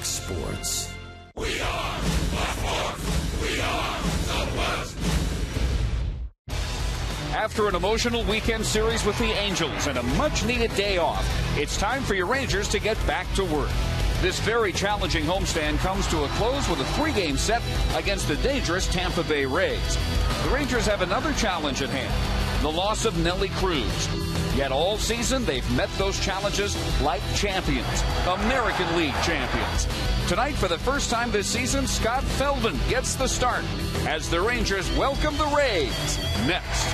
Fox Sports. We are the North. We are the West. After an emotional weekend series with the Angels and a much-needed day off, it's time for your Rangers to get back to work. This very challenging homestand comes to a close with a 3-game set against the dangerous Tampa Bay Rays. The Rangers have another challenge at hand, the loss of Nelly Cruz. Yet all season, they've met those challenges like champions, American League champions. Tonight, for the first time this season, Scott Feldman gets the start as the Rangers welcome the Rays next.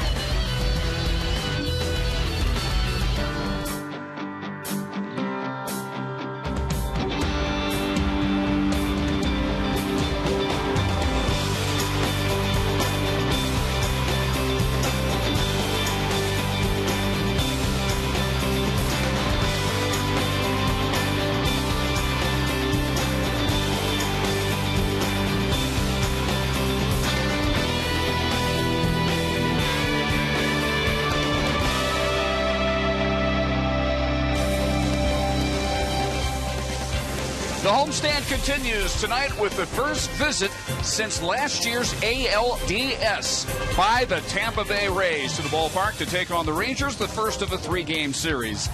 The homestand continues tonight with the first visit since last year's ALDS by the Tampa Bay Rays to the ballpark to take on the Rangers, the first of a 3-game series,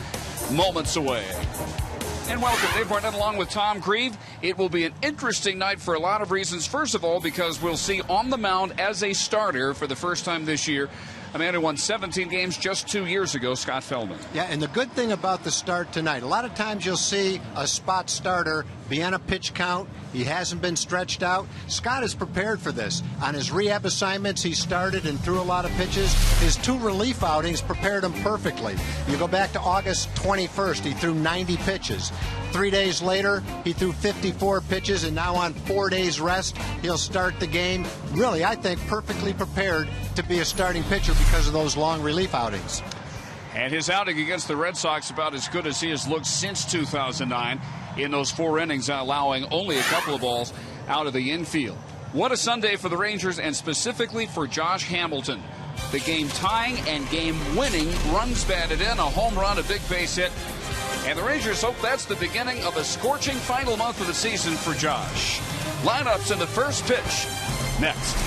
moments away. And welcome, Dave Barnett along with Tom Grieve. It will be an interesting night for a lot of reasons. First of all, because we'll see on the mound as a starter for the first time this year a man who won 17 games just 2 years ago, Scott Feldman. Yeah, and the good thing about the start tonight, a lot of times you'll see a spot starter be on a pitch count. He hasn't been stretched out. Scott is prepared for this. On his rehab assignments, he started and threw a lot of pitches. His 2 relief outings prepared him perfectly. You go back to August 21st, he threw 90 pitches. 3 days later, he threw 54 pitches, and now on 4 days rest, he'll start the game. Really, I think, perfectly prepared to be a starting pitcher because of those long relief outings. And his outing against the Red Sox about as good as he has looked since 2009 in those 4 innings, allowing only a couple of balls out of the infield. What a Sunday for the Rangers, and specifically for Josh Hamilton. The game-tying and game-winning runs batted in, a home run, a big base hit. And the Rangers hope that's the beginning of a scorching final month of the season for Josh. Lineups in the first pitch next.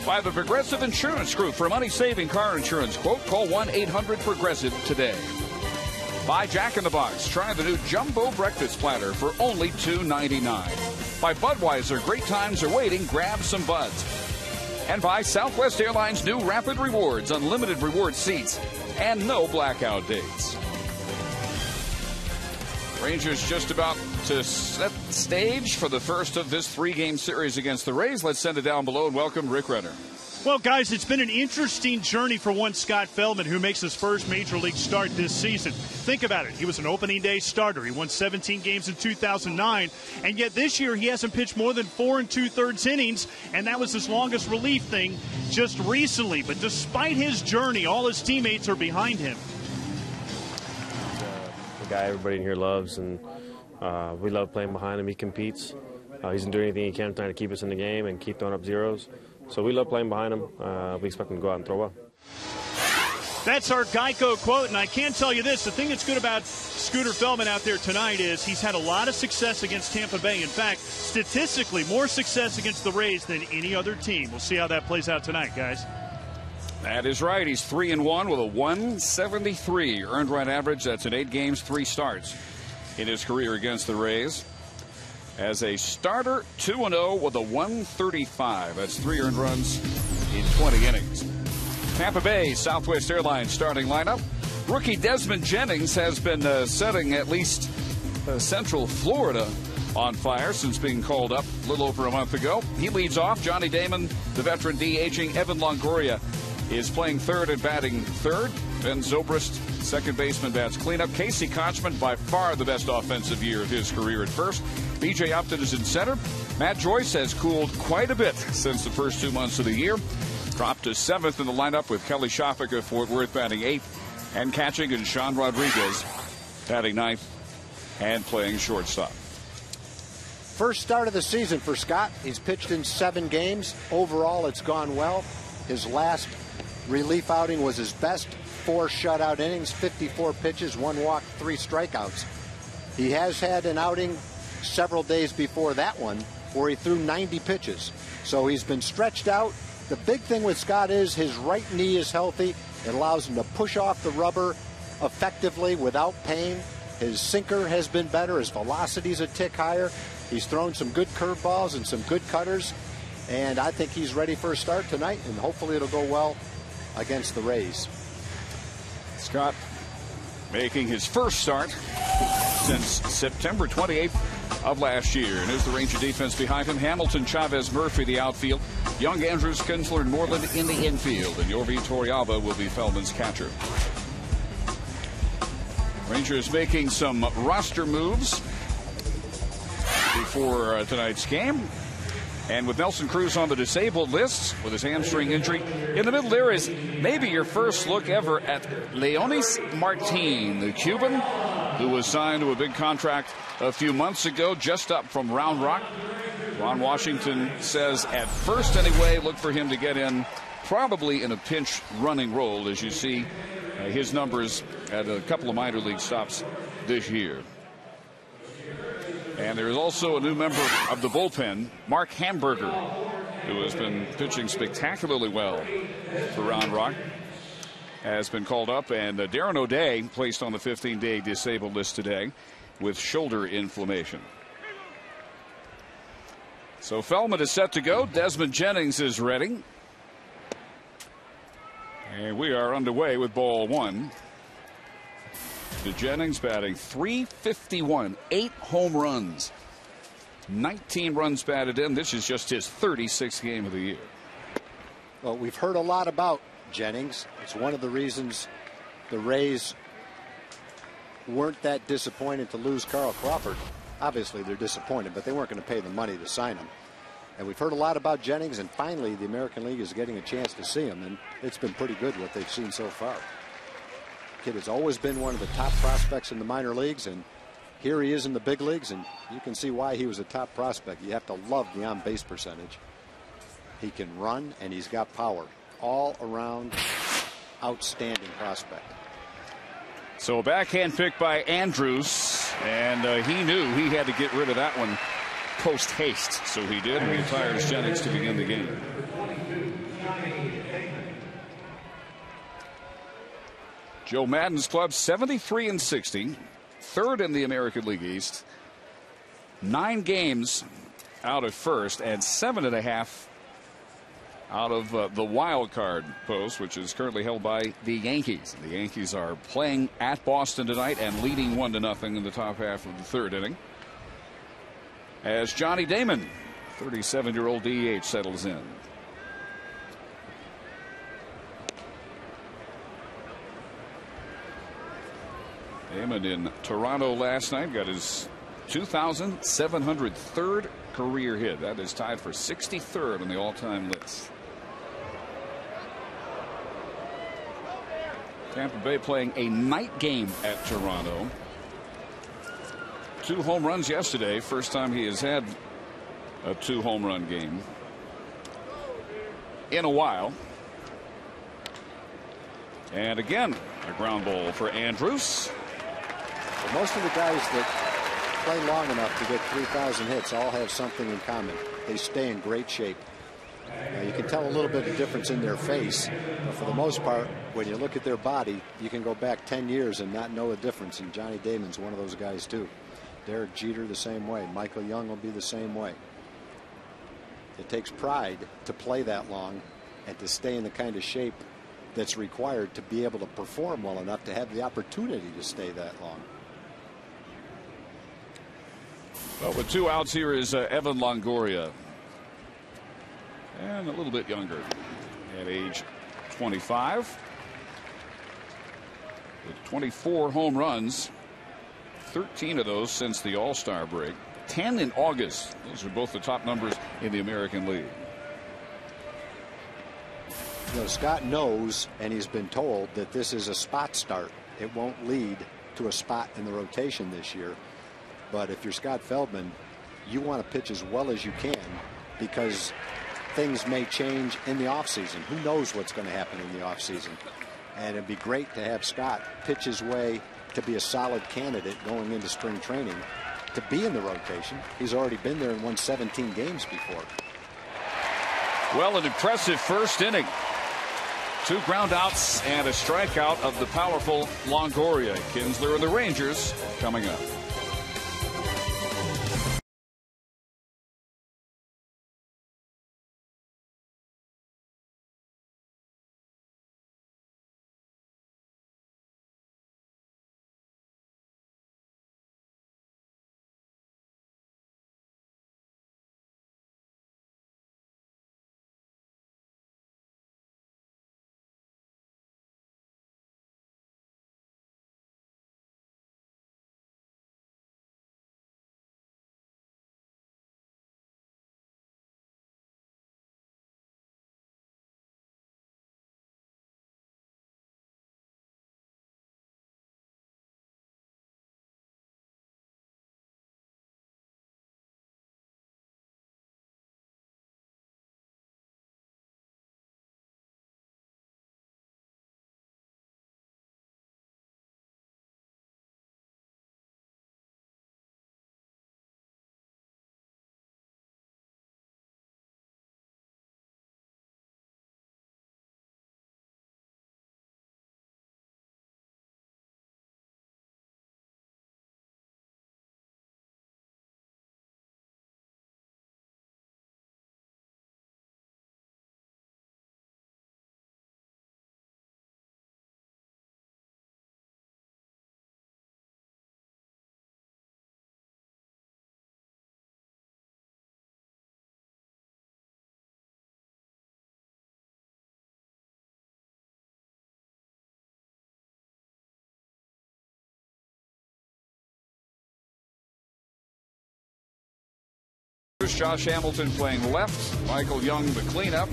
By the Progressive Insurance Group. For money-saving car insurance quote, call 1-800-PROGRESSIVE today. By Jack in the Box. Try the new Jumbo Breakfast Platter for only $2.99. By Budweiser. Great times are waiting. Grab some buds. And by Southwest Airlines' new Rapid Rewards. Unlimited reward seats and no blackout dates. Rangers just about to set stage for the first of this three-game series against the Rays. Let's send it down below and welcome Rick Renner. Well, guys, it's been an interesting journey for one Scott Feldman, who makes his first major league start this season. Think about it. He was an opening day starter. He won 17 games in 2009, and yet this year he hasn't pitched more than 4 2/3 innings, and that was his longest relief thing just recently. But despite his journey, all his teammates are behind him. The guy everybody in here loves, and we love playing behind him. He competes. He doesn't do anything he can trying to keep us in the game and keep throwing up zeros. So we love playing behind him. We expect him to go out and throw well. That's our Geico quote, and I can tell you this. The thing that's good about Scooter Feldman out there tonight is he's had a lot of success against Tampa Bay. In fact, statistically, more success against the Rays than any other team. We'll see how that plays out tonight, guys. That is right. He's 3-1 with a 173 earned run average. That's in 8 games, 3 starts in his career against the Rays. As a starter, 2-0 with a 135. That's 3 earned runs in 20 innings. Tampa Bay Southwest Airlines starting lineup. Rookie Desmond Jennings has been setting at least Central Florida on fire since being called up a little over a month ago. He leads off. Johnny Damon, the veteran DHing. Evan Longoria is playing third and batting third. Ben Zobrist, second baseman, bats cleanup. Casey Kochman, by far the best offensive year of his career at first. B.J. Upton is in center. Matt Joyce has cooled quite a bit since the first 2 months of the year. Dropped to 7th in the lineup with Kelly Shoffick of Fort Worth batting 8th and catching, and Sean Rodriguez batting 9th and playing shortstop. First start of the season for Scott. He's pitched in 7 games. Overall, it's gone well. His last relief outing was his best. 4 shutout innings, 54 pitches, 1 walk, 3 strikeouts. He has had an outing several days before that one where he threw 90 pitches. So he's been stretched out. The big thing with Scott is his right knee is healthy. It allows him to push off the rubber effectively without pain. His sinker has been better. His velocity's a tick higher. He's thrown some good curveballs and some good cutters. And I think he's ready for a start tonight, and hopefully it'll go well against the Rays. Scott making his first start since September 28th of last year. And here's the Ranger defense behind him. Hamilton, Chavez, Murphy, the outfield. Young, Andrews, Kinsler, and Moreland in the infield. And Yorvi Torrealba will be Feldman's catcher. Rangers making some roster moves before tonight's game. And with Nelson Cruz on the disabled list with his hamstring injury, in the middle there is maybe your first look ever at Leonis Martin, the Cuban, who was signed to a big contract a few months ago, just up from Round Rock. Ron Washington says at first anyway, look for him to get in probably in a pinch running role, as you see his numbers at a couple of minor league stops this year. And there is also a new member of the bullpen, Mark Hamburger, who has been pitching spectacularly well for Round Rock, has been called up. And Darren O'Day placed on the 15-day disabled list today with shoulder inflammation. So Feldman is set to go. Desmond Jennings is ready. And we are underway with ball 1. To Jennings, batting .351, 8 home runs, 19 runs batted in. This is just his 36th game of the year. Well, we've heard a lot about Jennings. It's one of the reasons the Rays weren't that disappointed to lose Carl Crawford. Obviously, they're disappointed, but they weren't going to pay the money to sign him. And we've heard a lot about Jennings, and finally the American League is getting a chance to see him, and it's been pretty good what they've seen so far. Kid has always been one of the top prospects in the minor leagues, and here he is in the big leagues, and you can see why he was a top prospect. You have to love the on-base percentage. He can run, and he's got power. All around outstanding prospect. So a backhand pick by Andrews, and he knew he had to get rid of that one post haste, so he did, and he retires Jennings to begin the game. Joe Madden's club 73-60, third in the American League East. 9 games out of first and 7.5 out of the wild card post, which is currently held by the Yankees. The Yankees are playing at Boston tonight and leading 1-0 in the top half of the third inning, as Johnny Damon, 37-year-old DH, settles in. Damon in Toronto last night got his 2,703rd career hit. That is tied for 63rd on the all-time list. Tampa Bay playing a night game at Toronto. 2 home runs yesterday. First time he has had a 2-home-run game in a while. And again, a ground ball for Andrews. Most of the guys that play long enough to get 3,000 hits all have something in common. They stay in great shape. Now, you can tell a little bit of difference in their face, but for the most part, when you look at their body, you can go back 10 years and not know a difference. And Johnny Damon's one of those guys too. Derek Jeter the same way. Michael Young will be the same way. It takes pride to play that long and to stay in the kind of shape that's required to be able to perform well enough to have the opportunity to stay that long. Well, with 2 outs, here is Evan Longoria, and a little bit younger at age 25, with 24 home runs, 13 of those since the All-Star break, 10 in August. Those are both the top numbers in the American League. You know, Scott knows, and he's been told, that this is a spot start. It won't lead to a spot in the rotation this year. But if you're Scott Feldman, you want to pitch as well as you can, because things may change in the offseason. Who knows what's going to happen in the offseason? And it'd be great to have Scott pitch his way to be a solid candidate going into spring training to be in the rotation. He's already been there and won 17 games before. Well, an impressive first inning. 2 ground outs and a strikeout of the powerful Longoria. Kinsler and the Rangers coming up. Josh Hamilton playing left. Michael Young the cleanup,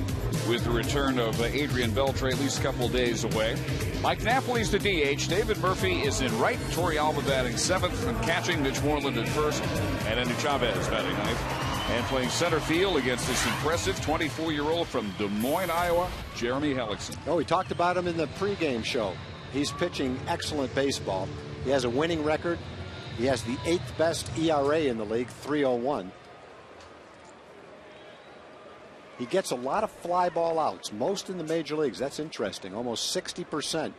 with the return of Adrian Beltre at least a couple days away. Mike Napoli's the DH. David Murphy is in right. Torrey Alba batting 7th and catching. Mitch Moreland at first. And Andy Chavez batting 9th. And playing center field against this impressive 24-year-old from Des Moines, Iowa, Jeremy Hellickson. Oh, we talked about him in the pregame show. He's pitching excellent baseball. He has a winning record. He has the 8th best ERA in the league, 3.01. He gets a lot of fly ball outs, most in the major leagues. That's interesting. Almost 60%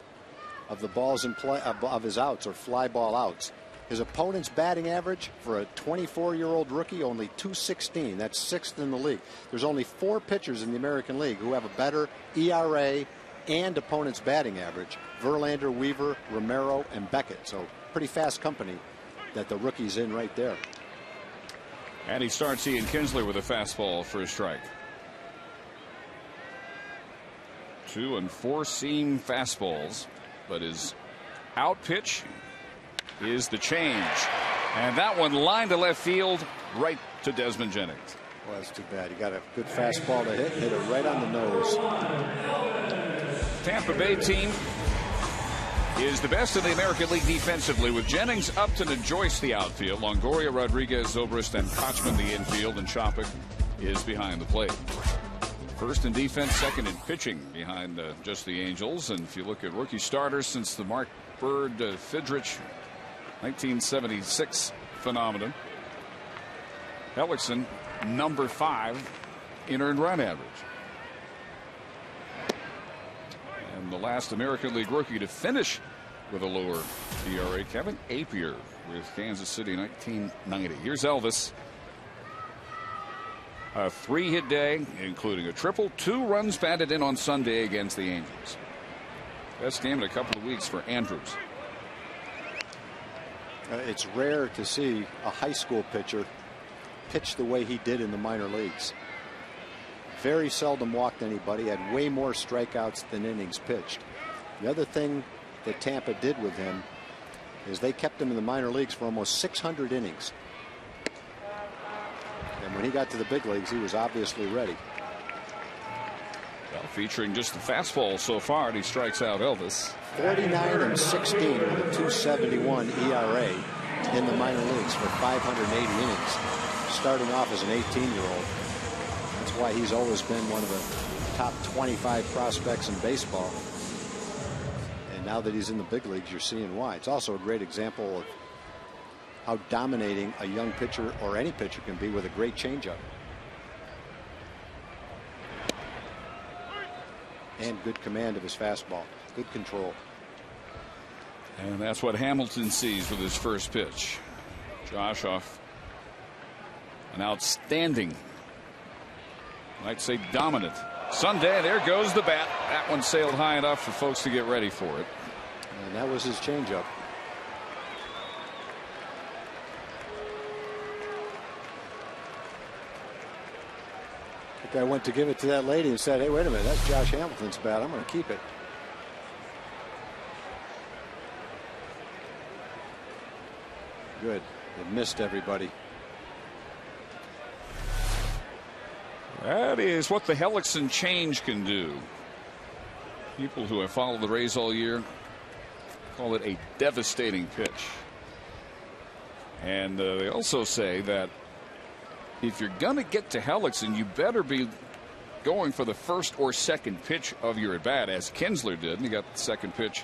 of the balls in play of his outs or fly ball outs. His opponent's batting average for a 24-year-old rookie, only .216. That's 6th in the league. There's only 4 pitchers in the American League who have a better ERA and opponent's batting average: Verlander, Weaver, Romero, and Beckett. So pretty fast company that the rookie's in right there. And he starts Ian Kinsler with a fastball for a strike. 2 and 4 seam fastballs, but his out pitch is the change, and that one lined to left field, right to Desmond Jennings. Well, that's too bad. He got a good fastball to hit it right on the nose. Tampa Bay team is the best in the American League defensively, with Jennings, Upton, and Joyce the outfield, Longoria, Rodriguez, Zobrist, and Kochman the infield, and Chopik is behind the plate. First in defense, second in pitching behind just the Angels. And if you look at rookie starters since the Mark Bird Fidrich 1976 phenomenon, Hellickson number 5 in earned run average. And the last American League rookie to finish with a lower ERA, Kevin Apier with Kansas City 1990. Here's Elvis. A 3-hit day, including a triple, 2 runs batted in on Sunday against the Angels. Best game in a couple of weeks for Andrews. It's rare to see a high school pitcher pitch the way he did in the minor leagues. Very seldom walked anybody, had way more strikeouts than innings pitched. The other thing that Tampa did with him is they kept him in the minor leagues for almost 600 innings. And when he got to the big leagues, he was obviously ready. Well, featuring just the fastball so far, and he strikes out Elvis. 49 and 16 with a 2.71 ERA in the minor leagues for 580 innings, starting off as an 18-year-old. That's why he's always been one of the top 25 prospects in baseball. And now that he's in the big leagues, you're seeing why. It's also a great example of how dominating a young pitcher or any pitcher can be with a great changeup. And good command of his fastball. Good control. And that's what Hamilton sees with his first pitch. Josh off an outstanding, I'd say dominant Sunday. There goes the bat. That one sailed high enough for folks to get ready for it. And that was his changeup. I went to give it to that lady and said, "Hey, wait a minute, that's Josh Hamilton's bat. I'm going to keep it." Good. It missed everybody. That is what the Hellickson change can do. People who have followed the Rays all year call it a devastating pitch. And they also say that if you're going to get to Hellickson, you better be going for the first or second pitch of your at bat, as Kinsler did. And he got the second pitch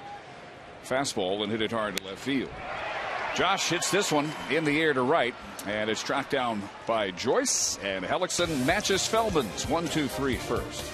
fastball and hit it hard to left field. Josh hits this one in the air to right, and it's tracked down by Joyce, and Hellickson matches Feldman's 1-2-3 first.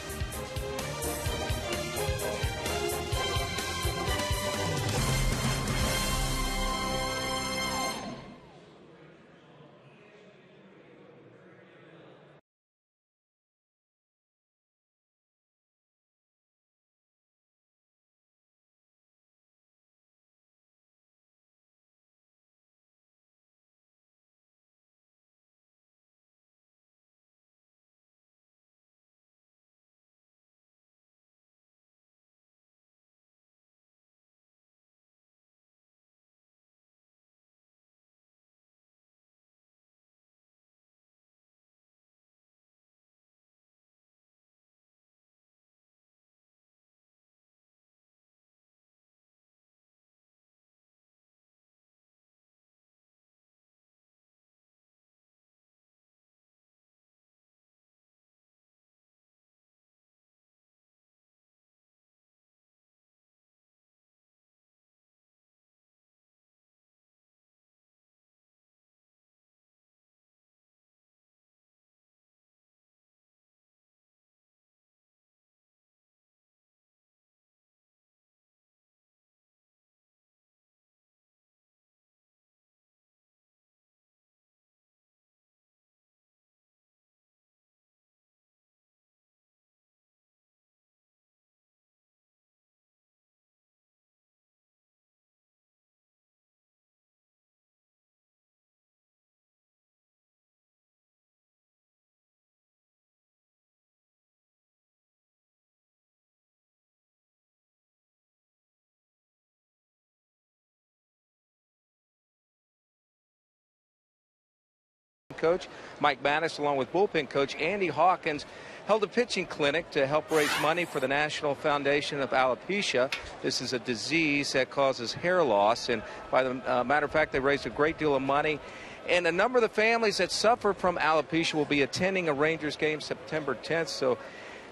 coach Mike Mattis, along with bullpen coach Andy Hawkins, held a pitching clinic to help raise money for the National Foundation of Alopecia. This is a disease that causes hair loss, and by the matter of fact, they raised a great deal of money. And a number of the families that suffer from alopecia will be attending a Rangers game September 10th. So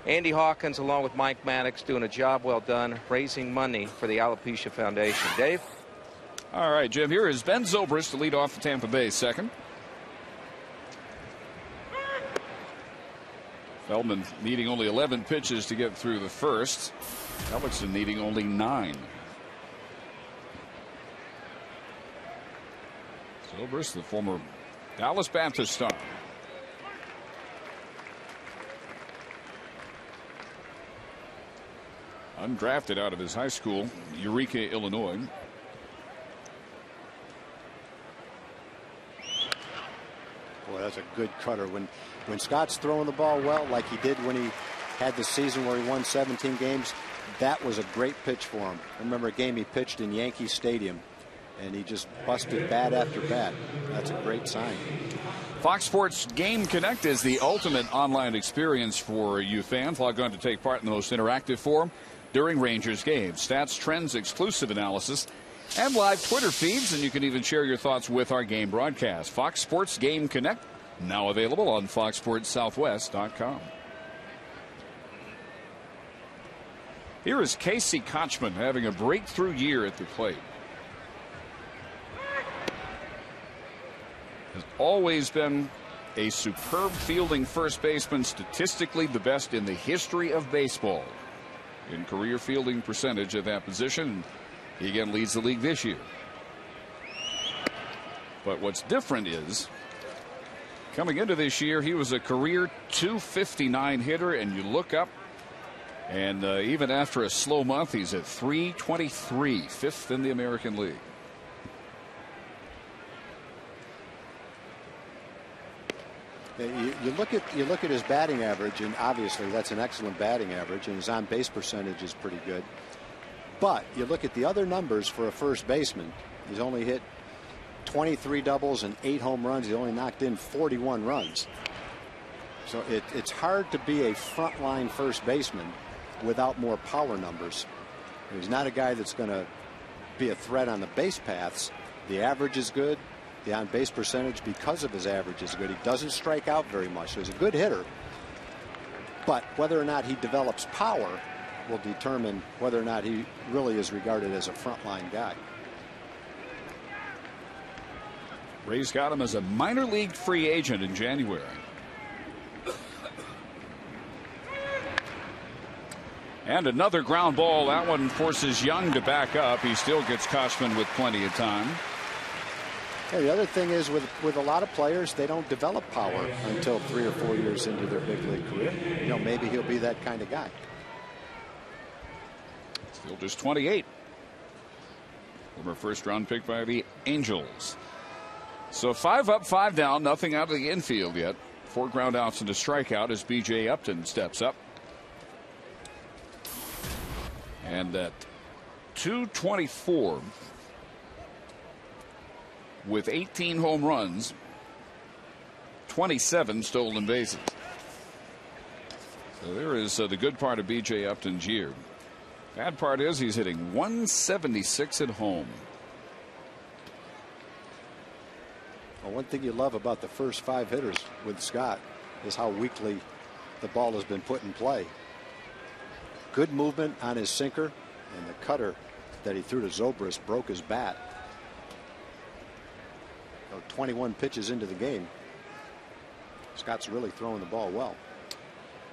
Andy Hawkins, along with Mike Maddox, doing a job well done raising money for the Alopecia Foundation. Dave? All right, Jim, here is Ben Zobrist to lead off the Tampa Bay second. Feldman needing only 11 pitches to get through the first. Ellickson needing only 9. Zobrist, the former Dallas Baptist star. Undrafted out of his high school, Eureka, Illinois. Boy, that's a good cutter. When Scott's throwing the ball well, like he did when he had the season where he won 17 games, that was a great pitch for him. I remember a game he pitched in Yankee Stadium, and he just busted bat after bat. That's a great sign. Fox Sports Game Connect is the ultimate online experience for you fans. Log on to take part in the most interactive forum during Rangers games. Stats, trends, exclusive analysis, and live Twitter feeds, and you can even share your thoughts with our game broadcast. Fox Sports Game Connect, now available on foxsportssouthwest.com. Here is Casey Kochman having a breakthrough year at the plate. Has always been a superb fielding first baseman, statistically the best in the history of baseball in career fielding percentage at that position. He again leads the league this year. But what's different is coming into this year, he was a career .259 hitter, and you look up, and even after a slow month, he's at .323, 5th in the American League. You look at his batting average, and obviously that's an excellent batting average, and his on-base percentage is pretty good. But you look at the other numbers for a first baseman. He's only hit 23 doubles and 8 home runs. He only knocked in 41 runs. So it's hard to be a frontline first baseman without more power numbers. He's not a guy that's going to be a threat on the base paths. The average is good. The on-base percentage, because of his average, is good. He doesn't strike out very much, so he's a good hitter. But whether or not he develops power will determine whether or not he really is regarded as a frontline guy. Rays got him as a minor league free agent in January. And another ground ball. That one forces Young to back up. He still gets Kochman with plenty of time. Yeah, the other thing is with a lot of players, they don't develop power until 3 or 4 years into their big league career. You know, maybe he'll be that kind of guy. Still just 28. Former first-round pick by the Angels. So 5 up, 5 down, nothing out of the infield yet. 4 ground outs and a strikeout as B.J. Upton steps up. And at .224 with 18 home runs, 27 stolen bases. So there is the good part of B.J. Upton's year. Bad part is he's hitting .176 at home. Well, one thing you love about the first 5 hitters with Scott is how weakly the ball has been put in play. Good movement on his sinker, and the cutter that he threw to Zobrist broke his bat. 21 pitches into the game. Scott's really throwing the ball well.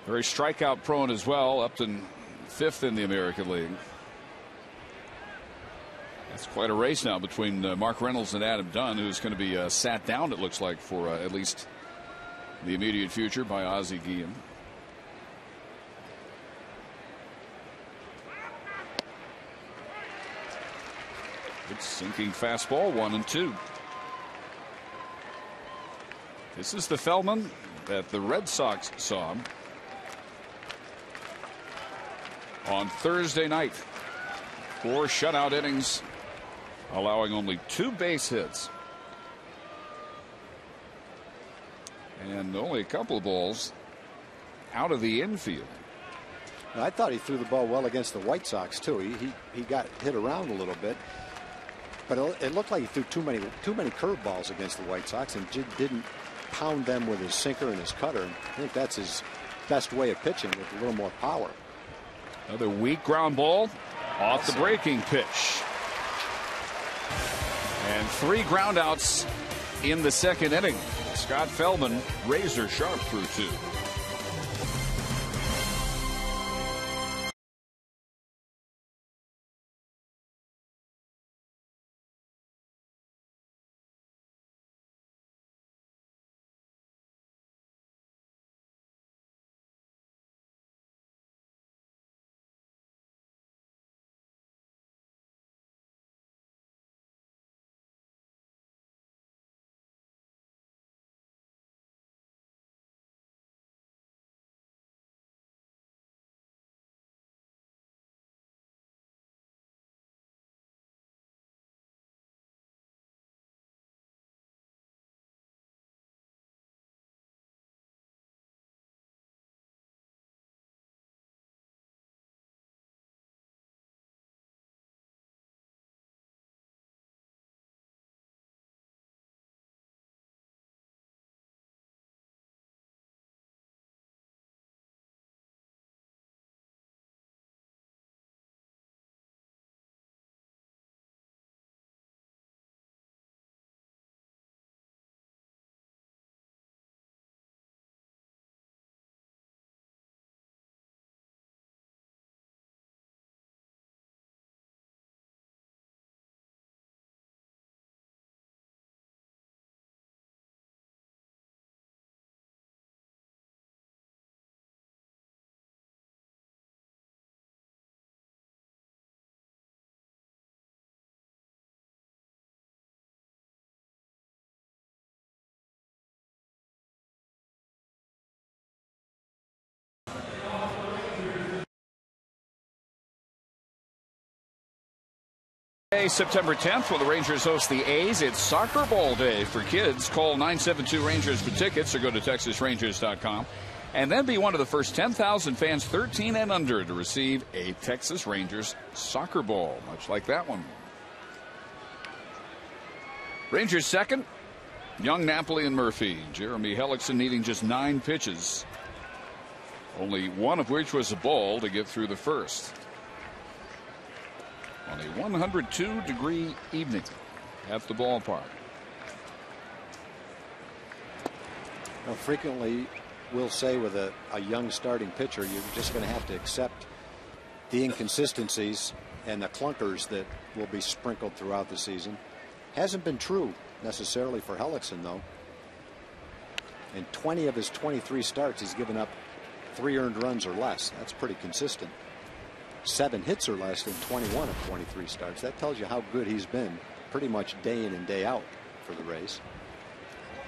Very strikeout prone as well. Upton 5th in the American League. That's quite a race now between Mark Reynolds and Adam Dunn, who's going to be sat down, it looks like, for at least the immediate future by Ozzie Guillen. Good sinking fastball, 1-2. This is the Feldman that the Red Sox saw on Thursday night. 4 shutout innings, allowing only 2 base hits. And only a couple of balls out of the infield. I thought he threw the ball well against the White Sox too. He got hit around a little bit, but it looked like he threw too many curveballs against the White Sox and didn't pound them with his sinker and his cutter. And I think that's his best way of pitching, with a little more power. Another weak ground ball off the breaking pitch. And 3 groundouts in the second inning. Scott Feldman razor sharp through 2. September 10th, when the Rangers host the A's, it's soccer ball day for kids. Call 972 Rangers for tickets or go to TexasRangers.com. And then be one of the first 10,000 fans 13 and under to receive a Texas Rangers soccer ball, much like that one. Rangers second, Young, Napoli, and Murphy. Jeremy Hellickson needing just 9 pitches, only one of which was a ball to get through the first. On a 102-degree evening at the ballpark. Well, frequently we'll say with a young starting pitcher, you're just going to have to accept the inconsistencies and the clunkers that will be sprinkled throughout the season. Hasn't been true necessarily for Hellickson, though. In 20 of his 23 starts, he's given up 3 earned runs or less. That's pretty consistent. 7 hits or less in 21 of 23 starts. That tells you how good he's been pretty much day in and day out for the Rays.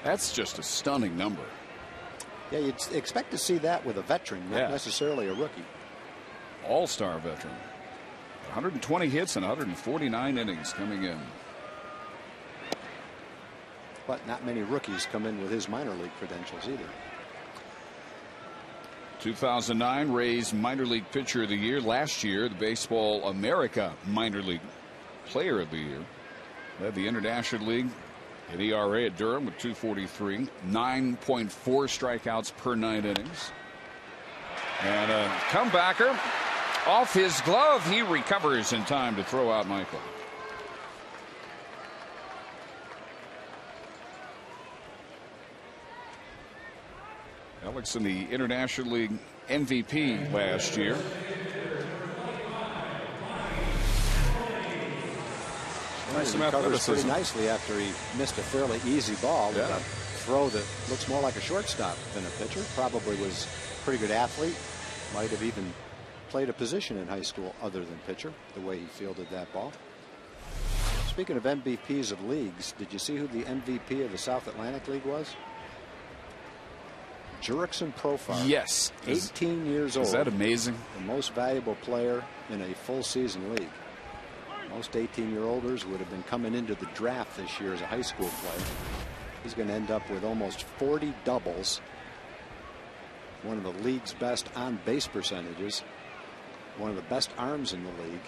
That's just a stunning number. Yeah, you'd expect to see that with a veteran, not necessarily a rookie. All-star veteran. 120 hits and 149 innings coming in. But not many rookies come in with his minor league credentials either. 2009 Rays minor league pitcher of the year. Last year, the Baseball America minor league player of the year. Led the International League at ERA at Durham with 243, 9.4 strikeouts per 9 innings. And a comebacker off his glove. He recovers in time to throw out Michael. Hellickson, the International League MVP last year. Nice, he recovers pretty nicely after he missed a fairly easy ball with a throw that looks more like a shortstop than a pitcher. Probably was a pretty good athlete. Might have even played a position in high school other than pitcher, the way he fielded that ball. Speaking of MVPs of leagues, did you see who the MVP of the South Atlantic League was? Jurickson Profar. Yes. 18 years old. Is that amazing? The most valuable player in a full season league. Most 18-year-olders would have been coming into the draft this year as a high school player. He's going to end up with almost 40 doubles. One of the league's best on-base percentages. One of the best arms in the league.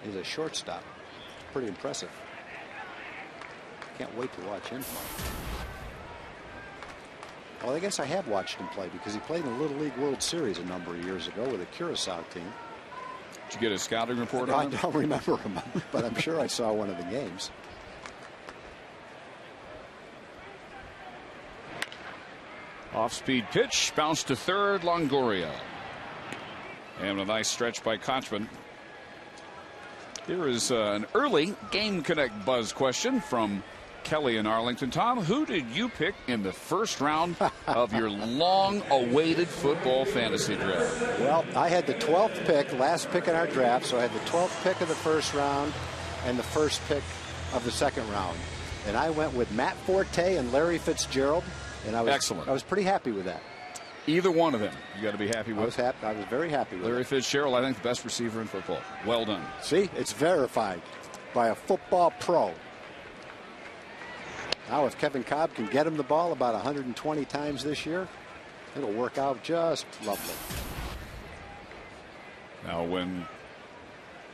He's a shortstop. Pretty impressive. Can't wait to watch him play. Well, I guess I have watched him play because he played in the Little League World Series a number of years ago with a Curacao team. Did you get a scouting report on him? I don't remember him, but I'm sure I saw one of the games. Off-speed pitch, bounce to third, Longoria. And a nice stretch by Kochman. Here is an early Game Connect buzz question from Kelly in Arlington. Tom, who did you pick in the first round of your long-awaited football fantasy draft? Well, I had the 12th pick, last pick in our draft, so I had the 12th pick of the first round and the first pick of the second round. And I went with Matt Forte and Larry Fitzgerald, and I was excellent. I was pretty happy with that. Either one of them you got to be happy with. I was very happy with Larry it. Fitzgerald, I think the best receiver in football. Well done. See, it's verified by a football pro. Now, if Kevin Cobb can get him the ball about 120 times this year, it'll work out just lovely. Now, when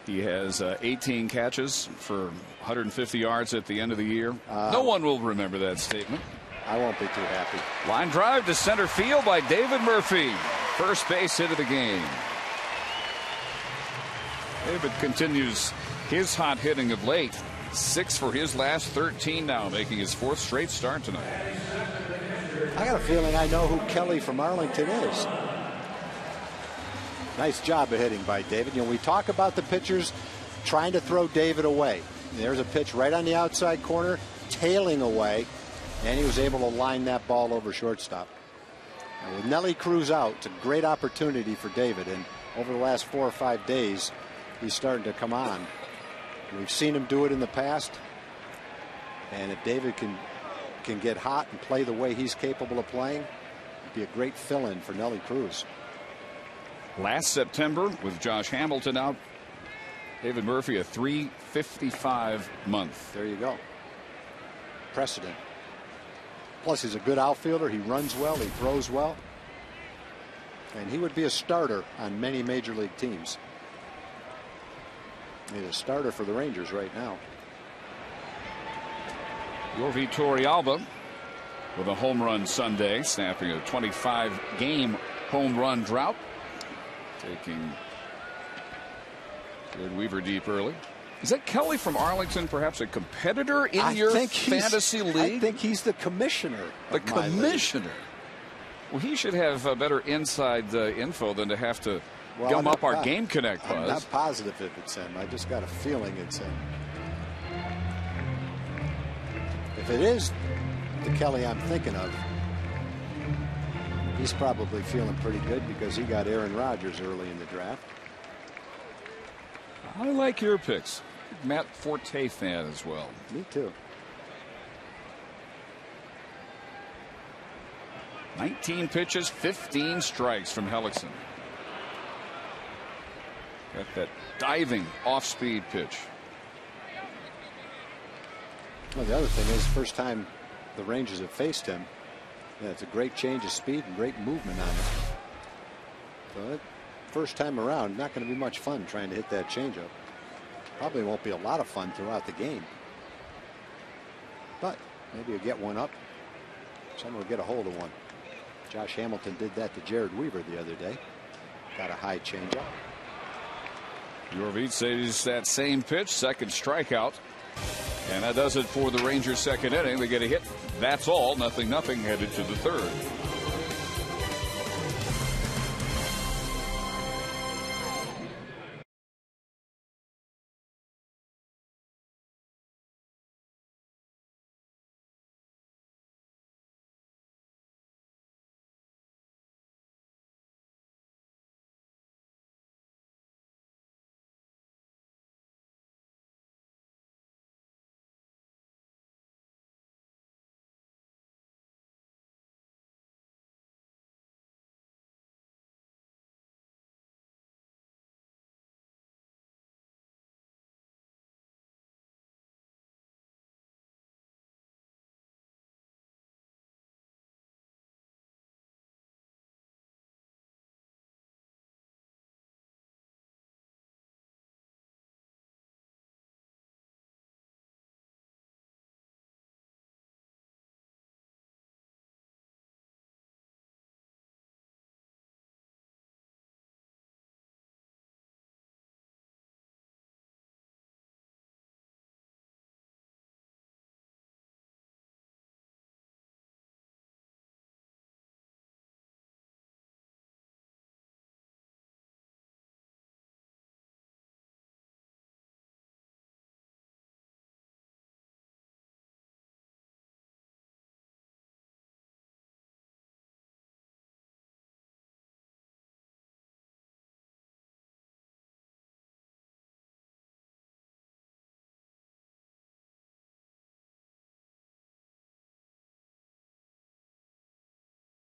he has 18 catches for 150 yards at the end of the year, no one will remember that statement. I won't be too happy. Line drive to center field by David Murphy. First base hit of the game. David continues his hot hitting of late. 6 for his last 13 now, making his 4th straight start tonight. I got a feeling I know who Kelly from Arlington is. Nice job of hitting by David. You know, we talk about the pitchers trying to throw David away. There's a pitch right on the outside corner, tailing away, and he was able to line that ball over shortstop. And with Nelly Cruz out, it's a great opportunity for David. And over the last 4 or 5 days, he's starting to come on. We've seen him do it in the past. And if David can get hot and play the way he's capable of playing, it'd be a great fill-in for Nelly Cruz. Last September, with Josh Hamilton out, David Murphy a .355 month. There you go. Precedent. Plus, he's a good outfielder. He runs well. He throws well. And he would be a starter on many major league teams. He's a starter for the Rangers right now. Yorvi Torrealba with a home run Sunday, snapping a 25-game home run drought. Taking Jared Weaver deep early. Is that Kelly from Arlington, perhaps a competitor in your fantasy league? I think he's the commissioner. The commissioner. Well, he should have better inside info than to have to gum up our Game Connect buzz. I'm not positive if it's him. I just got a feeling it's him. If it is the Kelly I'm thinking of, he's probably feeling pretty good because he got Aaron Rodgers early in the draft. I like your picks. Matt Forte fan as well. Me too. 19 pitches, 15 strikes from Hellickson. Got that diving off-speed pitch. Well, the other thing is, first time the Rangers have faced him, it's a great change of speed and great movement on it. So first time around, not going to be much fun trying to hit that changeup. Probably won't be a lot of fun throughout the game. But maybe you'll get one up. Someone will get a hold of one. Josh Hamilton did that to Jared Weaver the other day. Got a high changeup. Yorvi says that same pitch, second strikeout. And that does it for the Rangers' second inning. They get a hit. That's all. 0-0 headed to the third.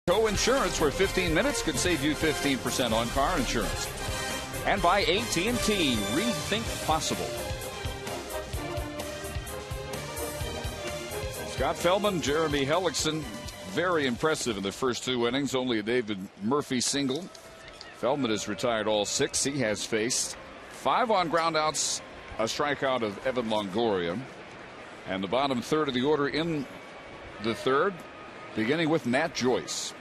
Co-insurance, where 15 minutes could save you 15% on car insurance. And by AT&T, rethink possible. Scott Feldman, Jeremy Hellickson, very impressive in the first 2 innings. Only a David Murphy single. Feldman has retired all 6. He has faced 5 on groundouts, a strikeout of Evan Longoria. And the bottom third of the order in the third, beginning with Matt Joyce.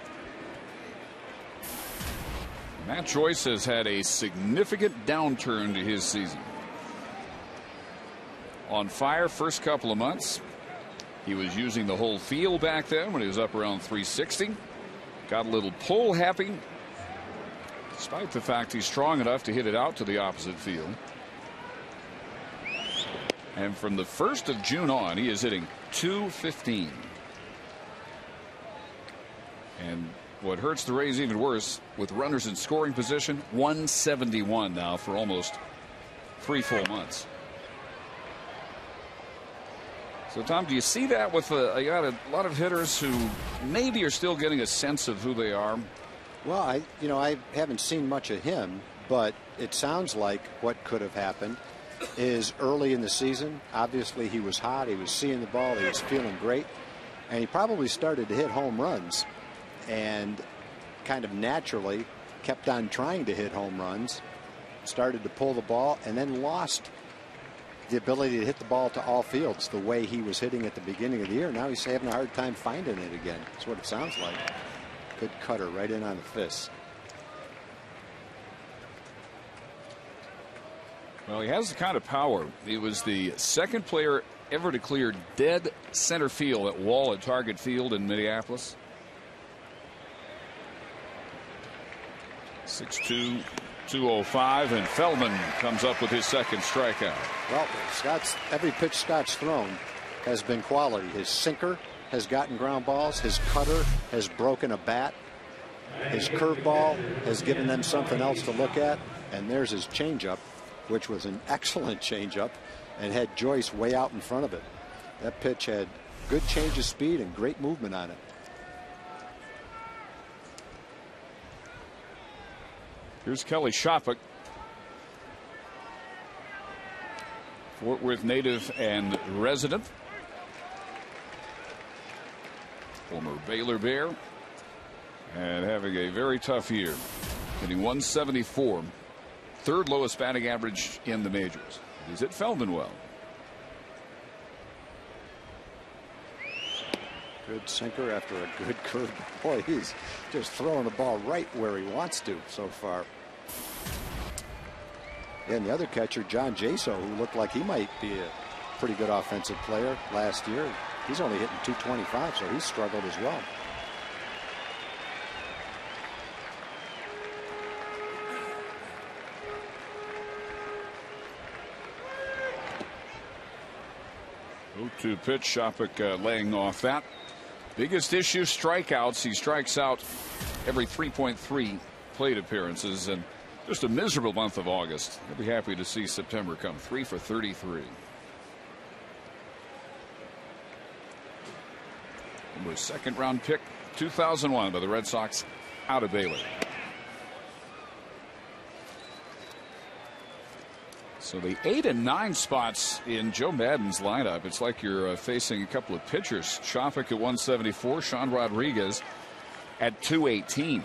Matt Joyce has had a significant downturn to his season. On fire first couple of months. He was using the whole field back then when he was up around 360. Got a little pull happy, despite the fact he's strong enough to hit it out to the opposite field. And from the 1st of June on, he is hitting .215. And what hurts the Rays even worse, with runners in scoring position, 171 now for almost 3 full months. So, Tom, do you see that with a lot of hitters who maybe are still getting a sense of who they are? Well, I haven't seen much of him, but it sounds like what could have happened is early in the season. Obviously, he was hot. He was seeing the ball. He was feeling great. And he probably started to hit home runs and kind of naturally kept on trying to hit home runs, started to pull the ball, and then lost the ability to hit the ball to all fields the way he was hitting at the beginning of the year. Now he's having a hard time finding it again. That's what it sounds like. Good cutter right in on the fist. Well, he has the kind of power. He was the 2nd player ever to clear dead center field at wall at Target Field in Minneapolis. 6'2", 205, and Feldman comes up with his 2nd strikeout. Well, every pitch Scott's thrown has been quality. His sinker has gotten ground balls. His cutter has broken a bat. His curveball has given them something else to look at. And there's his changeup, which was an excellent changeup and had Joyce way out in front of it. That pitch had good change of speed and great movement on it. Here's Kelly Shopik, Fort Worth native and resident, former Baylor Bear, and having a very tough year, hitting 174, 3rd lowest batting average in the majors. He's hit Feldman well. Good sinker after a good curve. Boy, he's just throwing the ball right where he wants to so far. And the other catcher, John Jaso, who looked like he might be a pretty good offensive player last year, he's only hitting .225, so he's struggled as well. To pitch, Shopik laying off that. Biggest issue, strikeouts. He strikes out every 3.3 plate appearances, and just a miserable month of August. He'll be happy to see September come. 3 for 33. Number 2nd round pick, 2001 by the Red Sox, out of Baylor. So the 8 and 9 spots in Joe Maddon's lineup, it's like you're facing a couple of pitchers. Shopik at 174, Sean Rodriguez at 218,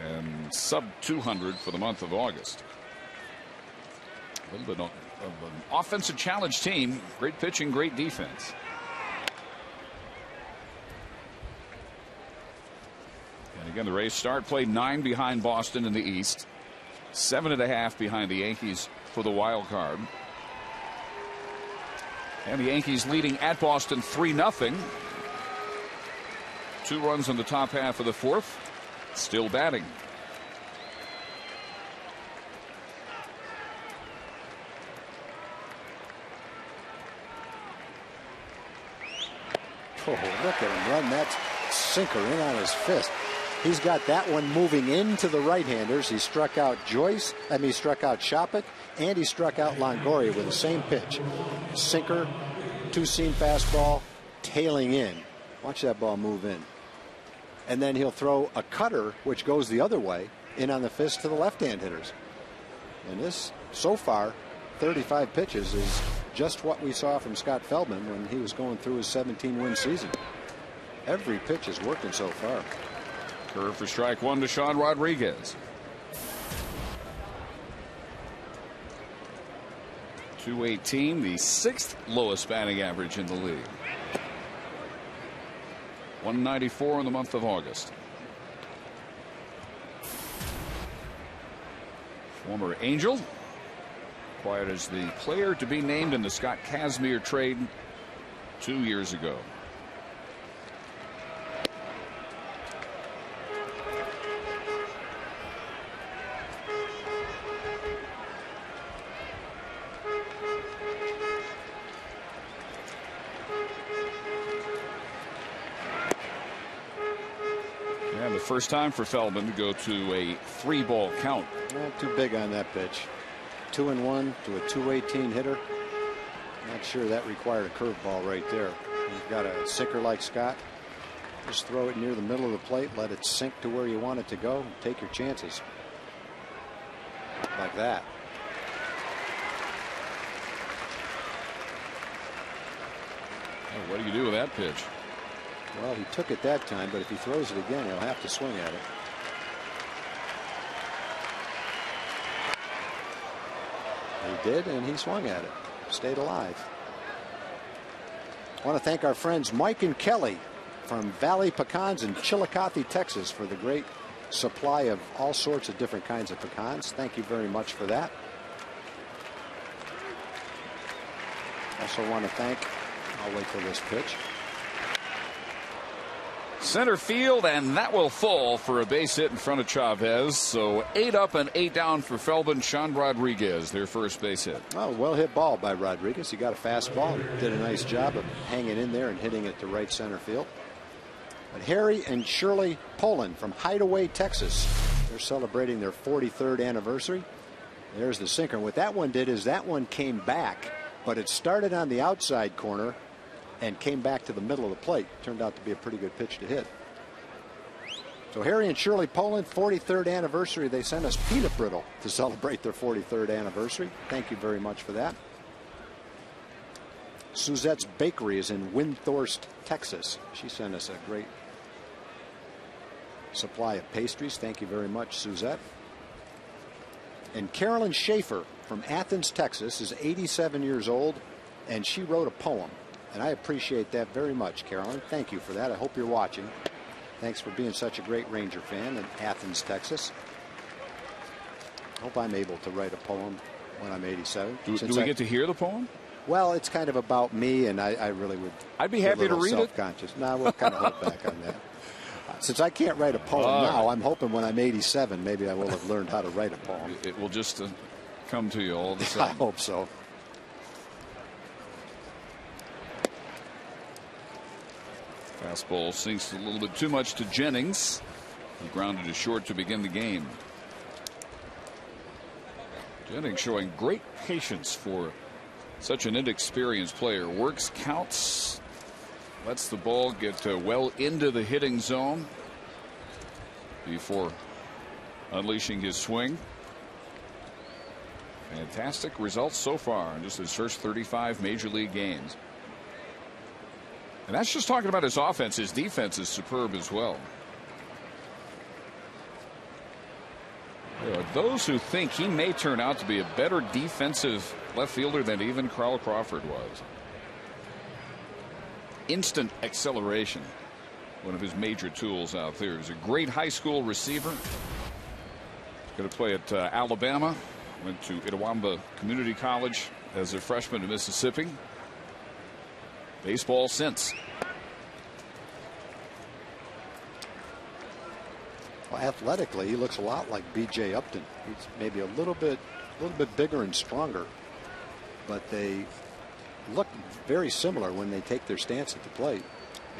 and sub 200 for the month of August. A little bit of an offensive challenge team. Great pitching, great defense. And again, the Rays start play 9 behind Boston in the East. 7.5 behind the Yankees for the wild card. And the Yankees leading at Boston 3-0. 2 runs in the top half of the 4th. Still batting. Oh, look at him run that sinker in on his fist. He's got that one moving into the right-handers. He struck out Joyce, he struck out Shopik, and he struck out Longoria with the same pitch. Sinker, 2-seam fastball, tailing in. Watch that ball move in. and then he'll throw a cutter, which goes the other way, in on the fist to the left-hand hitters. And this, so far, 35 pitches is just what we saw from Scott Feldman when he was going through his 17-win season. Every pitch is working so far. Curve for strike one to Sean Rodriguez. 218, the 6th lowest batting average in the league. 194 in the month of August. Former Angel, acquired as the player to be named in the Scott Kazmir trade 2 years ago. And the first time for Feldman to go to a 3-ball count. Not too big on that pitch. 2-1 to a 218 hitter. Not sure that required a curveball right there. You've got a sinker like Scott. Just throw it near the middle of the plate. Let it sink to where you want it to go. And take your chances. Like that. Oh, what do you do with that pitch? Well, he took it that time, but if he throws it again, he'll have to swing at it. He did, and he swung at it. Stayed alive. I want to thank our friends Mike and Kelly from Valley Pecans in Chillicothe, Texas, for the great supply of all sorts of different kinds of pecans. Thank you very much for that. Also want to thank, I'll wait for this pitch. Center field, and that will fall for a base hit in front of Chavez. So 8 up and 8 down for Feldman. Sean Rodriguez, their first base hit. Well hit ball by Rodriguez. He got a fastball. Did a nice job of hanging in there and hitting it to right center field. But Harry and Shirley Poland from Hideaway, Texas. They're celebrating their 43rd anniversary. There's the sinker. What that one did is that one came back, but it started on the outside corner and came back to the middle of the plate. Turned out to be a pretty good pitch to hit. So Harry and Shirley Poland, 43rd anniversary. They sent us peanut brittle to celebrate their 43rd anniversary. Thank you very much for that. Suzette's Bakery is in Windthorst, Texas. She sent us a great supply of pastries. Thank you very much, Suzette. And Carolyn Schaefer from Athens, Texas is 87 years old, and she wrote a poem. And I appreciate that very much, Carolyn. Thank you for that. I hope you're watching. Thanks for being such a great Ranger fan in Athens, Texas. Hope I'm able to write a poem when I'm 87. Do we get to hear the poem? Well, it's kind of about me, and I really would. I'd be happy to read it. Self-conscious. No, we'll kind of hold back on that. Since I can't write a poem now, I'm hoping when I'm 87, maybe I will have learned how to write a poem. It will just come to you all the I time. hope so. Fastball sinks a little bit too much to Jennings. He grounded to short to begin the game. Jennings showing great patience for such an inexperienced player. Works, counts, lets the ball get well into the hitting zone before unleashing his swing. Fantastic results so far in just his first 35 major league games. And that's just talking about his offense. His defense is superb as well. There are those who think he may turn out to be a better defensive left fielder than even Carl Crawford was. Instant acceleration, one of his major tools out there. He's a great high school receiver. Going to play at Alabama. Went to Itawamba Community College as a freshman in Mississippi. Baseball since. Well, athletically, he looks a lot like B.J. Upton. He's maybe a little bit bigger and stronger, but they look very similar when they take their stance at the plate.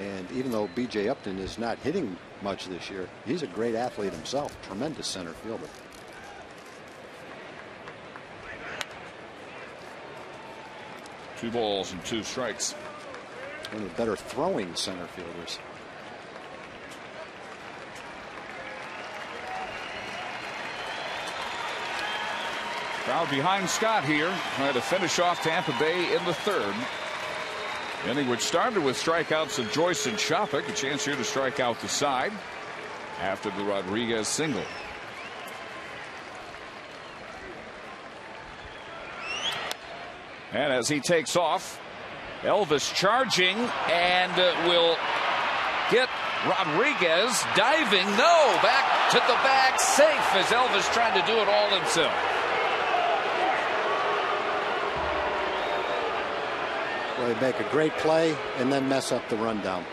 And even though B.J. Upton is not hitting much this year, he's a great athlete himself. Tremendous center fielder. Two balls and 2 strikes. One of the better throwing center fielders. Crowd behind Scott here, trying to finish off Tampa Bay in the third. Inning which started with strikeouts of Joyce and Shopik. A chance here to strike out the side after the Rodriguez single. And as he takes off, Elvis charging and will get Rodriguez diving. No, back to the bag, safe as Elvis trying to do it all himself. Well, they make a great play and then mess up the rundown.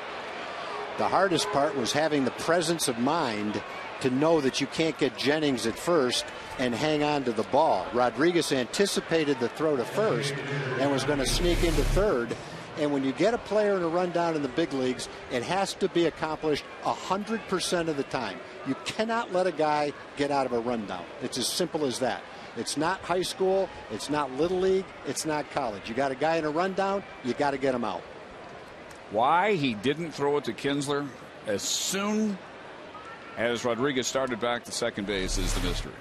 The hardest part was having the presence of mind to know that you can't get Jennings at first and hang on to the ball. Rodriguez anticipated the throw to first and was going to sneak into third. And when you get a player in a rundown in the big leagues, it has to be accomplished 100% of the time. You cannot let a guy get out of a rundown. It's as simple as that. It's not high school. It's not little league. It's not college. You got a guy in a rundown, you got to get him out. Why he didn't throw it to Kinsler as soon as Rodriguez started back to second base is the mystery.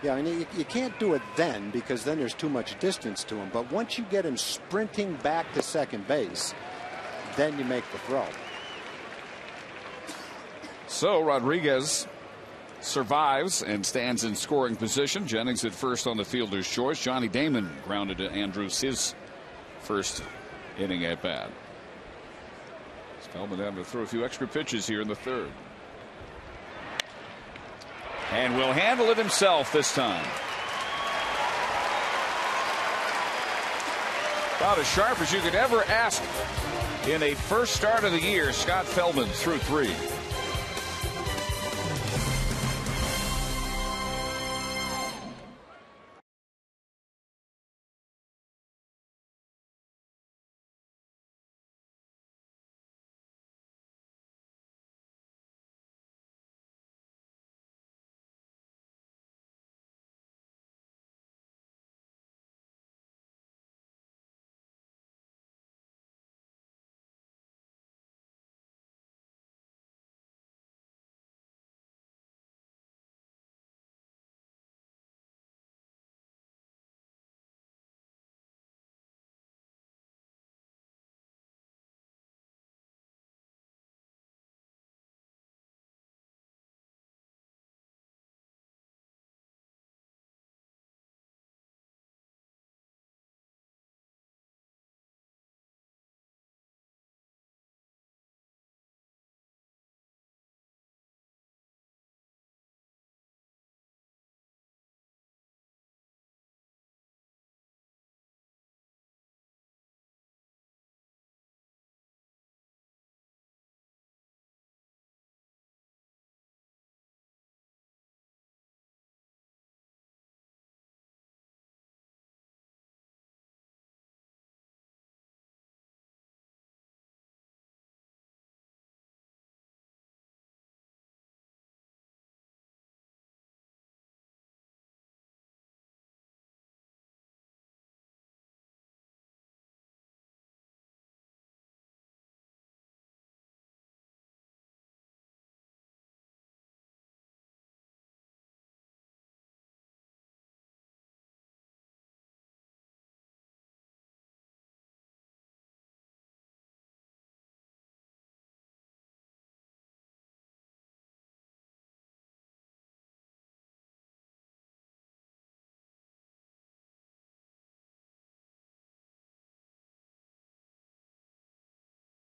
Yeah, I mean, you can't do it then because then there's too much distance to him. But once you get him sprinting back to second base, then you make the throw. So Rodriguez survives and stands in scoring position. Jennings at first on the fielder's choice. Johnny Damon grounded to Andrews, his first inning at bat. Feldman having to throw a few extra pitches here in the third. And will handle it himself this time. About as sharp as you could ever ask in a first start of the year. Scott Feldman through 3.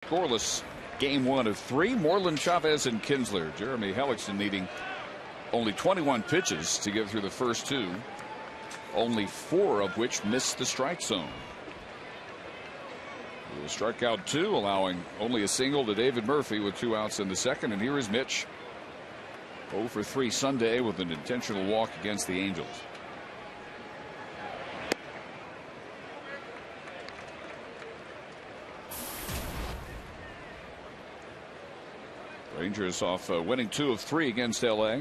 Scoreless game 1 of 3. Moreland, Chavez, and Kinsler. Jeremy Hellickson needing only 21 pitches to get through the first 2, only 4 of which missed the strike zone. He was struck out 2, allowing only a single to David Murphy with 2 outs in the second. And here is Mitch, 0 for 3 Sunday with an intentional walk against the Angels. Rangers off winning 2 of 3 against LA.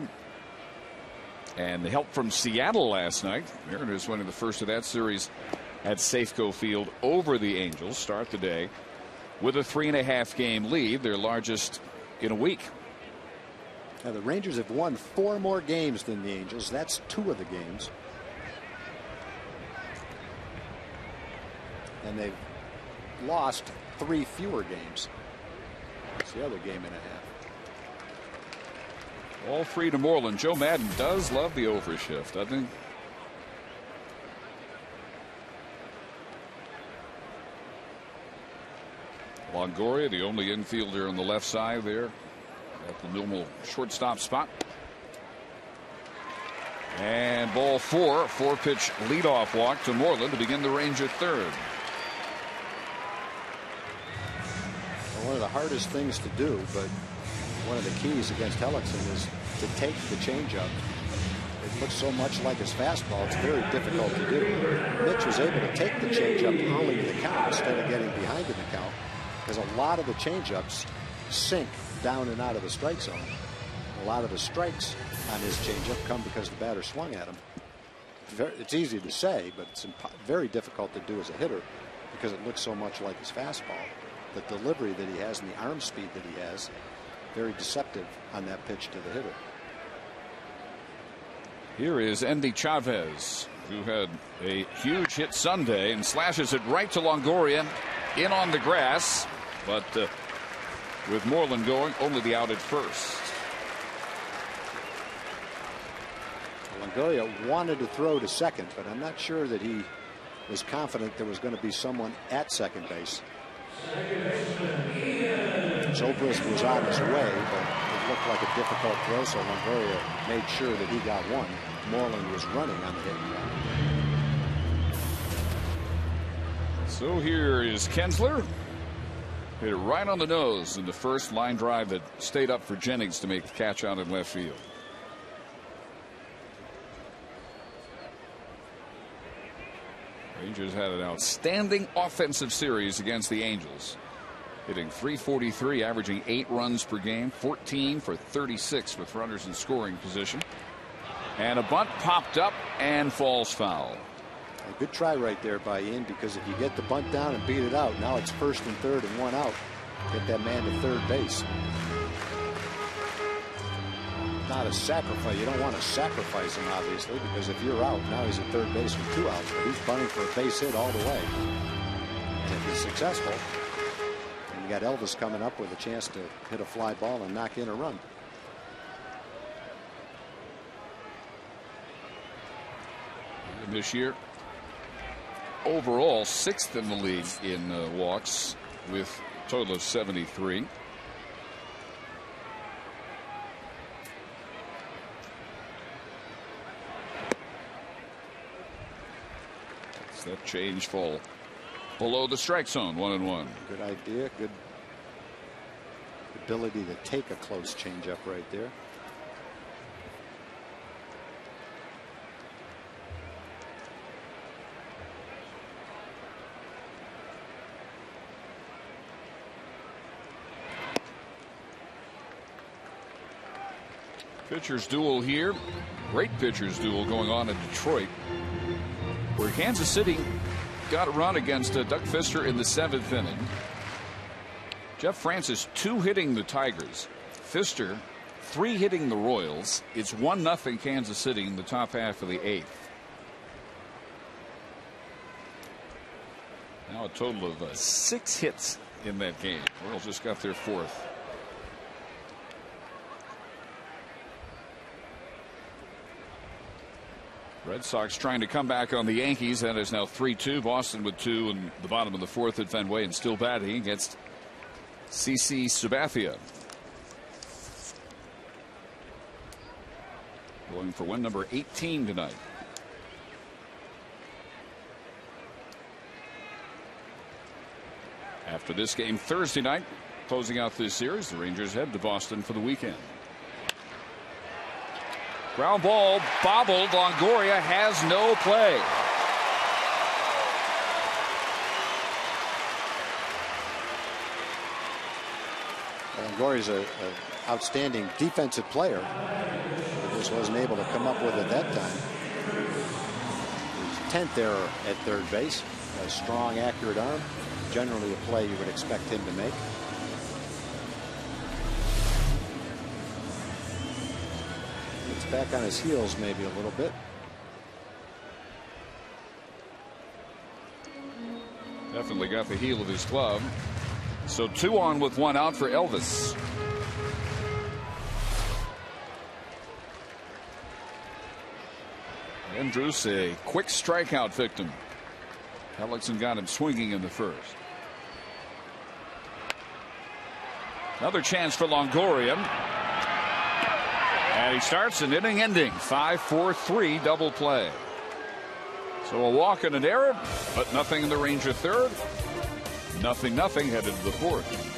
And the help from Seattle last night. Mariners winning the first of that series at Safeco Field over the Angels. Start the day with a 3.5 game lead, their largest in a week. Now the Rangers have won 4 more games than the Angels. That's 2 of the games. and they've lost 3 fewer games. It's the other game and a half. All 3 to Moreland. Joe Madden does love the overshift, doesn't he? Longoria, the only infielder on the left side there at the normal shortstop spot. And ball 4, 4-pitch leadoff walk to Moreland to begin the Ranger third. One of the hardest things to do, but one of the keys against Hellickson is to take the changeup. It looks so much like his fastball, it's very difficult to do. Mitch was able to take the changeup early in the count instead of getting behind in the count, because a lot of the changeups sink down and out of the strike zone. A lot of the strikes on his changeup come because the batter swung at him. It's easy to say, but it's very difficult to do as a hitter because it looks so much like his fastball. The delivery that he has and the arm speed that he has, very deceptive on that pitch to the hitter. Here is Endy Chavez, who had a huge hit Sunday and slashes it right to Longoria in on the grass, but with Moreland going, only the out at first. Longoria wanted to throw to second, but I'm not sure that he was confident there was going to be someone at second base. Zobrist was on his way, but it looked like a difficult throw, so Longoria made sure that he got one. Moreland was running on the hit and run. So here is Kinsler. Hit it right on the nose in the first line drive that stayed up for Jennings to make the catch out in left field. Rangers had an outstanding offensive series against the Angels, hitting .343, averaging 8 runs per game, 14 for 36 with runners in scoring position. And a bunt popped up and falls foul. A good try right there by Ian, because if you get the bunt down and beat it out, now it's first and third and 1 out. Get that man to third base. Not a sacrifice. You don't want to sacrifice him, obviously, because if you're out, now he's at third base with 2 outs, but he's bunting for a base hit all the way. And if he's successful, and you got Elvis coming up with a chance to hit a fly ball and knock in a run. And this year, overall 6th in the league in walks with a total of 73. That change fall below the strike zone, 1-1. Good idea. Good ability to take a close changeup right there. Pitchers duel here. Great pitchers duel going on in Detroit, where Kansas City got a run against Doug Fister in the 7th inning. Jeff Francis 2 hitting the Tigers. Fister 3 hitting the Royals. It's 1-0 Kansas City in the top half of the 8th. Now a total of 6 hits in that game. Royals just got their 4th. Red Sox trying to come back on the Yankees. That is now 3-2. Boston with 2 in the bottom of the 4th at Fenway, and still batting against CC Sabathia. Going for win number 18 tonight. After this game Thursday night, closing out this series, the Rangers head to Boston for the weekend. Ground ball bobbled. Longoria has no play. Longoria's an outstanding defensive player. He just wasn't able to come up with it that time. His 10th error at third base. A strong, accurate arm. Generally a play you would expect him to make. Back on his heels maybe a little bit. definitely got the heel of his glove. So 2 on with 1 out for Elvis. Andrews, a quick strikeout victim. Hellickson got him swinging in the first. Another chance for Longoria. And he starts an inning ending 5-4-3 double play. So a walk and an error, but nothing in the Ranger third. 0-0 headed to the fourth.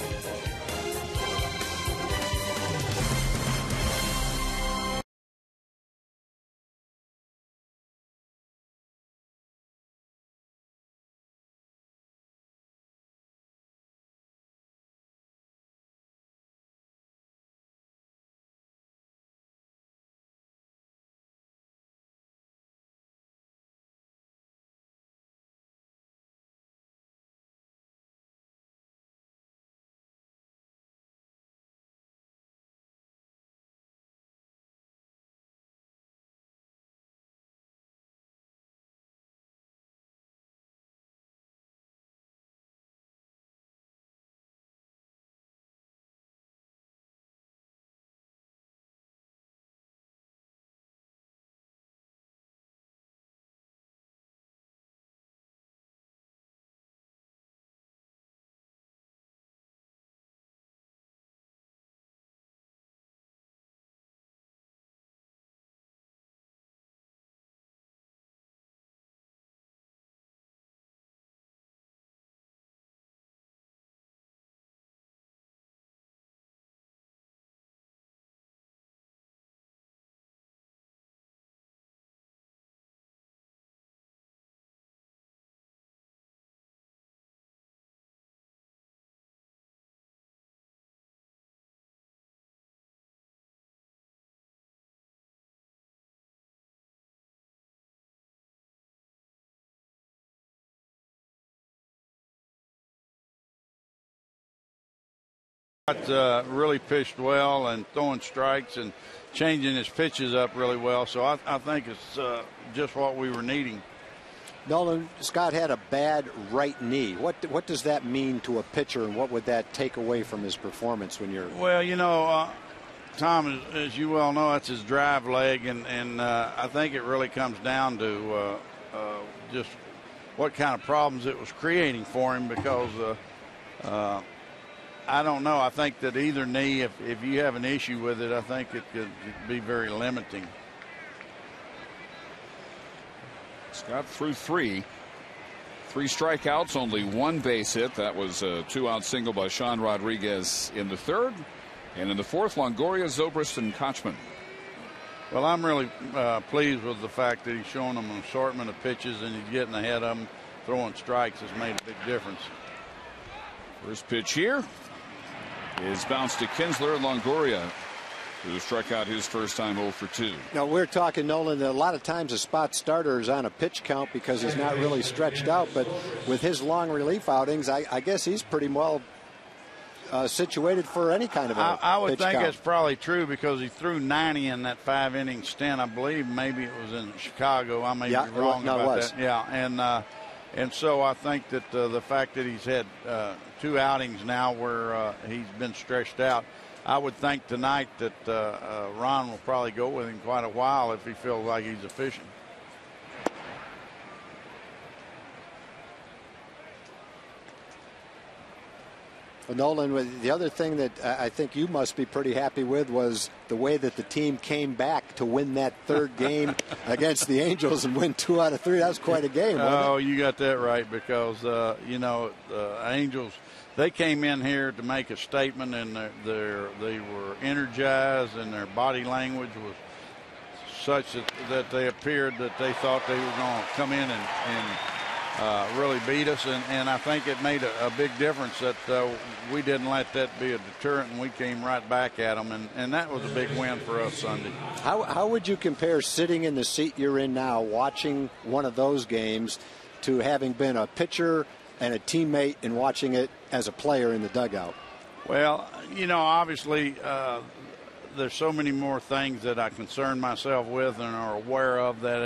Really pitched well and throwing strikes and changing his pitches up really well. So I think it's just what we were needing. Nolan, Scott had a bad right knee. What does that mean to a pitcher, and what would that take away from his performance when you're? Well, you know, Tom, as you well know, that's his drive leg, and I think it really comes down to just what kind of problems it was creating for him, because I don't know. I think that either knee, if you have an issue with it, I think it could be very limiting. Scott threw 3 strikeouts, only 1 base hit. That was a 2-out single by Sean Rodriguez in the third. And in the fourth, Longoria, Zobrist, and Kochman. Well, I'm really pleased with the fact that he's showing them an assortment of pitches and he's getting ahead of them. Throwing strikes has made a big difference. First pitch here is bounced to Kinsler. Longoria, who struck out his first time 0 for 2. Now, we're talking, Nolan, that a lot of times a spot starter is on a pitch count because he's not really stretched out. But with his long relief outings, I guess he's pretty well situated for any kind of a I would pitch think count. that's probably true, because he threw 90 in that 5-inning stint. I believe maybe it was in Chicago. I may be wrong about that. Yeah, and so I think that the fact that he's had 2 outings now where he's been stretched out, I would think tonight that Ron will probably go with him quite a while if he feels like he's efficient. Well, Nolan, the other thing that I think you must be pretty happy with was the way that the team came back to win that third game against the Angels and win 2 out of 3. That was quite a game, wasn't it? Oh, you got that right, because, you know, the Angels, they came in here to make a statement, and they were energized, and their body language was such that they appeared that they thought they were going to come in and really beat us, and I think it made a big difference that we didn't let that be a deterrent, and we came right back at them, and that was a big win for us Sunday. How would you compare sitting in the seat you're in now, watching one of those games, to having been a pitcher and a teammate and watching it as a player in the dugout? Well, you know, obviously there's so many more things that I concern myself with and are aware of that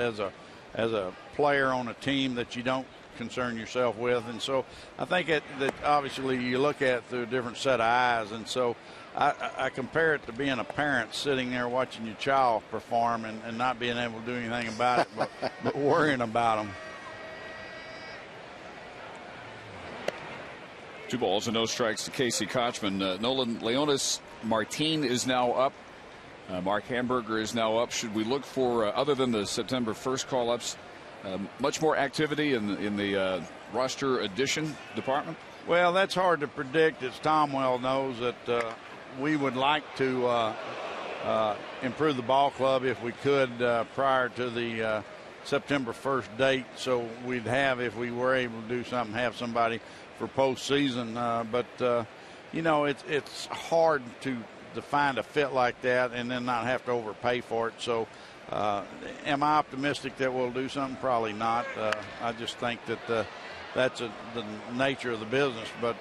as a player on a team that you don't concern yourself with. And so I think that obviously you look at it through a different set of eyes. And so I compare it to being a parent sitting there watching your child perform and not being able to do anything about it, but worrying about them. 2 balls and no strikes to Casey Kochman. Nolan Leonis Martin is now up. Mark Hamburger is now up. Should we look for, other than the September 1st call-ups, much more activity in the roster addition department? Well, that's hard to predict. As Tom well knows, that we would like to improve the ball club if we could prior to the September 1st date. So we'd have, if we were able to do something, have somebody for postseason. But you know, it's hard to find a fit like that and then not have to overpay for it. So am I optimistic that we'll do something? Probably not. I just think that that's the nature of the business. But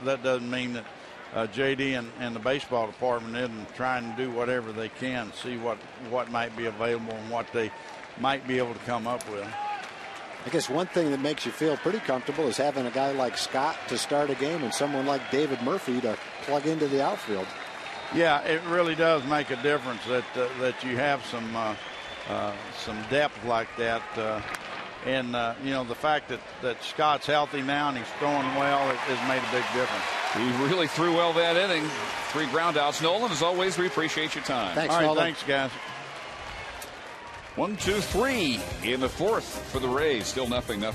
that doesn't mean that JD and the baseball department isn't trying to do whatever they can, see what might be available and what they might be able to come up with. I guess one thing that makes you feel pretty comfortable is having a guy like Scott to start a game and someone like David Murphy to plug into the outfield. Yeah, it really does make a difference that you have some depth like that. And you know, the fact that Scott's healthy now and he's throwing well, it has made a big difference. He really threw well that inning. 3 groundouts. Nolan, as always, we appreciate your time. Thanks, all right, Nolan. thanks, guys. 1, 2, 3 in the 4th for the Rays. Still 0-0.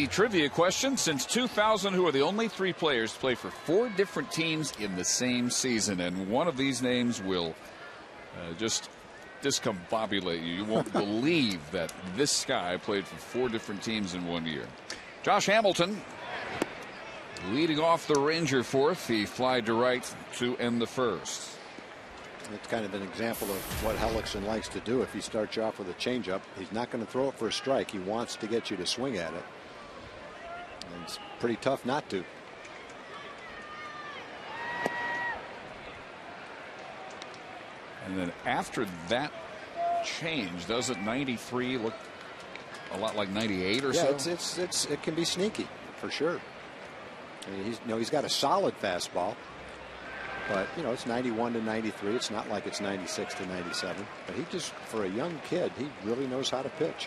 Trivia question. Since 2000, who are the only 3 players to play for 4 different teams in the same season? And one of these names will just discombobulate you. You won't believe that this guy played for 4 different teams in 1 year. Josh Hamilton leading off the Ranger 4th. He flied to right to end the 1st. It's kind of an example of what Hellickson likes to do. If he starts you off with a changeup, he's not going to throw it for a strike. He wants to get you to swing at it. And it's pretty tough not to. And then after that change, doesn't 93 look a lot like 98 or so? Yeah, it can be sneaky for sure. I mean, he's got a solid fastball, but it's 91 to 93. It's not like it's 96 to 97. But he just, for a young kid, he really knows how to pitch.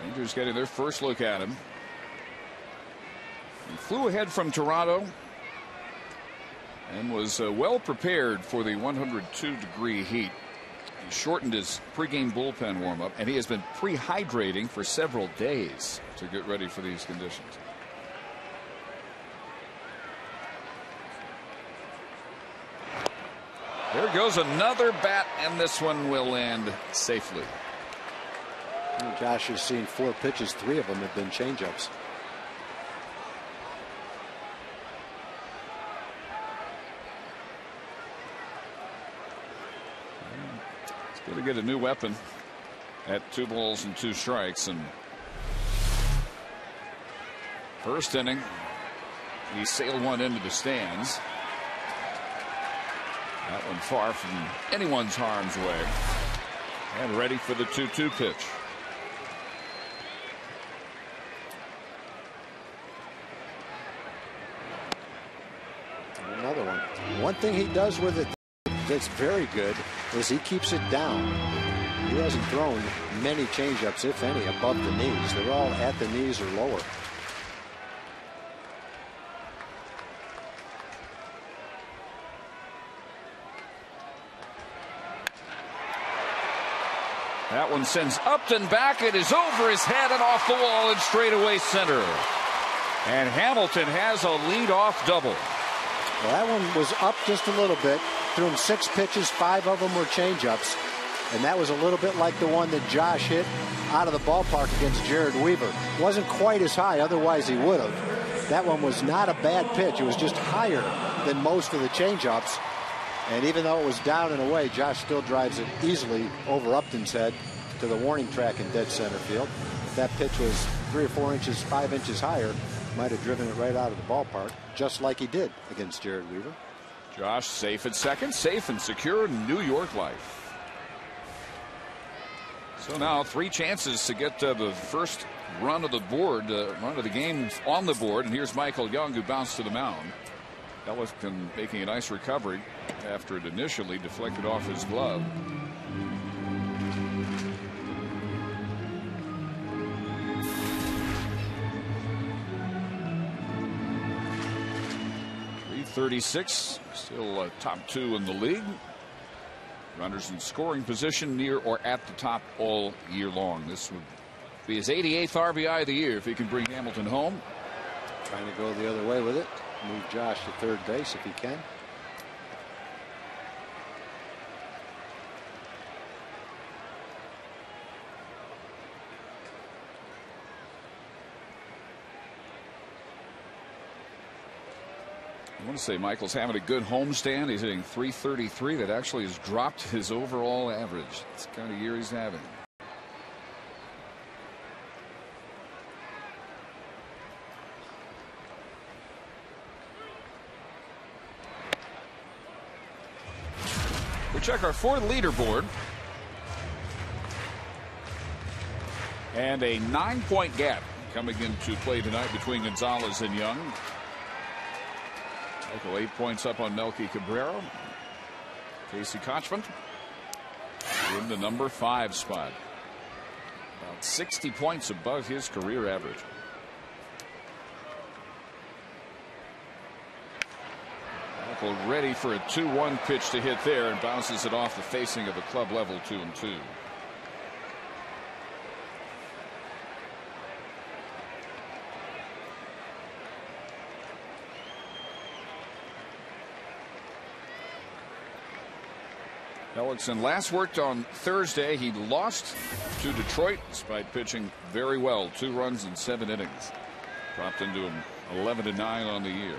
Rangers getting their first look at him. He flew ahead from Toronto and was well prepared for the 102-degree heat. He shortened his pregame bullpen warm-up, and he has been pre-hydrating for several days to get ready for these conditions. There goes another bat, and this one will land safely. Josh has seen 4 pitches. 3 of them have been changeups. It's going to get a new weapon at 2 balls and 2 strikes. And first inning, he sailed one into the stands. That one far from anyone's harm's way. And ready for the 2-2 pitch. Another one. One thing he does with it that's very good is he keeps it down. He hasn't thrown many changeups, if any, above the knees. They're all at the knees or lower. That one sends Upton back. It is over his head and off the wall in straightaway center. And Hamilton has a leadoff double. Well, that one was up just a little bit. Threw him 6 pitches, 5 of them were changeups. And that was a little bit like the one that Josh hit out of the ballpark against Jared Weaver. Wasn't quite as high, otherwise he would have. That one was not a bad pitch. It was just higher than most of the changeups. And even though it was down and away, Josh still drives it easily over Upton's head to the warning track in dead center field. If that pitch was 3 or 4 inches, 5 inches higher, might have driven it right out of the ballpark, just like he did against Jared Weaver. Josh safe at second, safe and secure in New York life. So now 3 chances to get the first run of the board, run of the game on the board. And here's Michael Young, who bounced to the mound. Pelican making a nice recovery after it initially deflected off his glove. .336, still top 2 in the league. Runners in scoring position near or at the top all year long. This would be his 88th RBI of the year if he can bring Hamilton home. Trying to go the other way with it. Move Josh to third base if he can. I want to say Michael's having a good homestand. He's hitting .333. That actually has dropped his overall average. It's the kind of year he's having. We check our Ford leaderboard. And a 9-point gap coming into play tonight between Gonzalez and Young. Michael 8 points up on Melky Cabrera. Casey Kochman in the number 5 spot. About 60 points above his career average. Michael ready for a 2-1 pitch to hit there and bounces it off the facing of the club level 2-2. Ellickson last worked on Thursday. He lost to Detroit despite pitching very well. 2 runs in 7 innings. Dropped into him 11-9 on the year.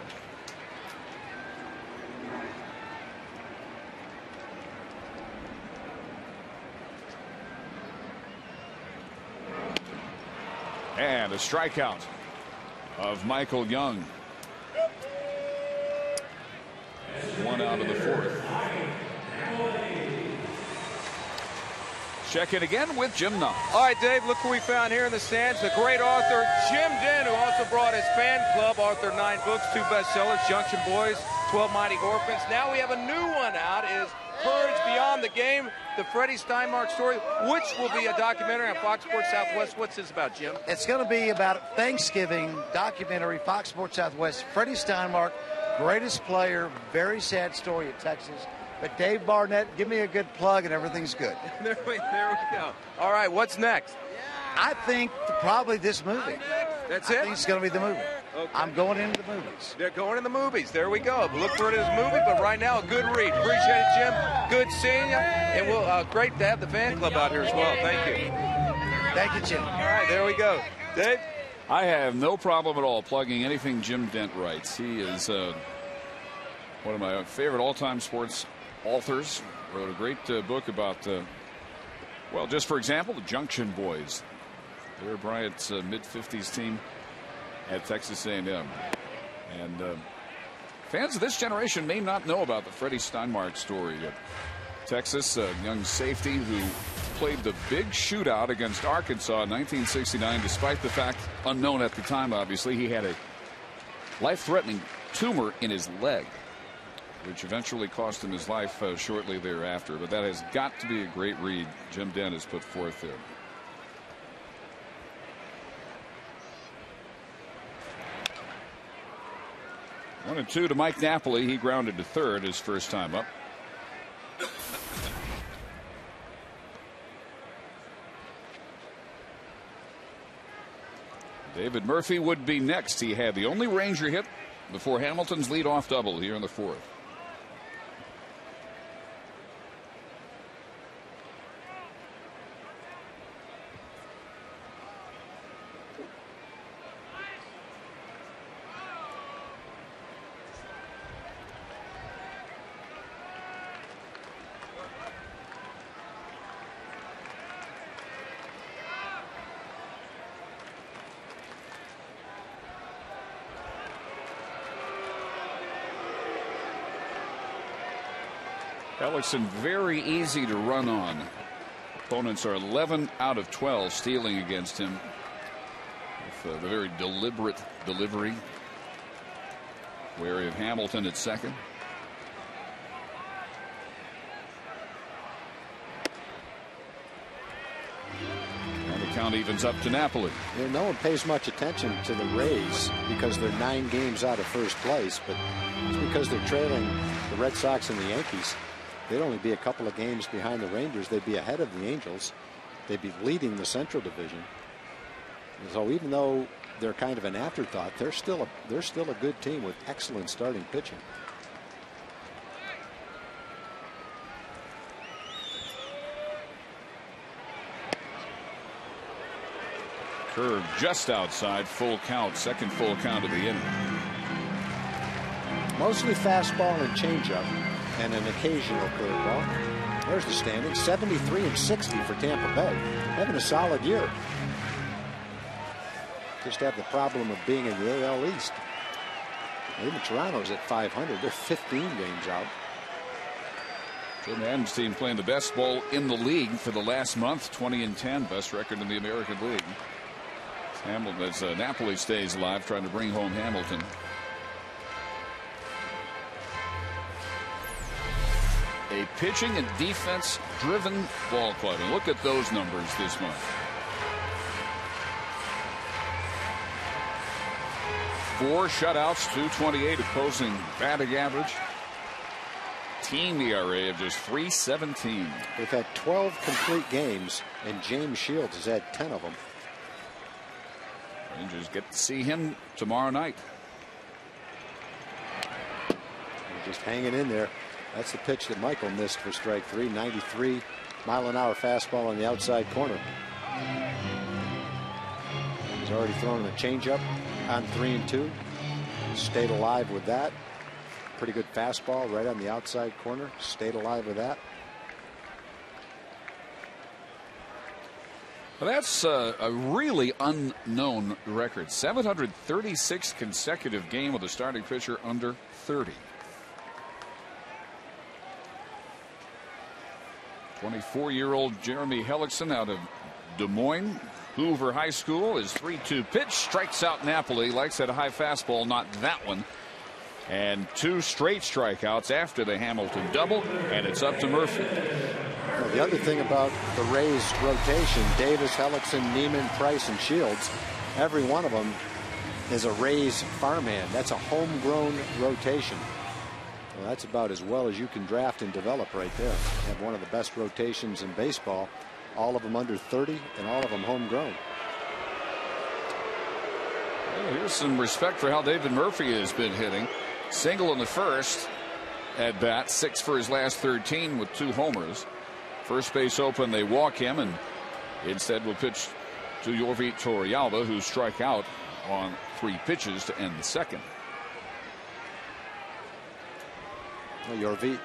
And a strikeout of Michael Young. 1 out of the 4th. Check it again with Jim Nunn. All right, Dave, look who we found here in the stands. The great author Jim Den, who also brought his fan club, authored 9 books, 2 bestsellers, Junction Boys, 12 Mighty Orphans. Now we have a new one out, is Courage Beyond the Game, the Freddie Steinmark story, which will be a documentary on Fox Sports Southwest. What's this about, Jim? It's going to be about Thanksgiving documentary, Fox Sports Southwest. Freddie Steinmark, greatest player, very sad story at Texas. But Dave Barnett, give me a good plug and everything's good. there we go. All right, what's next? I think probably this movie. That's I it? think it's going to be the movie. Okay. I'm going into the movies. They're going in the movies. There we go. Look for it as a movie, but right now, a good read. Appreciate it, Jim. Good seeing you. And we'll great to have the fan club out here as well. Thank you. Thank you, Jim. All right, there we go. Dave? I have no problem at all plugging anything Jim Dent writes. He is one of my favorite all-time sports authors. Wrote a great book about, well, just for example, the Junction Boys. They're Bryant's mid-50s team at Texas A&M. And fans of this generation may not know about the Freddie Steinmark story. Texas, a young safety who played the big shootout against Arkansas in 1969, despite the fact, unknown at the time, obviously, he had a life-threatening tumor in his leg, which eventually cost him his life shortly thereafter. But that has got to be a great read Jim Dent has put forth there. One and two to Mike Napoli. He grounded to third his first time up. David Murphy would be next. He had the only Ranger hit before Hamilton's leadoff double here in the fourth. Hellickson very easy to run on. Opponents are 11 out of 12 stealing against him with the very deliberate delivery. Wary of Hamilton at second. And the count evens up to Napoli. You know, no one pays much attention to the Rays because they're 9 games out of first place, but it's because they're trailing the Red Sox and the Yankees. They'd only be a couple of games behind the Rangers. They'd be ahead of the Angels. They'd be leading the Central Division. So even though they're kind of an afterthought, they're still a good team with excellent starting pitching. Curve just outside, full count, second full count of the inning. Mostly fastball and changeup, and an occasional curveball. There's the standing, 73 and 60 for Tampa Bay. Having a solid year. Just have the problem of being in the AL East. Even Toronto's at 500. They're 15 games out. Jim Adams' team playing the best ball in the league for the last month, 20 and 10, best record in the American League. Hamilton, as Napoli stays alive, trying to bring home Hamilton. A pitching and defense driven ball club. And look at those numbers this month. 4 shutouts, 228 opposing batting average. Team ERA of just 3.17. They've had 12 complete games, and James Shields has had 10 of them. Rangers get to see him tomorrow night. They're just hanging in there. That's the pitch that Michael missed for strike 3. 93 mile-an-hour fastball on the outside corner. He's already thrown a changeup on 3-2. Stayed alive with that. Pretty good fastball right on the outside corner. Stayed alive with that. Well, that's a really unknown record. 736 consecutive game with a starting pitcher under 30. 24-year-old Jeremy Hellickson out of Des Moines. Hoover High School. His 3-2 pitch strikes out Napoli. Likes that high fastball, not that one. And 2 straight strikeouts after the Hamilton double, and it's up to Murphy. Well, the other thing about the Rays rotation, Davis, Hellickson, Neiman, Price, and Shields, every one of them is a Rays farmhand. That's a homegrown rotation. Well, that's about as well as you can draft and develop right there. You have one of the best rotations in baseball. All of them under 30 and all of them homegrown. Well, here's some respect for how David Murphy has been hitting. Single in the first at bat, 6 for his last 13 with 2 homers. First base open, they walk him, and instead will pitch to Yorvit Torrealba, who struck out on 3 pitches to end the second. Well, Yorvit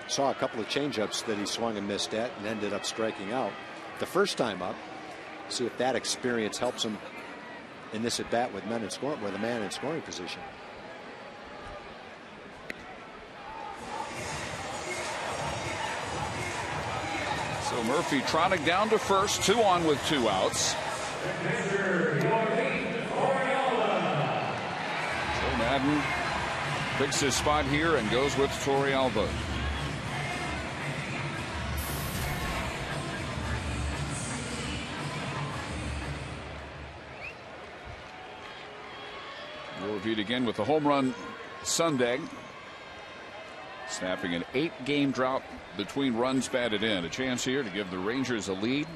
saw a couple of changeups that he swung and missed at and ended up striking out the first time up. See if that experience helps him in this at bat with men in scoring, with a man in scoring position. So Murphy trotting down to first, 2 on with 2 outs. Joe Madden picks his spot here and goes with Torrealba. We'll repeat again with the home run Sunday, snapping an 8-game drought between runs batted in. A chance here to give the Rangers a lead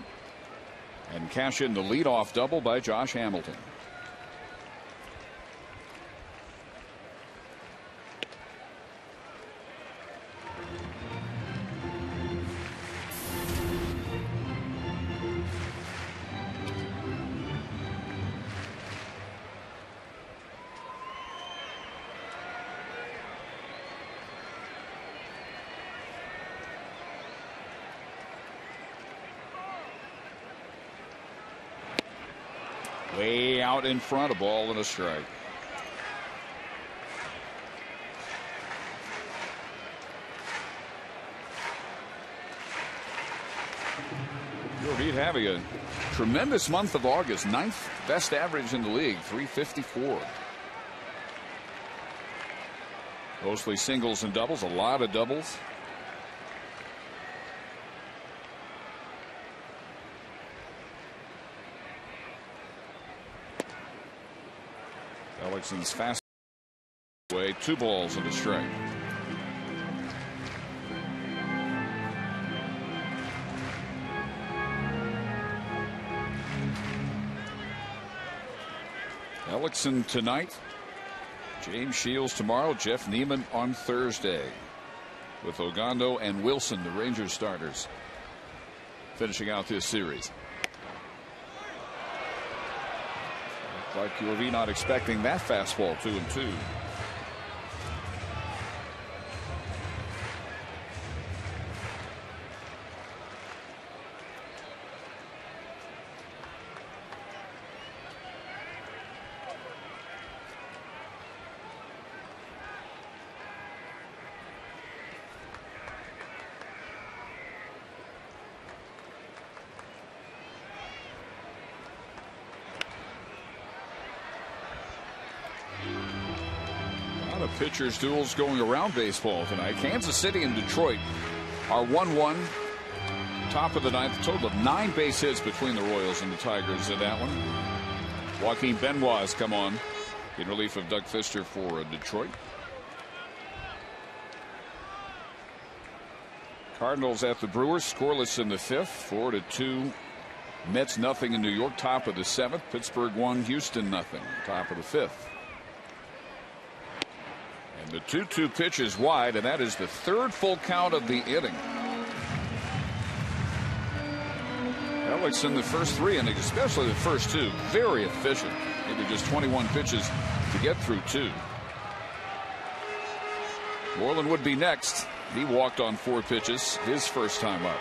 and cash in the leadoff double by Josh Hamilton. Way out in front, a ball and a strike. He'd having a tremendous month of August, 9th best average in the league, 354. Mostly singles and doubles, a lot of doubles. Ellickson's fast away, 2 balls and a strike. Ellickson tonight, James Shields tomorrow, Jeff Neiman on Thursday, with Ogando and Wilson, the Rangers starters, finishing out this series. Like Yorvit not expecting that fastball, 2-2. Pitchers duels going around baseball tonight. Kansas City and Detroit are 1-1. Top of the 9th. A total of 9 base hits between the Royals and the Tigers in that one. Joaquin Benoit has come on in relief of Doug Fister for Detroit. Cardinals at the Brewers, scoreless in the 5th, 4-2. Mets nothing in New York, top of the 7th. Pittsburgh 1, Houston nothing, top of the 5th. And the 2-2 pitch is wide, and that is the 3rd full count of the inning. Ellickson, the first 3 innings, especially the first 2, very efficient. Maybe just 21 pitches to get through 2. Moreland would be next. He walked on 4 pitches, his first time up.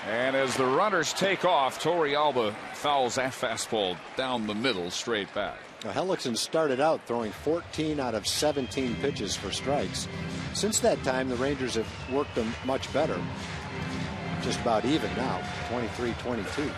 And as the runners take off, Torrealba fouls that fastball down the middle, straight back. Now, Ellickson started out throwing 14 out of 17 pitches for strikes. Since that time, the Rangers have worked them much better. Just about even now, 23-22.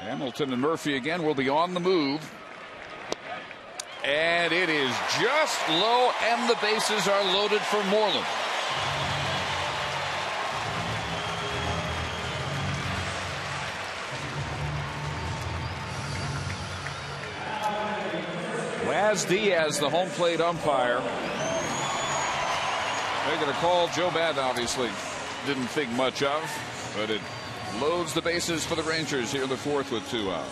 Hamilton and Murphy again will be on the move. And it is just low, and the bases are loaded for Moreland. has Diaz, the home plate umpire. Making a call Joe Bad obviously didn't think much of, but it loads the bases for the Rangers here in the fourth with 2 out.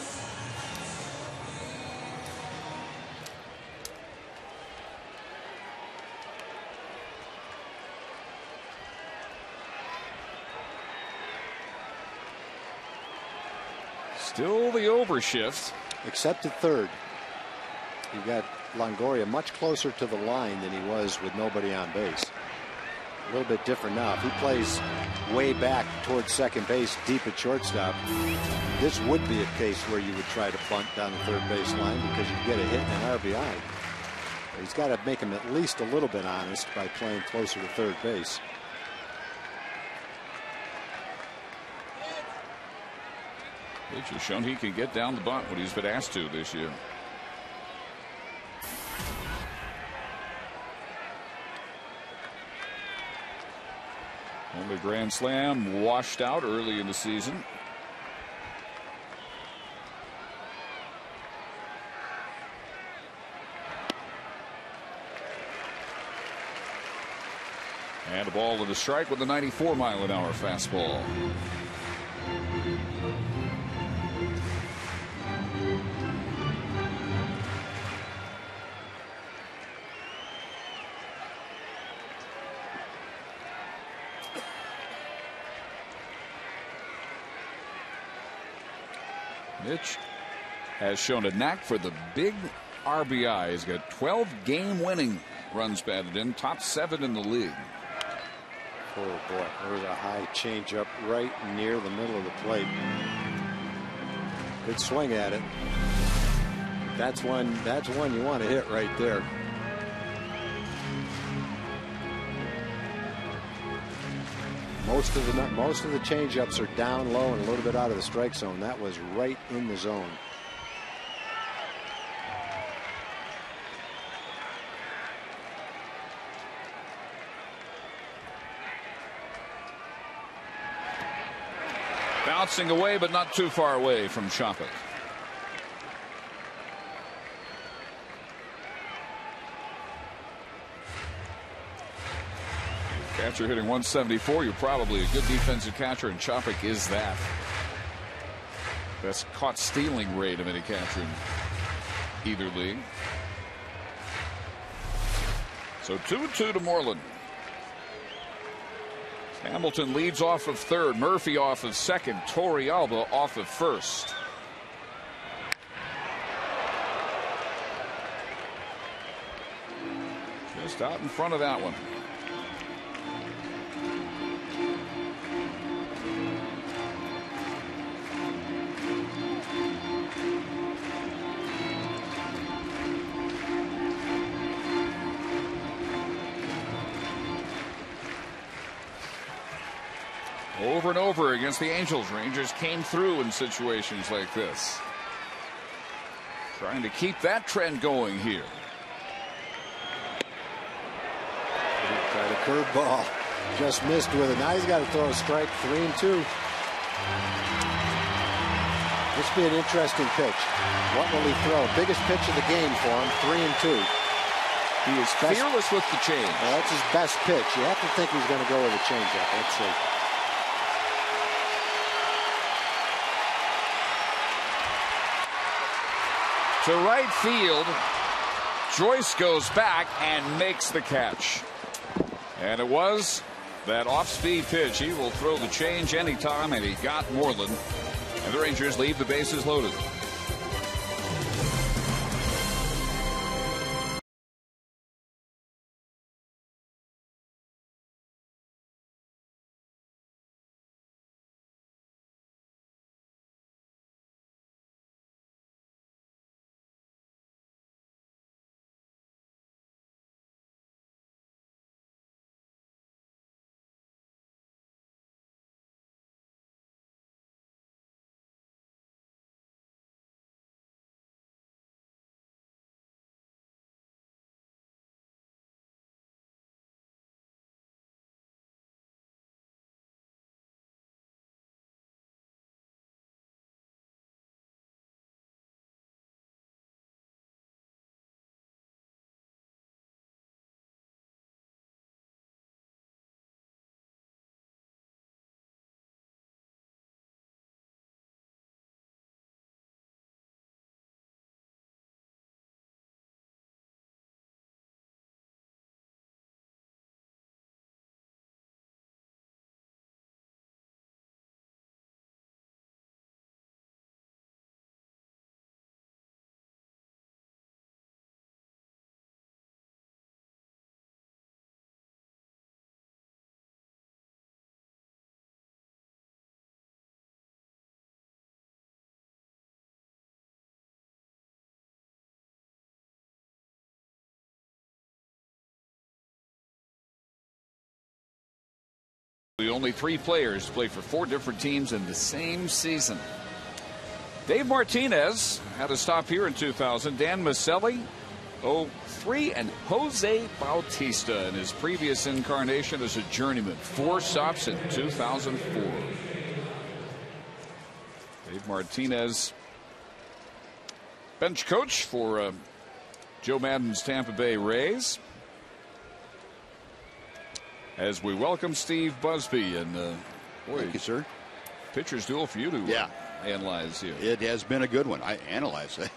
Still the overshift. Except at third. You got Longoria much closer to the line than he was with nobody on base. A little bit different now. If he plays way back towards second base, deep at shortstop, this would be a case where you would try to bunt down the third base line because you get a hit and an RBI. But he's got to make him at least a little bit honest by playing closer to third base. Pitch has shown he can get down the bunt when he's been asked to this year. Only grand slam washed out early in the season. And a ball with a strike with a 94-mile-an-hour fastball. Mitch has shown a knack for the big RBI. He's got 12 game-winning runs batted in, top 7 in the league. Oh boy, there's a high changeup right near the middle of the plate. Good swing at it. That's one you want to hit right there. Most of the changeups are down low and a little bit out of the strike zone. That was right in the zone. Bouncing away, but not too far away from Choppik. Catcher hitting 174. You're probably a good defensive catcher, and Choppik is that. Best caught stealing rate of any catcher in either league. So 2-2 to Moreland. Hamilton leads off of third. Murphy off of second. Torrealba off of first. Just out in front of that one. Over and over against the Angels. Rangers came through in situations like this. Trying to keep that trend going here. Tried a curveball. Just missed with it. Now he's got to throw a strike. 3-2. This will be an interesting pitch. What will he throw? Biggest pitch of the game for him. 3-2. He is fearless with the change. Well, that's his best pitch. You have to think he's going to go with a changeup. Let's see. To right field. Joyce goes back and makes the catch. And it was that off-speed pitch. He will throw the change anytime, and he got Moreland. And the Rangers leave the bases loaded. Only 3 players play for 4 different teams in the same season. Dave Martinez had a stop here in 2000. Dan Maselli, 03, and Jose Bautista in his previous incarnation as a journeyman. 4 stops in 2004. Dave Martinez, bench coach for Joe Maddon's Tampa Bay Rays. As we welcome Steve Busby, and boy, thank you, sir. Pitcher's duel for you to analyze here. It has been a good one. I analyze it.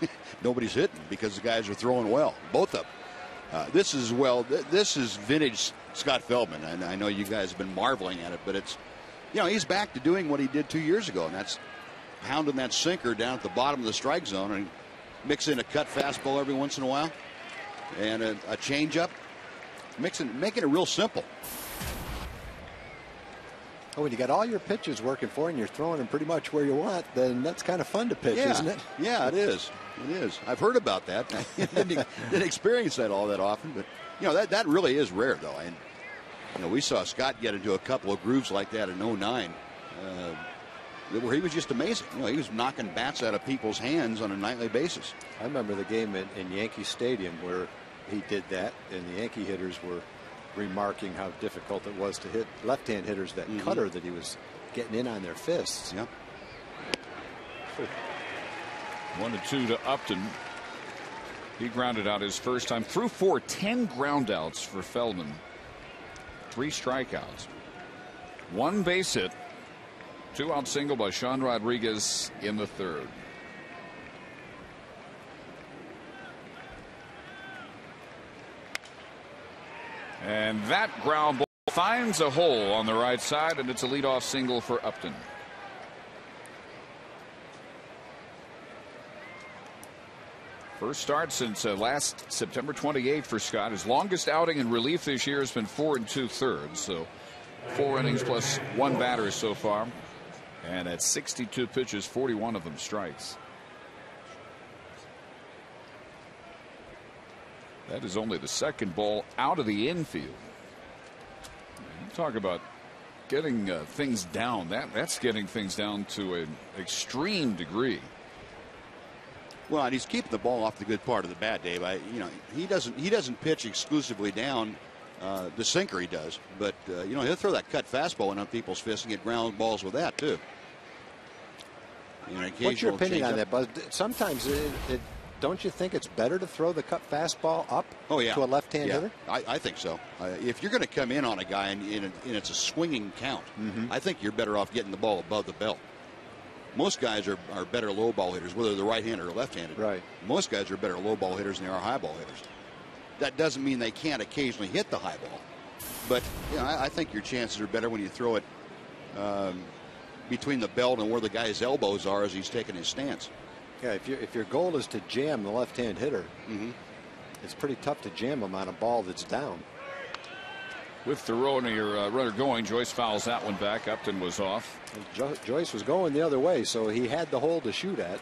Nobody's hitting because the guys are throwing well, both of them. This is vintage Scott Feldman, and I know you guys have been marveling at it, but it's, he's back to doing what he did 2 years ago, and that's pounding that sinker down at the bottom of the strike zone and mix in a cut fastball every once in a while and a changeup, making it real simple. Oh, when you got all your pitches working for you and you're throwing them pretty much where you want, then that's kind of fun to pitch, isn't it? Yeah, it is. It is. I've heard about that. didn't experience that all that often, but that really is rare, though. And we saw Scott get into a couple of grooves like that in 09, where he was just amazing. He was knocking bats out of people's hands on a nightly basis. I remember the game in Yankee Stadium where he did that, and the Yankee hitters were remarking how difficult it was to hit left-hand hitters that cutter that he was getting in on their fists. Yeah. 1-2 to Upton. He grounded out his first time through 4, 10 groundouts for Feldman. 3 strikeouts. 1 base hit. 2-out single by Sean Rodriguez in the 3rd. And that ground ball finds a hole on the right side, and it's a leadoff single for Upton. First start since last September 28th for Scott. His longest outing in relief this year has been 4 2/3, so 4 innings plus 1 batter so far. And at 62 pitches, 41 of them strikes. That is only the 2nd ball out of the infield. You talk about getting things down. That's getting things down to an extreme degree. Well, and he's keeping the ball off the good part of the bat, Dave. He doesn't pitch exclusively down the sinker. He does, but he'll throw that cut fastball in on people's fists and get ground balls with that too. What's your opinion on that, Buzz? Sometimes don't you think it's better to throw the cut fastball up to a left-hand hitter? I think so. If you're going to come in on a guy and it's a swinging count, I think you're better off getting the ball above the belt. Most guys are better low ball hitters, whether they're right-handed or left-handed. Right. Most guys are better low ball hitters than they are high ball hitters. That doesn't mean they can't occasionally hit the high ball, but I think your chances are better when you throw it between the belt and where the guy's elbows are as he's taking his stance. Yeah, if your goal is to jam the left-hand hitter, it's pretty tough to jam him on a ball that's down. With the runner going, Joyce fouls that one back. Upton was off. Joyce was going the other way, so he had the hole to shoot at.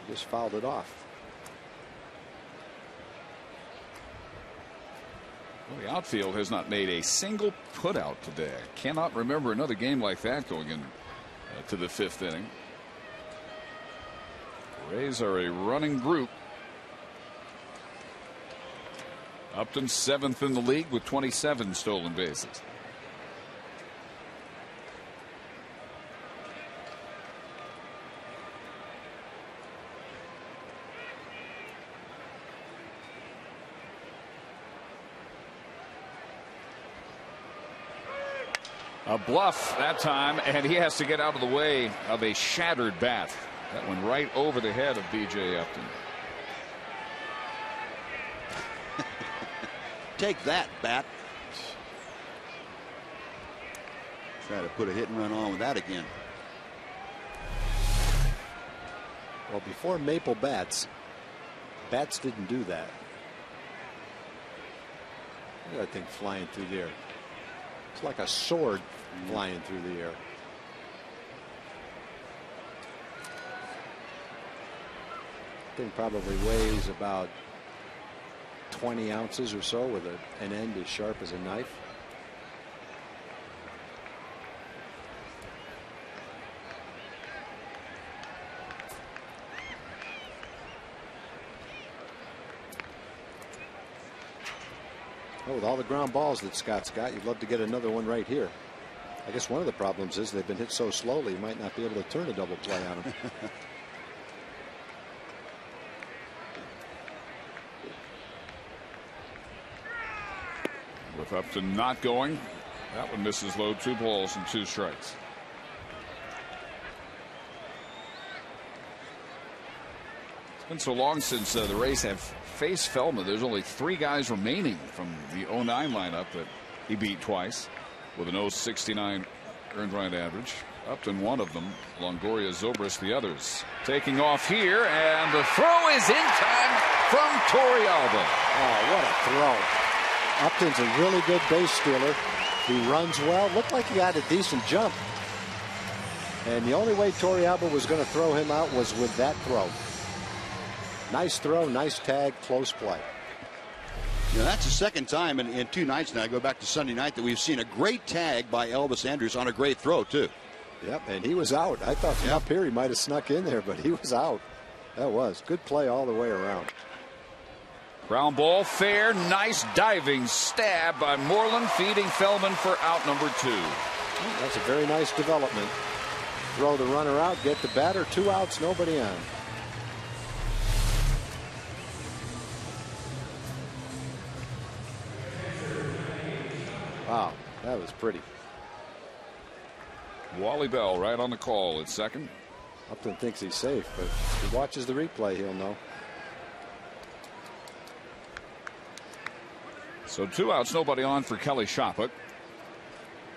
Just fouled it off. Well, the outfield has not made a single putout today. I cannot remember another game like that going in to the 5th inning. The Rays are a running group. Upton 7th in the league with 27 stolen bases. A bluff that time, and he has to get out of the way of a shattered bat. That went right over the head of B.J. Upton. Take that, bat. Try to put a hit and run on with that again. Well, before Maple bats didn't do that. Look at that thing flying through the air. It's like a sword flying through the air. Thing probably weighs about 20 ounces or so with an end as sharp as a knife. Well, with all the ground balls that Scott's got, you'd love to get another one right here. I guess one of the problems is they've been hit so slowly, you might not be able to turn a double play on them. With Upton not going, that one misses low. 2 balls and 2 strikes. It's been so long since the Rays have faced Feldman. There's only 3 guys remaining from the 09 lineup that he beat twice with an 0.69 earned run average. Upton one of them. Longoria, Zobrist the others. Taking off here, and the throw is in time from Torrealba. Oh, what a throw. Upton's a really good base stealer. He runs well. Looked like he got a decent jump. And the only way Torrealba was going to throw him out was with that throw. Nice throw, nice tag, close play. You know, that's the second time in 2 nights now, I go back to Sunday night, that we've seen a great tag by Elvis Andrus on a great throw, too. Yep, and he was out. I thought from up here he might have snuck in there, but he was out. That was good play all the way around. Ground ball fair. Nice diving stab by Moreland, feeding Feldman for out number 2. That's a very nice development. Throw the runner out, get the batter, 2 outs, nobody on. Wow, that was pretty. Wally Bell right on the call at second. Upton thinks he's safe, but if he watches the replay, he'll know. So 2 outs, nobody on for Kelly Shopuk,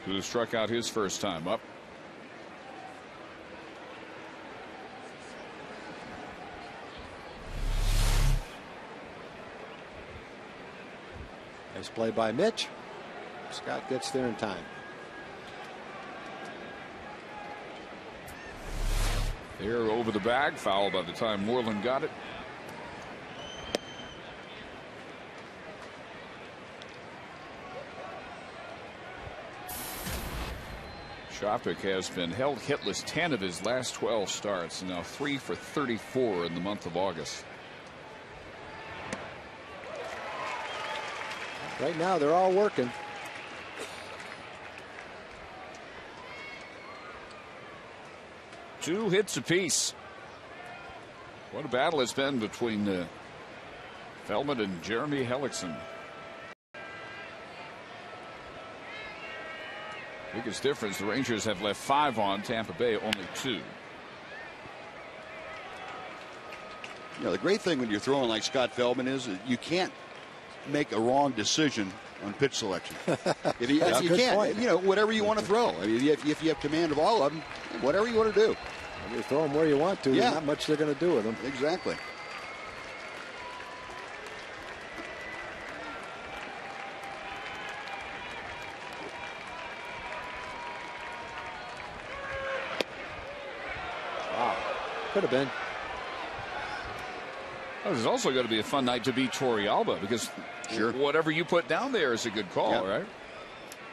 who struck out his first time up. Nice play by Mitch. Scott gets there in time. There over the bag, foul by the time Moreland got it. Shopuk has been held hitless 10 of his last 12 starts, and now 3 for 34 in the month of August. Right now they're all working. Two hits apiece. What a battle it's been between Feldman and Jeremy Hellickson. Biggest difference, the Rangers have left 5 on, Tampa Bay only 2. You know, the great thing when you're throwing like Scott Feldman is that you can't make a wrong decision on pitch selection. If you can't, you know, whatever you want to throw. I mean, if you have command of all of them, whatever you want to do. You throw them where you want to. There's not much they're going to do with them. Exactly. Wow. Could have been. Well, this is also going to be a fun night to beat Torrealba, because whatever you put down there is a good call, right?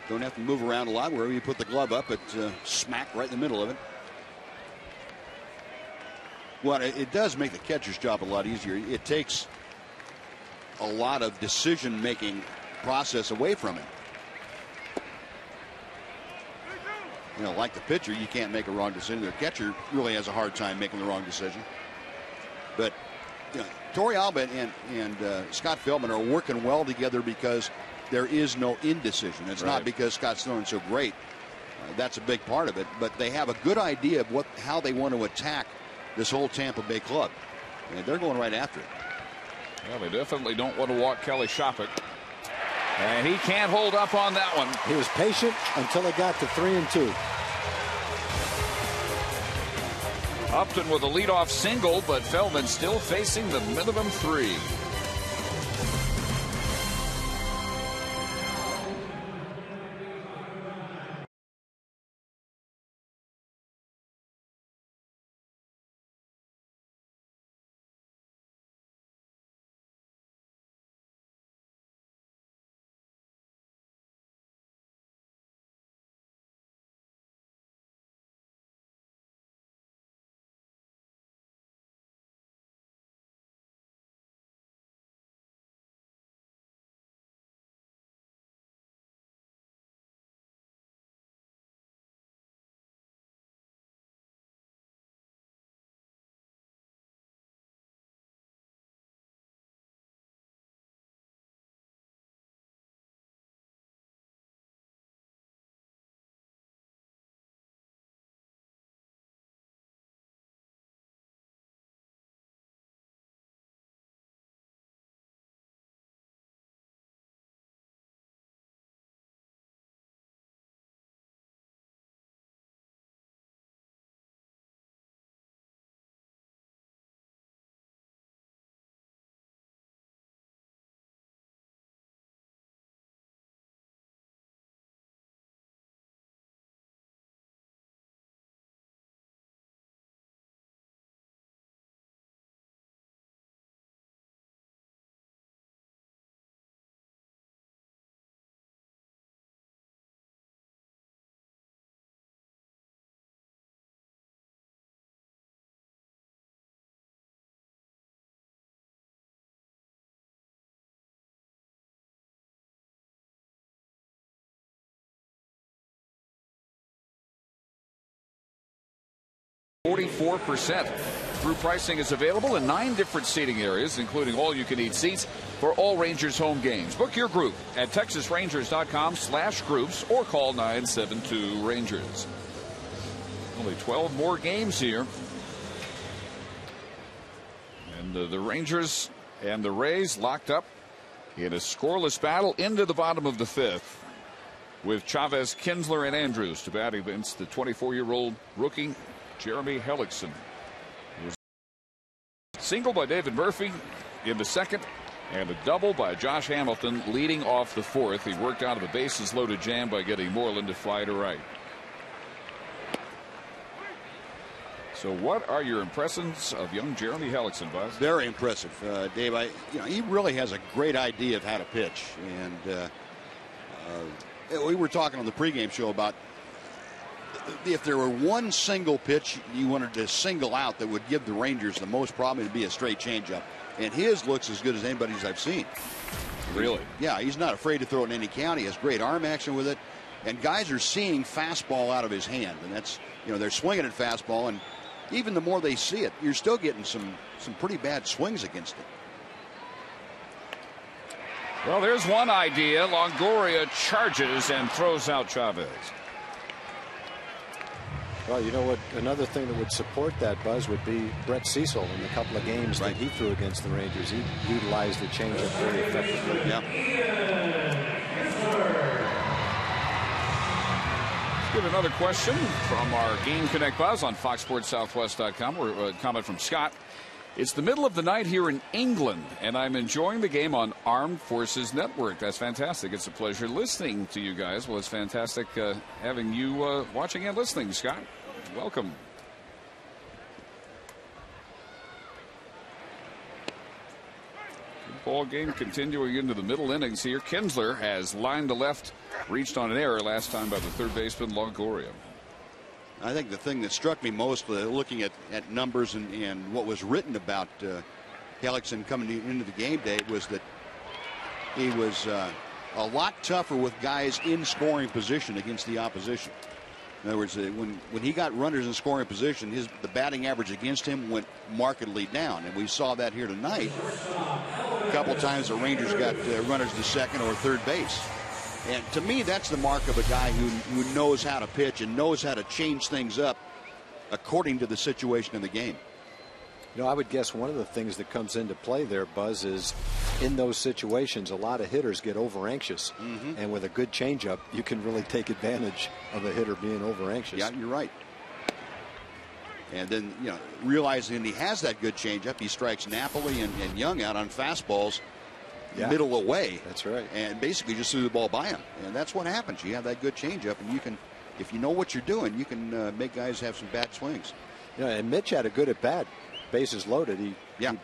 Don't have to move around a lot. Wherever you put the glove up, it's smack right in the middle of it. Well, it does make the catcher's job a lot easier. It takes a lot of decision-making process away from him. You know, like the pitcher, you can't make a wrong decision. The catcher really has a hard time making the wrong decision. But you know, Torrealba and Scott Feldman are working well together because there is no indecision. It's not because Scott's throwing so great. That's a big part of it. But they have a good idea of how they want to attack this whole Tampa Bay club. And they're going right after it. Well, they definitely don't want to walk Kelly Shopuk. And he can't hold up on that one. He was patient until it got to 3-2. Upton with a leadoff single, but Feldman still facing the minimum 3. 44%. Through pricing is available in 9 different seating areas, including all-you-can-eat seats for all Rangers home games. Book your group at texasrangers.com/groups or call 972-RANGERS. Only 12 more games here. And the Rangers and the Rays locked up in a scoreless battle into the bottom of the 5th, with Chavez, Kinsler, and Andrews to bat against the 24-year-old rookie Jeremy Hellickson. Single by David Murphy in the 2nd, and a double by Josh Hamilton leading off the 4th. He worked out of the bases loaded jam by getting Moreland to fly to right. So what are your impressions of young Jeremy Hellickson, Buzz? Very impressive, Dave. He really has a great idea of how to pitch, and we were talking on the pregame show about if there were one single pitch you wanted to single out that would give the Rangers the most problem, it'd be a straight changeup, and his looks as good as anybody's I've seen. Really? Yeah, he's not afraid to throw it in any count. He has great arm action with it, and guys are seeing fastball out of his hand, and that's, they're swinging at fastball, and even the more they see it, you're still getting some pretty bad swings against it. Well, there's one idea. Longoria charges and throws out Chavez. Well, you know what? Another thing that would support that, Buzz, would be Brett Cecil in the couple of games that he threw against the Rangers. He utilized the changeup very effectively. Yeah. Let's get another question from our Game Connect Buzz on FoxSportsSouthwest.com. We're a comment from Scott. It's the middle of the night here in England, and I'm enjoying the game on Armed Forces Network. That's fantastic. It's a pleasure listening to you guys. Well, it's fantastic having you watching and listening, Scott. Welcome. Good ball game continuing into the middle innings here. Kinsler has lined to left, reached on an error last time by the third baseman Longoria. I think the thing that struck me most looking at numbers and what was written about Hellickson coming into the game day was that he was a lot tougher with guys in scoring position against the opposition. In other words, when he got runners in scoring position, the batting average against him went markedly down, and we saw that here tonight. A couple times the Rangers got runners to second or third base. And to me, that's the mark of a guy who knows how to pitch and knows how to change things up according to the situation in the game. I would guess one of the things that comes into play there, Buzz, is in those situations, a lot of hitters get over anxious. And with a good changeup, you can really take advantage of a hitter being over anxious. Yeah, you're right. And then, realizing he has that good changeup, he strikes Napoli and Young out on fastballs. Middle away. That's right. And basically just threw the ball by him. And that's what happens. You have that good changeup, and you can, if you know what you're doing, you can make guys have some bad swings. And Mitch had a good at bat. Bases loaded. He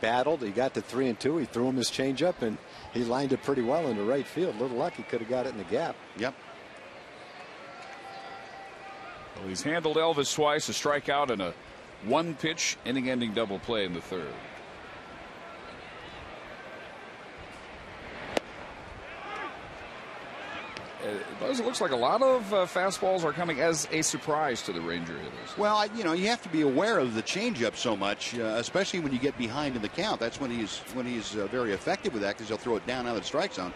battled. He got to 3-2. He threw him his changeup, and he lined it pretty well into right field. A little luck he could have got it in the gap. Yep. Well, he's handled Elvis twice, a strikeout and a one-pitch inning-ending double play in the third. It looks like a lot of fastballs are coming as a surprise to the Ranger hitters. Well, you have to be aware of the changeup so much, especially when you get behind in the count. That's when he's very effective with that, because he'll throw it down out of the strike zone,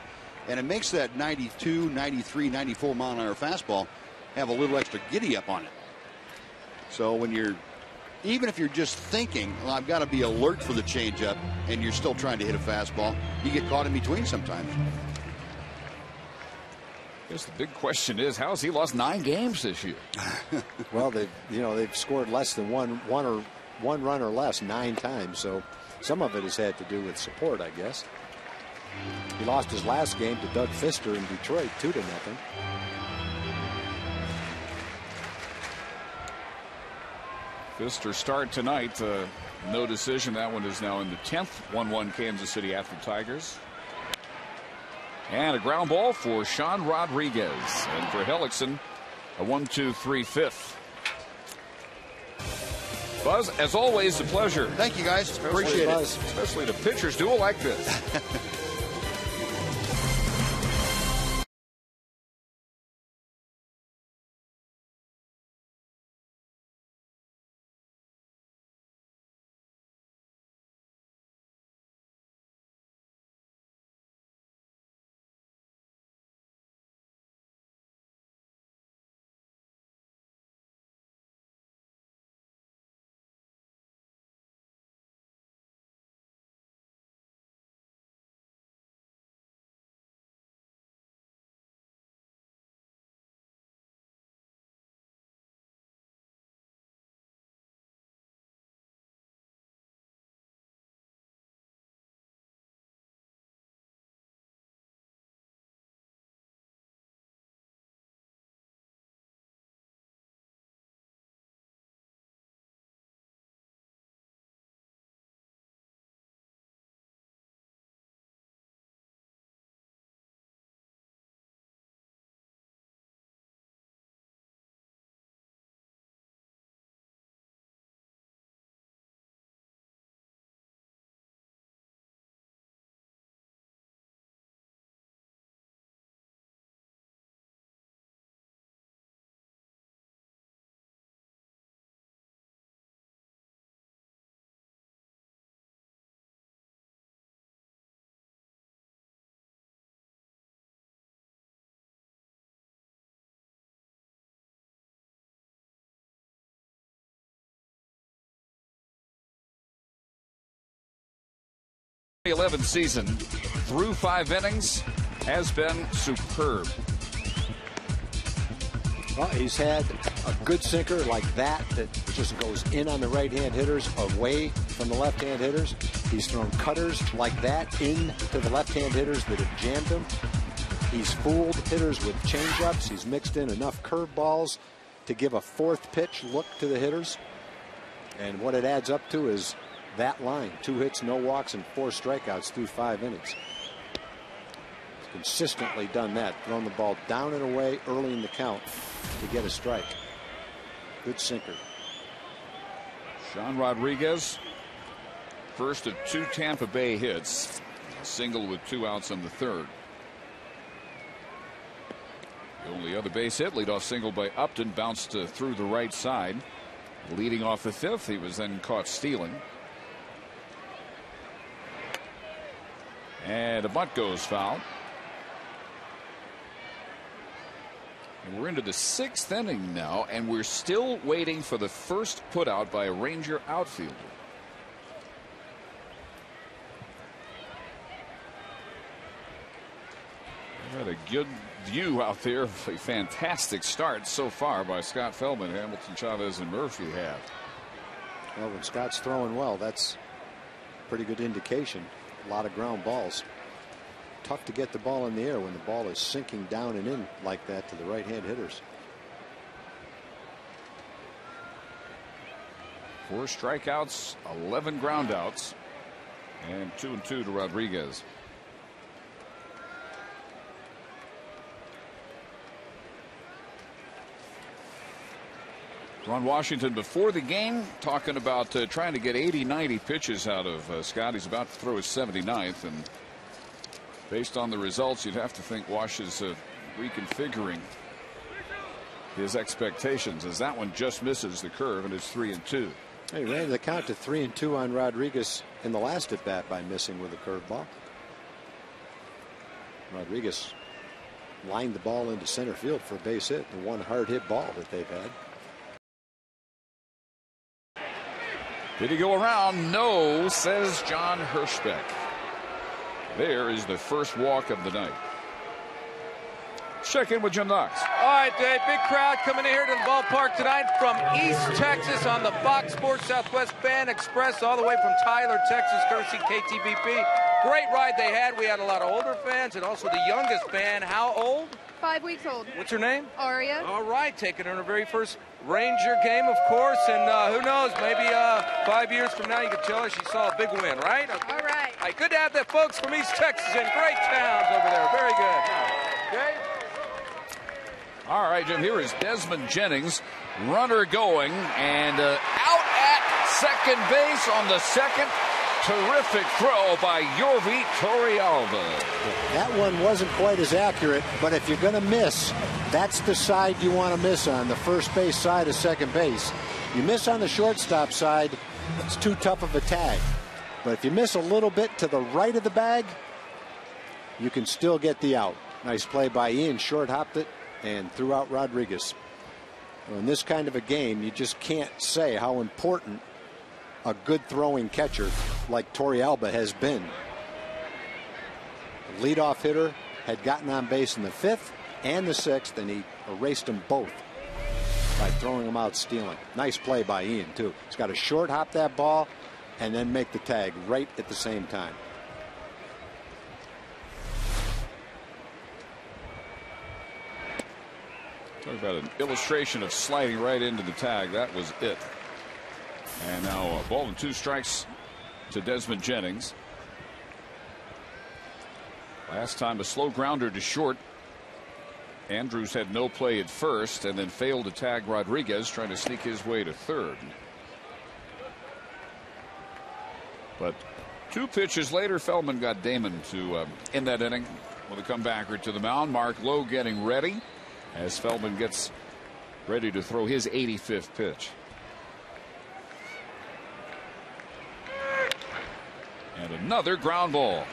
and it makes that 92, 93, 94 mile an hour fastball have a little extra giddy up on it. So even if you're just thinking, well, I've got to be alert for the changeup, and you're still trying to hit a fastball, you get caught in between sometimes. I guess the big question is, how has he lost 9 games this year? Well, they've scored less than one run or less 9 times. So some of it has had to do with support, I guess. He lost his last game to Doug Fister in Detroit, 2-0. Fister start tonight. No decision. That one is now in the 10th. 1-1 Kansas City at the Tigers. And a ground ball for Sean Rodriguez. And for Hellickson, a 1-2-3 fifth. Buzz, as always, a pleasure. Thank you, guys. Appreciate it. Especially the pitchers duel like this. 2011 season, through 5 innings, has been superb. Well, he's had a good sinker like that just goes in on the right-hand hitters, away from the left-hand hitters. He's thrown cutters like that into the left-hand hitters that have jammed him. He's fooled hitters with changeups. He's mixed in enough curveballs to give a 4th pitch look to the hitters. And what it adds up to is that line: 2 hits, no walks, and 4 strikeouts through 5 innings. He's consistently done that, thrown the ball down and away early in the count to get a strike. Good sinker. Sean Rodriguez, first of 2 Tampa Bay hits, single with 2 outs in the 3rd. The only other base hit, leadoff single by Upton, bounced through the right side. Leading off the 5th, he was then caught stealing. And a bunt goes foul. And we're into the 6th inning now, and we're still waiting for the first putout by a Ranger outfielder. We had a good view out there of a fantastic start so far by Scott Feldman. Hamilton, Chavez, and Murphy have. Well, when Scott's throwing well, that's a pretty good indication. A lot of ground balls. Tough to get the ball in the air when the ball is sinking down and in like that to the right-hand hitters. 4 strikeouts, 11 groundouts, and 2-2 to Rodriguez. Ron Washington before the game talking about trying to get 80-90 pitches out of Scott. He's about to throw his 79th, and based on the results, you'd have to think Wash is reconfiguring his expectations, as that one just misses the curve and it's 3-2. He ran the count to 3-2 on Rodriguez in the last at bat by missing with a curveball. Rodriguez lined the ball into center field for a base hit, the one hard hit ball that they've had. Did he go around? No, says John Hirschbeck. There is the first walk of the night. Check in with Jim Knox. All right, Dave, big crowd coming in here to the ballpark tonight from East Texas on the Fox Sports Southwest Fan Express, all the way from Tyler, Texas, courtesy KTVP. Great ride they had. We had a lot of older fans and also the youngest fan. How old? 5 weeks old. What's her name? Aria. All right, taking her in her very first Ranger game, of course, and who knows, maybe 5 years from now you can tell her she saw a big win, right? Okay. All right. All right, good to have the folks from East Texas in. Great towns over there. Very good. Okay. All right, Jim, here is Desmond Jennings, runner going, and out at second base on the second. Terrific throw by Yorvi Torrealba. That one wasn't quite as accurate, but if you're going to miss, that's the side you want to miss on, the first base side of second base. You miss on the shortstop side, it's too tough of a tag. But if you miss a little bit to the right of the bag, you can still get the out. Nice play by Ian, short hopped it and threw out Rodriguez. Well, in this kind of a game, you just can't say how important a good throwing catcher like Torrealba has been. The leadoff hitter had gotten on base in the 5th and the 6th, and he erased them both by throwing them out stealing. Nice play by Ian, too. He's got to short hop that ball and then make the tag right at the same time. Talk about an illustration of sliding right into the tag. That was it. And now a ball and 2 strikes to Desmond Jennings. Last time a slow grounder to short. Andrews had no play at first and then failed to tag Rodriguez, trying to sneak his way to third. But 2 pitches later, Feldman got Damon to end that inning with a comebacker to the mound. Mark Lowe getting ready as Feldman gets ready to throw his 85th pitch. And another ground ball.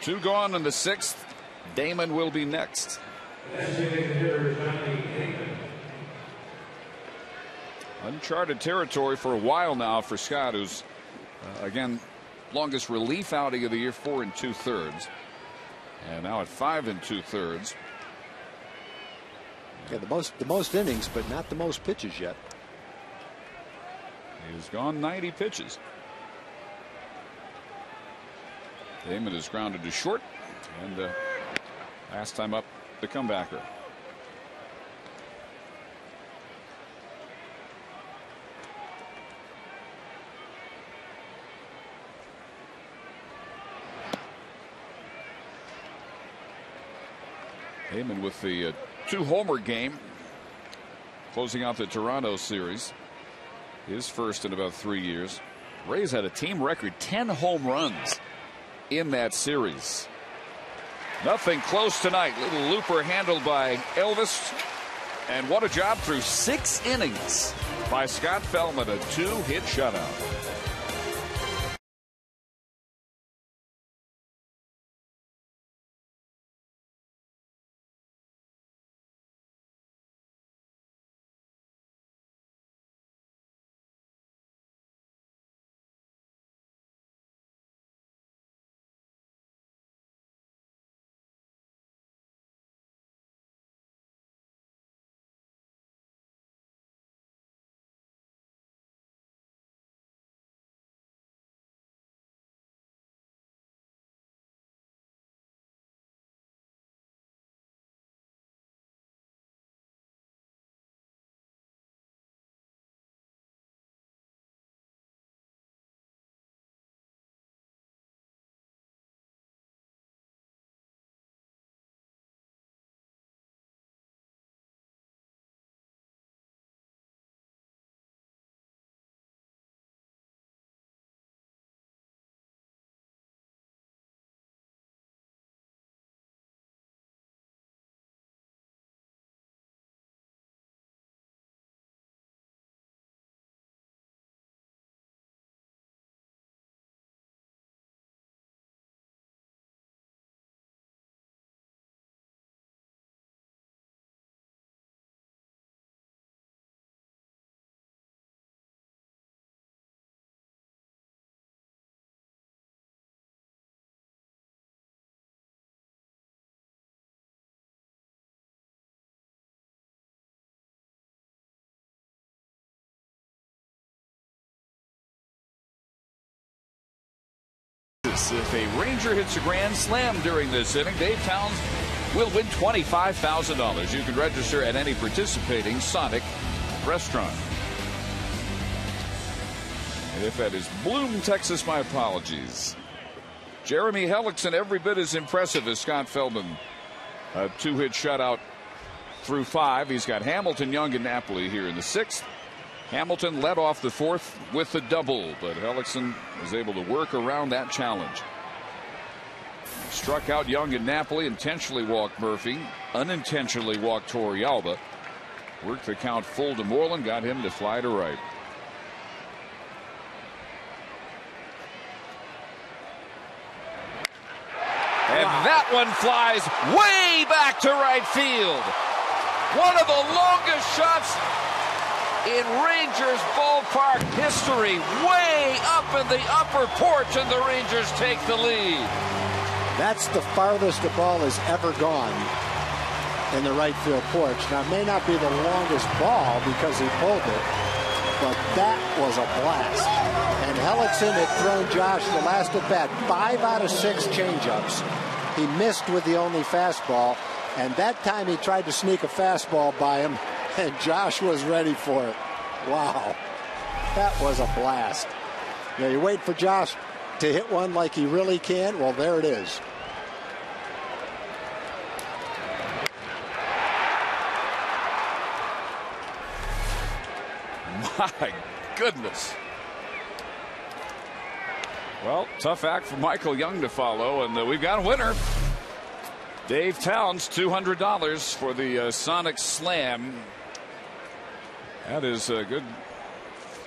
Two gone in the 6th. Damon will be next. Uncharted territory for a while now for Scott, who's again longest relief outing of the year, 4 2/3, and now at 5 2/3. Yeah, the most innings, but not the most pitches yet. He's gone 90 pitches. Damon is grounded to short, and last time up, the comebacker. Damon with the 2-homer game, closing out the Toronto series. His first in about 3 years. Rays had a team record 10 home runs in that series. Nothing close tonight. Little looper handled by Elvis. And what a job through 6 innings by Scott Feldman. A 2-hit shutout. If a Ranger hits a grand slam during this inning, Dave Towns will win $25,000. You can register at any participating Sonic restaurant. And if that is Bloom, Texas, my apologies. Jeremy Hellickson, every bit as impressive as Scott Feldman. A 2-hit shutout through 5. He's got Hamilton, Young, and Napoli here in the 6th. Hamilton led off the 4th with the double, but Hellickson was able to work around that challenge. Struck out Young and Napoli, intentionally walked Murphy, unintentionally walked Torrealba. Worked the count full to Moreland, got him to fly to right. And that one flies way back to right field. One of the longest shots in Rangers ballpark history, way up in the upper porch, and the Rangers take the lead. That's the farthest the ball has ever gone in the right field porch. Now, it may not be the longest ball because he pulled it, but that was a blast. And Hellickson had thrown Josh the last at bat 5 out of 6 changeups. He missed with the only fastball, and that time he tried to sneak a fastball by him, and Josh was ready for it. Wow, that was a blast. Now you wait for Josh to hit one like he really can. Well, there it is. My goodness. Well, tough act for Michael Young to follow, and we've got a winner. Dave Towns, $200 for the Sonic Slam. That is a good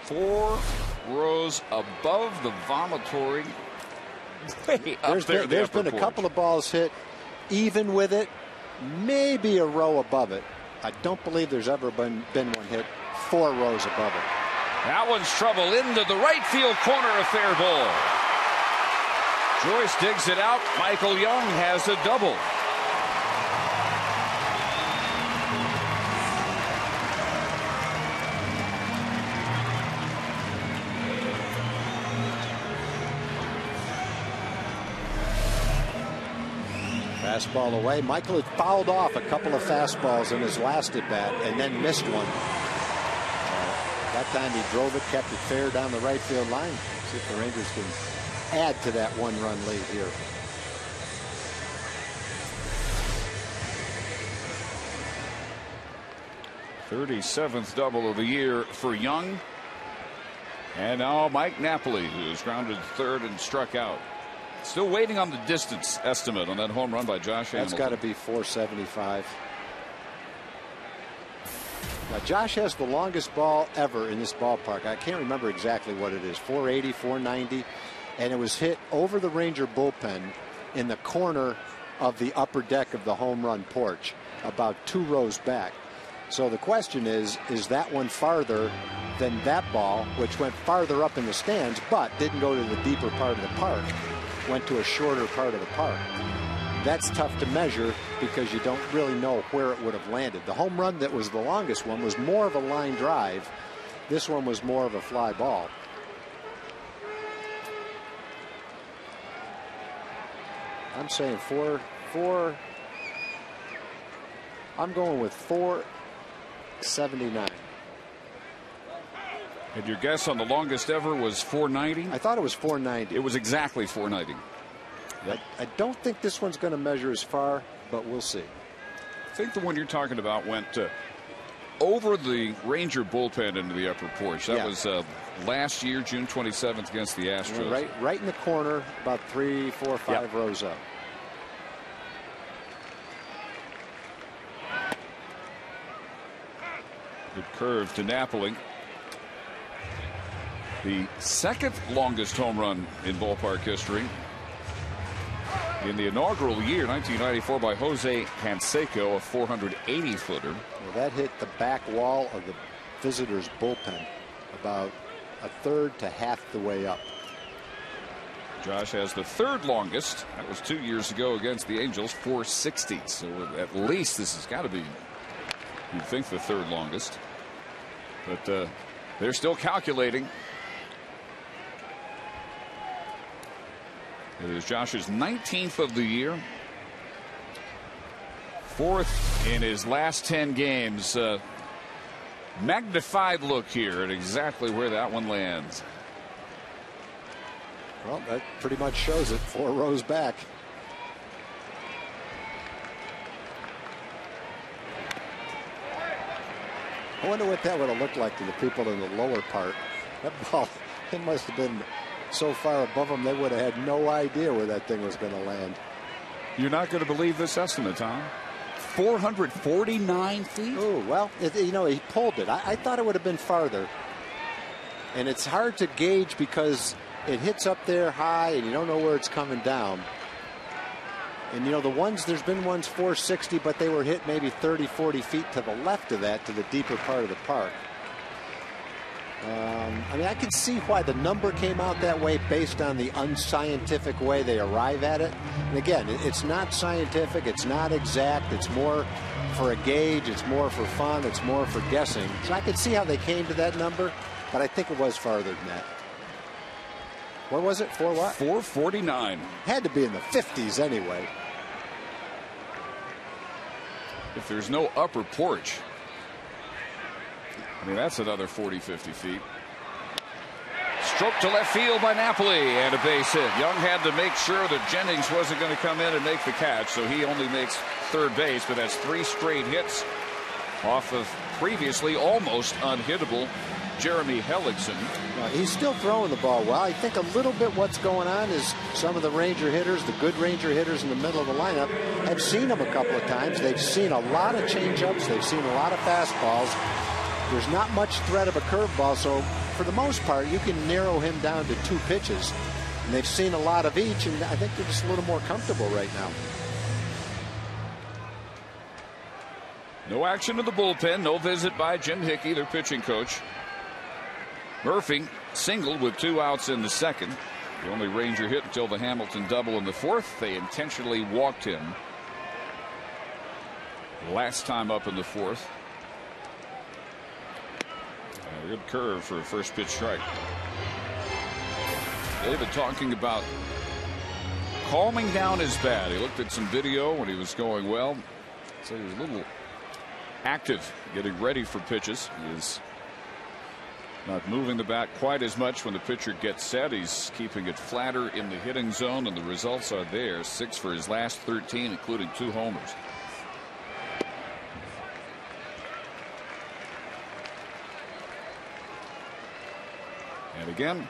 4 rows above the vomitory. Way up There's been a couple of balls hit even with it, maybe a row above it. I don't believe there's ever been one hit 4 rows above it. That one's trouble into the right field corner, a fair ball. Joyce digs it out. Michael Young has a double. Fastball away. Michael had fouled off a couple of fastballs in his last at bat and then missed one. That time he drove it, kept it fair down the right field line. See if the Rangers can add to that one-run lead here. "37th double of the year for Young. And now Mike Napoli, who is grounded to third and struck out. Still waiting on the distance estimate on that home run by Josh Hamilton. That's got to be 475. Now, Josh has the longest ball ever in this ballpark. I can't remember exactly what it is, 480, 490. And it was hit over the Ranger bullpen in the corner of the upper deck of the home run porch, about 2 rows back. So the question is that one farther than that ball, which went farther up in the stands, but didn't go to the deeper part of the park, went to a shorter part of the park? That's tough to measure because you don't really know where it would have landed. The home run that was the longest one was more of a line drive. This one was more of a fly ball. I'm saying four. I'm going with 479. And your guess on the longest ever was 490? I thought it was 490. It was exactly 490. Yep. I don't think this one's going to measure as far, but we'll see. I think the one you're talking about went over the Ranger bullpen into the upper porch. That was last year, June 27th, against the Astros. Right in the corner, about 3, 4, 5 rows up. Good curve to Napoli. The second longest home run in ballpark history. In the inaugural year, 1994, by Jose Canseco, a 480-footer. Well, that hit the back wall of the visitors' bullpen about a third to half the way up. Josh has the third longest. That was 2 years ago against the Angels, 460. So at least this has got to be, you'd think, the third longest. But they're still calculating. It is Josh's 19th of the year. 4th in his last 10 games. Magnified look here at exactly where that one lands. Well, that pretty much shows it. 4 rows back. I wonder what that would have looked like to the people in the lower part. That ball, it must have been so far above them they would have had no idea where that thing was going to land. You're not going to believe this estimate, Tom. 449 feet. Oh, well, he pulled it. I thought it would have been farther. And it's hard to gauge because it hits up there high and you don't know where it's coming down. And there's been ones 460, but they were hit maybe 30, 40 feet to the left of that, to the deeper part of the park. I can see why the number came out that way based on the unscientific way they arrive at it. And again, it's not scientific, it's not exact, it's more for a gauge, it's more for fun, it's more for guessing. So I could see how they came to that number, but I think it was farther than that. What was it? 4 what? 449. Had to be in the 50s anyway. If there's no upper porch, that's another 40, 50 feet. Stroke to left field by Napoli and a base hit. Young had to make sure that Jennings wasn't going to come in and make the catch, so he only makes third base, but that's 3 straight hits off of previously almost unhittable Jeremy Hellickson. He's still throwing the ball well. I think a little bit what's going on is some of the Ranger hitters, the good Ranger hitters in the middle of the lineup, have seen him a couple of times. They've seen a lot of changeups. They've seen a lot of fastballs. There's not much threat of a curveball, so for the most part, you can narrow him down to 2 pitches. And they've seen a lot of each, and I think they're just a little more comfortable right now. No action in the bullpen. No visit by Jim Hickey, their pitching coach. Murphy singled with 2 outs in the second. The only Ranger hit until the Hamilton double in the fourth. They intentionally walked him last time up in the fourth. A good curve for a first pitch strike. David talking about calming down his bat. He looked at some video when he was going well. So he was a little active getting ready for pitches. He is not moving the bat quite as much when the pitcher gets set. He's keeping it flatter in the hitting zone, and the results are there. 6 for his last 13, including 2 homers. And again,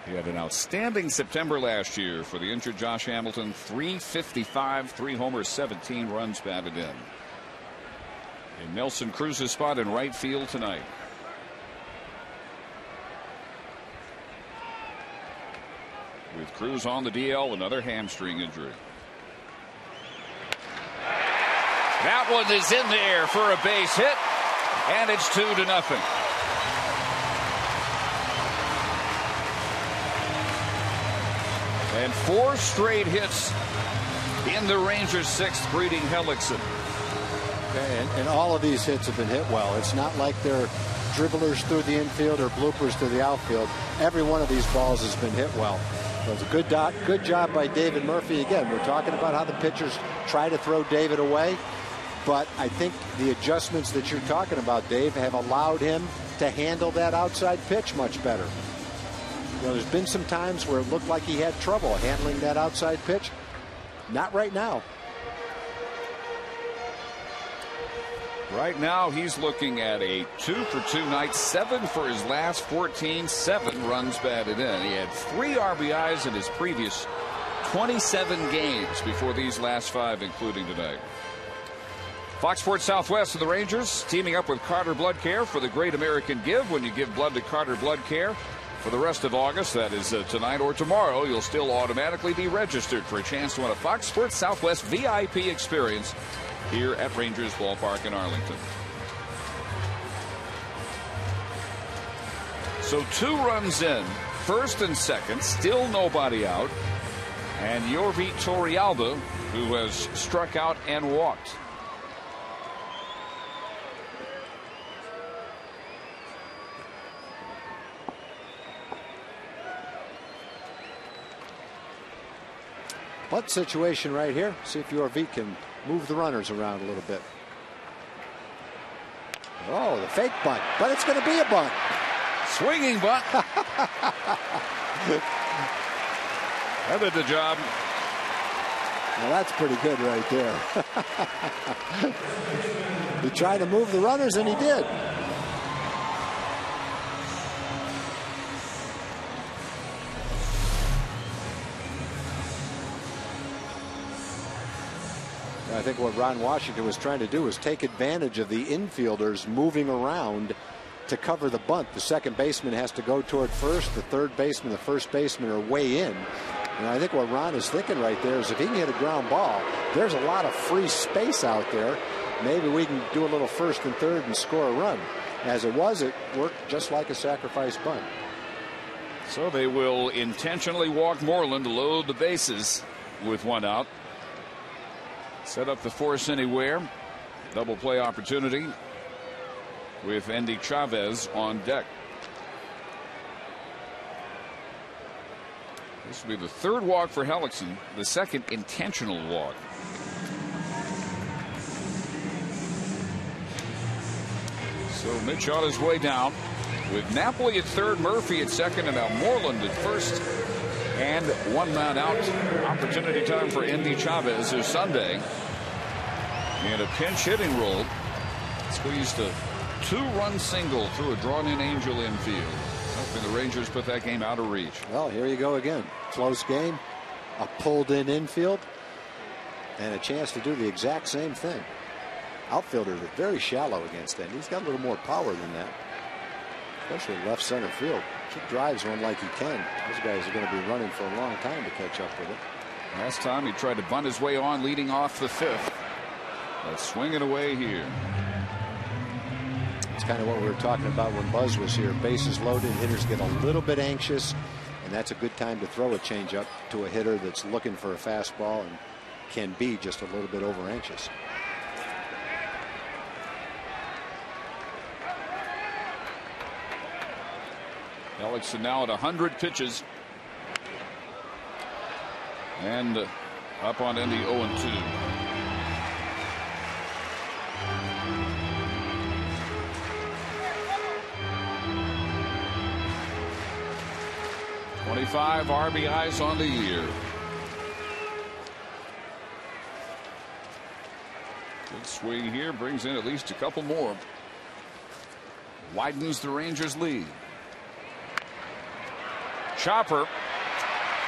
he had an outstanding September last year for the injured Josh Hamilton. 355, 3 homers, 17 runs batted in. And Nelson Cruz's spot in right field tonight. With Cruz on the DL, another hamstring injury. That one is in there for a base hit, and it's 2-0. And 4 straight hits in the Rangers' 6th, breeding Hellickson. And all of these hits have been hit well. It's not like they're dribblers through the infield or bloopers through the outfield. Every one of these balls has been hit well. So it's a good job by David Murphy. Again, we're talking about how the pitchers try to throw David away. But I think the adjustments that you're talking about, Dave, have allowed him to handle that outside pitch much better. You know, there's been some times where it looked like he had trouble handling that outside pitch. Not right now. Right now, he's looking at a 2-for-2 night, 7 for his last 14, 7 runs batted in. He had 3 RBIs in his previous 27 games before these last 5, including tonight. Fox Sports Southwest of the Rangers teaming up with Carter Blood Care for the Great American Give. When you give blood to Carter Blood Care for the rest of August, that is tonight or tomorrow, you'll still automatically be registered for a chance to win a Fox Sports Southwest VIP experience here at Rangers Ballpark in Arlington. So 2 runs in, first and second, still nobody out. And Yorvi Torrealba, who has struck out and walked. Bunt situation right here. See if Yorvi can move the runners around a little bit. Oh, the fake bunt, but it's going to be a bunt. Swinging bunt. That did the job. Well, that's pretty good right there. He tried to move the runners, and he did. I think what Ron Washington was trying to do was take advantage of the infielders moving around to cover the bunt. The second baseman has to go toward first. The third baseman, the first baseman are way in. And I think what Ron is thinking right there is if he can hit a ground ball, there's a lot of free space out there. Maybe we can do a little first and third and score a run. As it was, it worked just like a sacrifice bunt. So they will intentionally walk Moreland to load the bases with 1 out. Set up the force anywhere. Double play opportunity with Andy Chavez on deck. This will be the 3rd walk for Hellickson, the 2nd intentional walk. So Mitch on his way down with Napoli at 3rd, Murphy at 2nd, and now Moreland at 1st. And 1 man out. Opportunity time for Andy Chavez this Sunday. In a pinch hitting role. Squeezed a 2-run single through a drawn-in Angel infield. Hoping the Rangers put that game out of reach. Well, here you go again. Close game. A pulled-in infield. And a chance to do the exact same thing. Outfielders are very shallow against him. He's got a little more power than that. Especially left center field. He drives one like he can. Those guys are going to be running for a long time to catch up with it. Last time he tried to bunt his way on, leading off the 5th. But swinging away here. It's kind of what we were talking about when Buzz was here. Bases loaded, hitters get a little bit anxious, and that's a good time to throw a changeup to a hitter that's looking for a fastball and can be just a little bit over anxious. Ellickson now at 100 pitches. And up on Indy 0-2. .25 RBIs on the year. Good swing here, brings in at least a couple more. Widens the Rangers' lead. Chopper,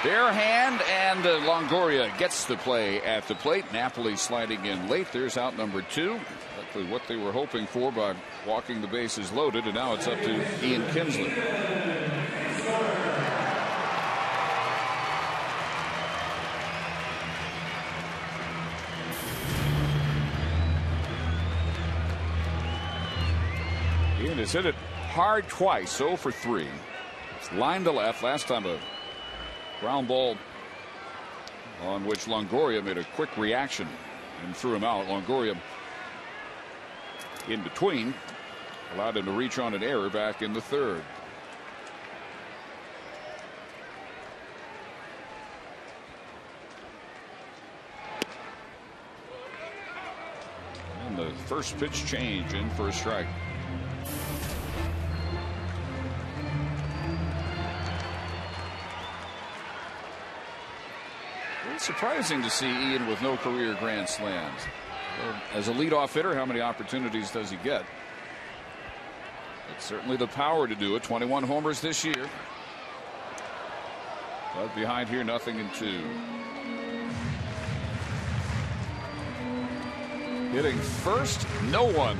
bare hand, and Longoria gets the play at the plate. Napoli sliding in late. There's out number 2. Exactly what they were hoping for by walking the bases loaded, and now it's up to Ian Kinsley. Ian has hit it hard twice, 0 for 3. Line to left. Last time a ground ball on which Longoria made a quick reaction and threw him out. Longoria in between allowed him to reach on an error back in the 3rd. And the first pitch change in for a strike. It's surprising to see Ian with no career grand slams. As a leadoff hitter, how many opportunities does he get? It's certainly the power to do it. 21 homers this year. But behind here, 0-2. Hitting first, no one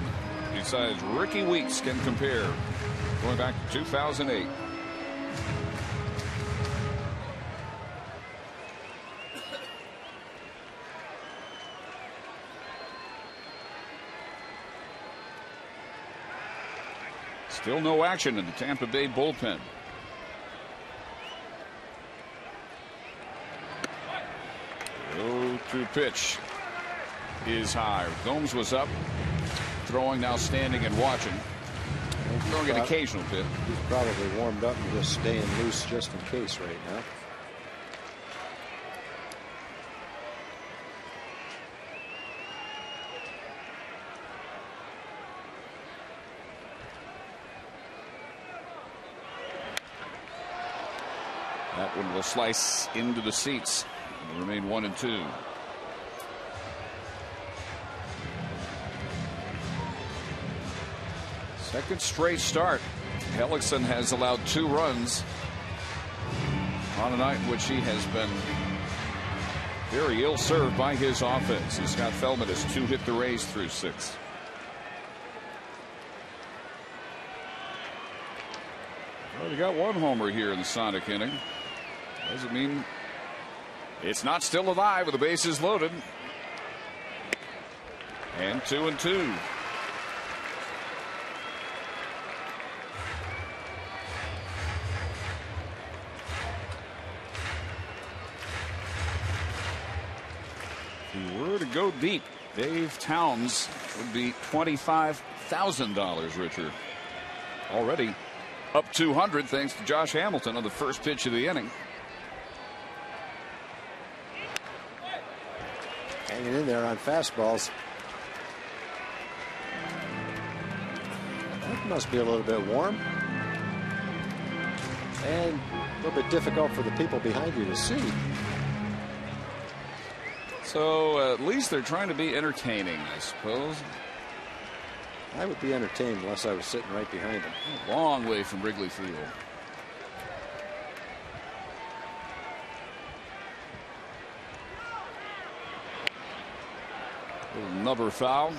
besides Ricky Weeks can compare. Going back to 2008. Still no action in the Tampa Bay bullpen. The pitch is high. Gomes was up, throwing, now standing and watching. Throwing an occasional pitch. He's probably warmed up and just staying loose just in case right now. That one will slice into the seats and remain 1-2. Second straight start. Ellickson has allowed 2 runs on a night in which he has been very ill served by his offense. And Scott Feldman has 2 hit the Rays through 6. Well, we got 1 homer here in the Sonic inning. Doesn't mean it's not still alive with the bases loaded. And 2-2. If he were to go deep, Dave Towns would be $25,000 richer. Already up 200 thanks to Josh Hamilton on the first pitch of the inning. Hanging in there on fastballs. That must be a little bit warm. And a little bit difficult for the people behind you to see. So at least they're trying to be entertaining, I suppose. I would be entertained unless I was sitting right behind him. A long way from Wrigley Field. Another foul.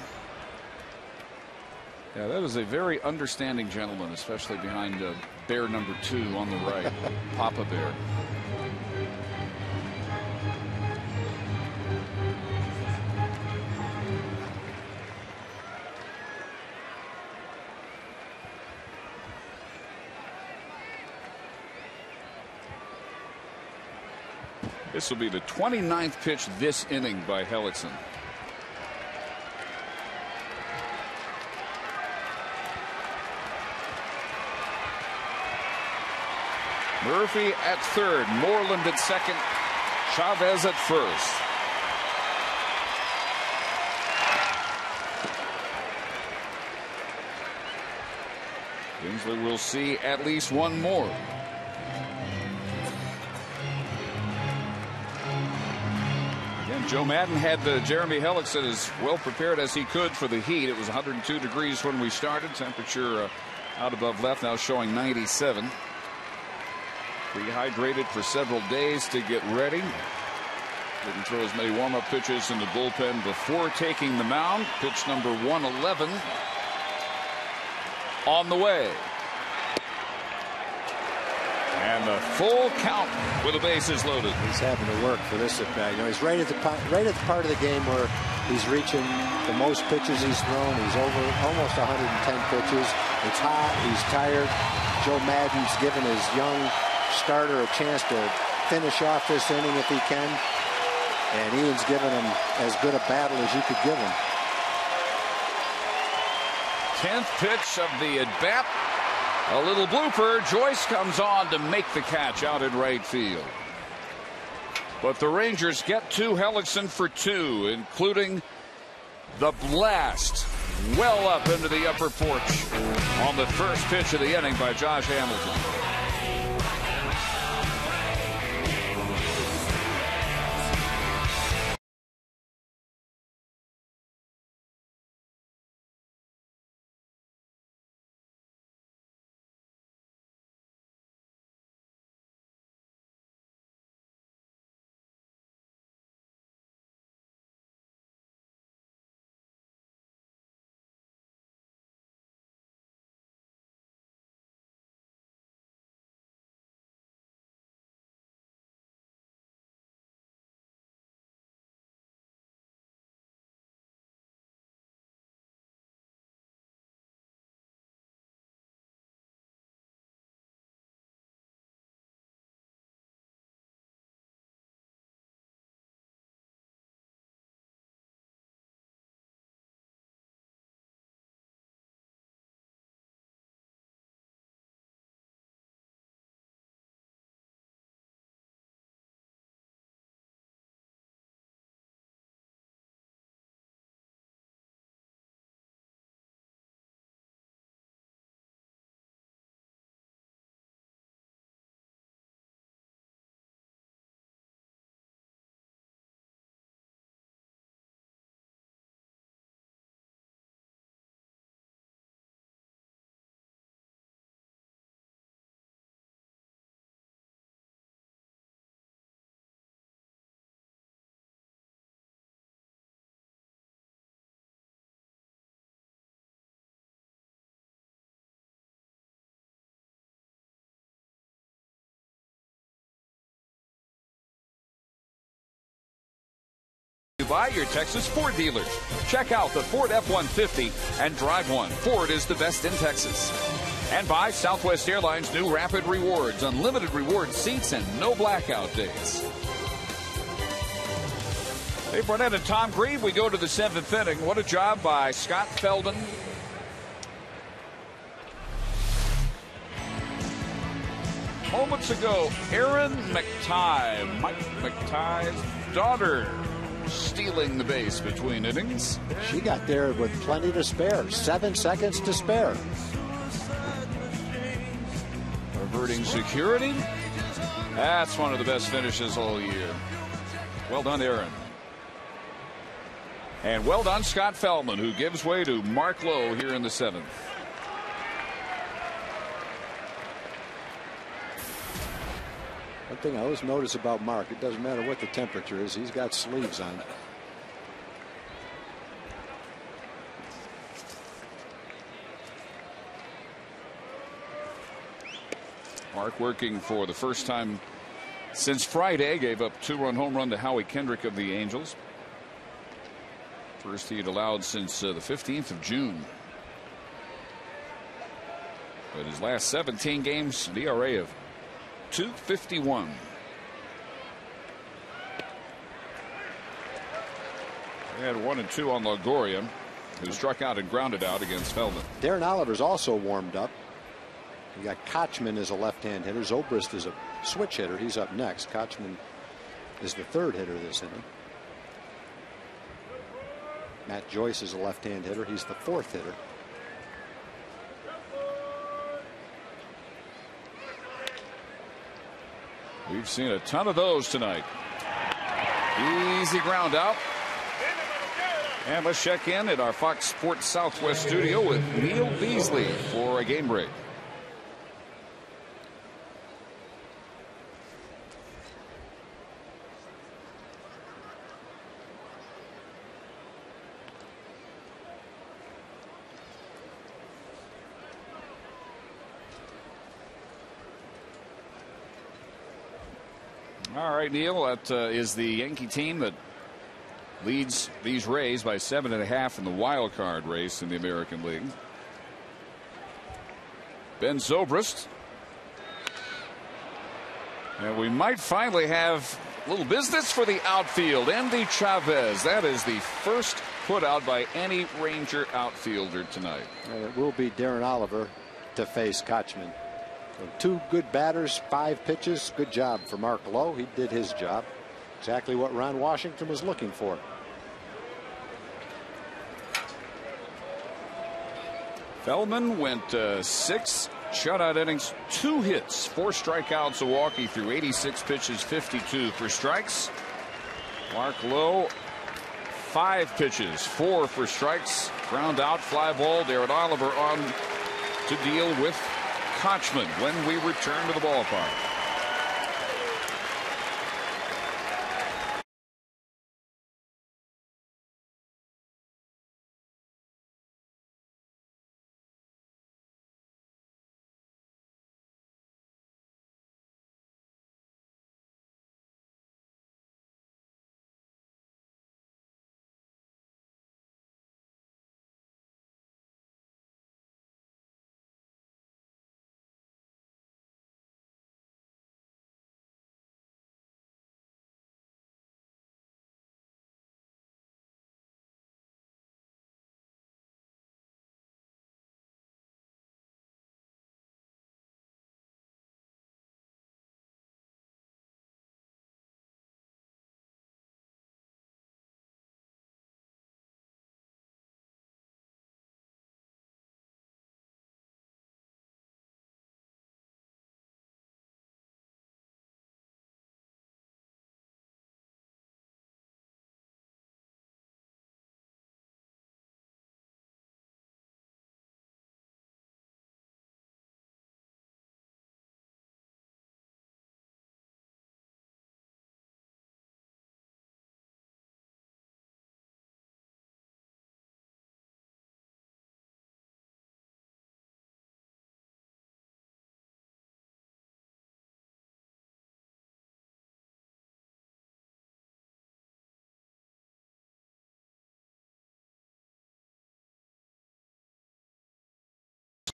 Yeah, that is a very understanding gentleman, especially behind bear number 2 on the right. Papa Bear. This will be the 29th pitch this inning by Hellickson. Murphy at third, Moreland at second, Chavez at first. Kinsley will see at least one more. Again, Joe Madden had Jeremy Hellickson as well prepared as he could for the heat. It was 102 degrees when we started. Temperature out above left, now showing 97. Rehydrated for several days to get ready. Didn't throw as many warm-up pitches in the bullpen before taking the mound. Pitch number 111 on the way. And a full count with the bases loaded. He's having to work for this at bat. You know, he's right at the part of the game where he's reaching the most pitches he's thrown. He's over almost 110 pitches. It's hot. He's tired. Joe Madden's given his young starter a chance to finish off this inning if he can. And Ian's given him as good a battle as you could give him. 10th pitch of the at-bat. A little blooper. Joyce comes on to make the catch out in right field. But the Rangers get to Hellickson for two, including the blast well up into the upper porch on the first pitch of the inning by Josh Hamilton. By your Texas Ford dealers. Check out the Ford F-150 and drive one. Ford is the best in Texas. And by Southwest Airlines' new Rapid Rewards, unlimited reward seats and no blackout days. Hey, Barnett and Tom Grieve, we go to the 7th inning. What a job by Scott Feldman. Moments ago, Erin McTighe, Mike McTighe's daughter, stealing the base between innings. She got there with plenty to spare. 7 seconds to spare. Averting security. That's one of the best finishes all year. Well done, Aaron. And well done, Scott Feldman, who gives way to Mark Lowe here in the 7th. One thing I always notice about Mark, it doesn't matter what the temperature is, he's got sleeves on. Mark working for the first time since Friday, gave up 2-run home run to Howie Kendrick of the Angels. First he had allowed since the 15th of June. But his last 17 games, an ERA of .251. They had 1 and 2 on Longoria, who struck out and grounded out against Feldman. Darren Oliver's also warmed up. You got Kochman as a left-hand hitter. Zobrist is a switch hitter. He's up next. Kochman is the third hitter this inning. Matt Joyce is a left-hand hitter. He's the fourth hitter. We've seen a ton of those tonight. Easy ground out. And let's check in at our Fox Sports Southwest studio with Neil Beasley for a game break. All right, Neil, that is the Yankee team that leads these Rays by 7.5 in the wild card race in the American League. Ben Zobrist. And we might finally have a little business for the outfield. Andy Chavez. That is the first put out by any Ranger outfielder tonight. And it will be Darren Oliver to face Kochman. So 2 good batters, 5 pitches. Good job for Mark Lowe. He did his job. Exactly what Ron Washington was looking for. Feldman went 6 shutout innings, 2 hits, 4 strikeouts. Milwaukee threw 86 pitches, 52 for strikes. Mark Lowe, 5 pitches, 4 for strikes. Ground out, fly ball. Darren Oliver on to deal with Kochman when we return to the ballpark.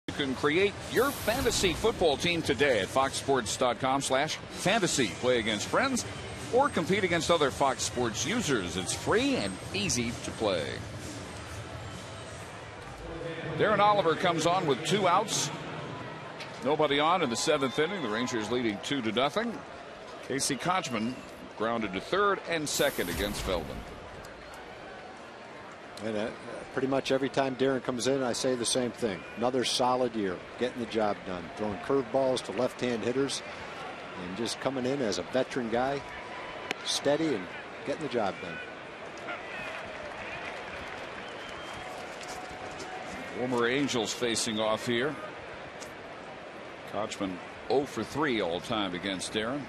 You can create your fantasy football team today at foxsports.com/fantasy. Play against friends or compete against other Fox Sports users. It's free and easy to play. Darren Oliver comes on with 2 outs. Nobody on in the 7th inning. The Rangers leading 2-0. Casey Kochman grounded to third and second against Feldman. And pretty much every time Darren comes in, I say the same thing. Another solid year, getting the job done, throwing curveballs to left-hand hitters, and just coming in as a veteran guy, steady and getting the job done. Former Angels facing off here. Kochman 0 for 3 all time against Darren.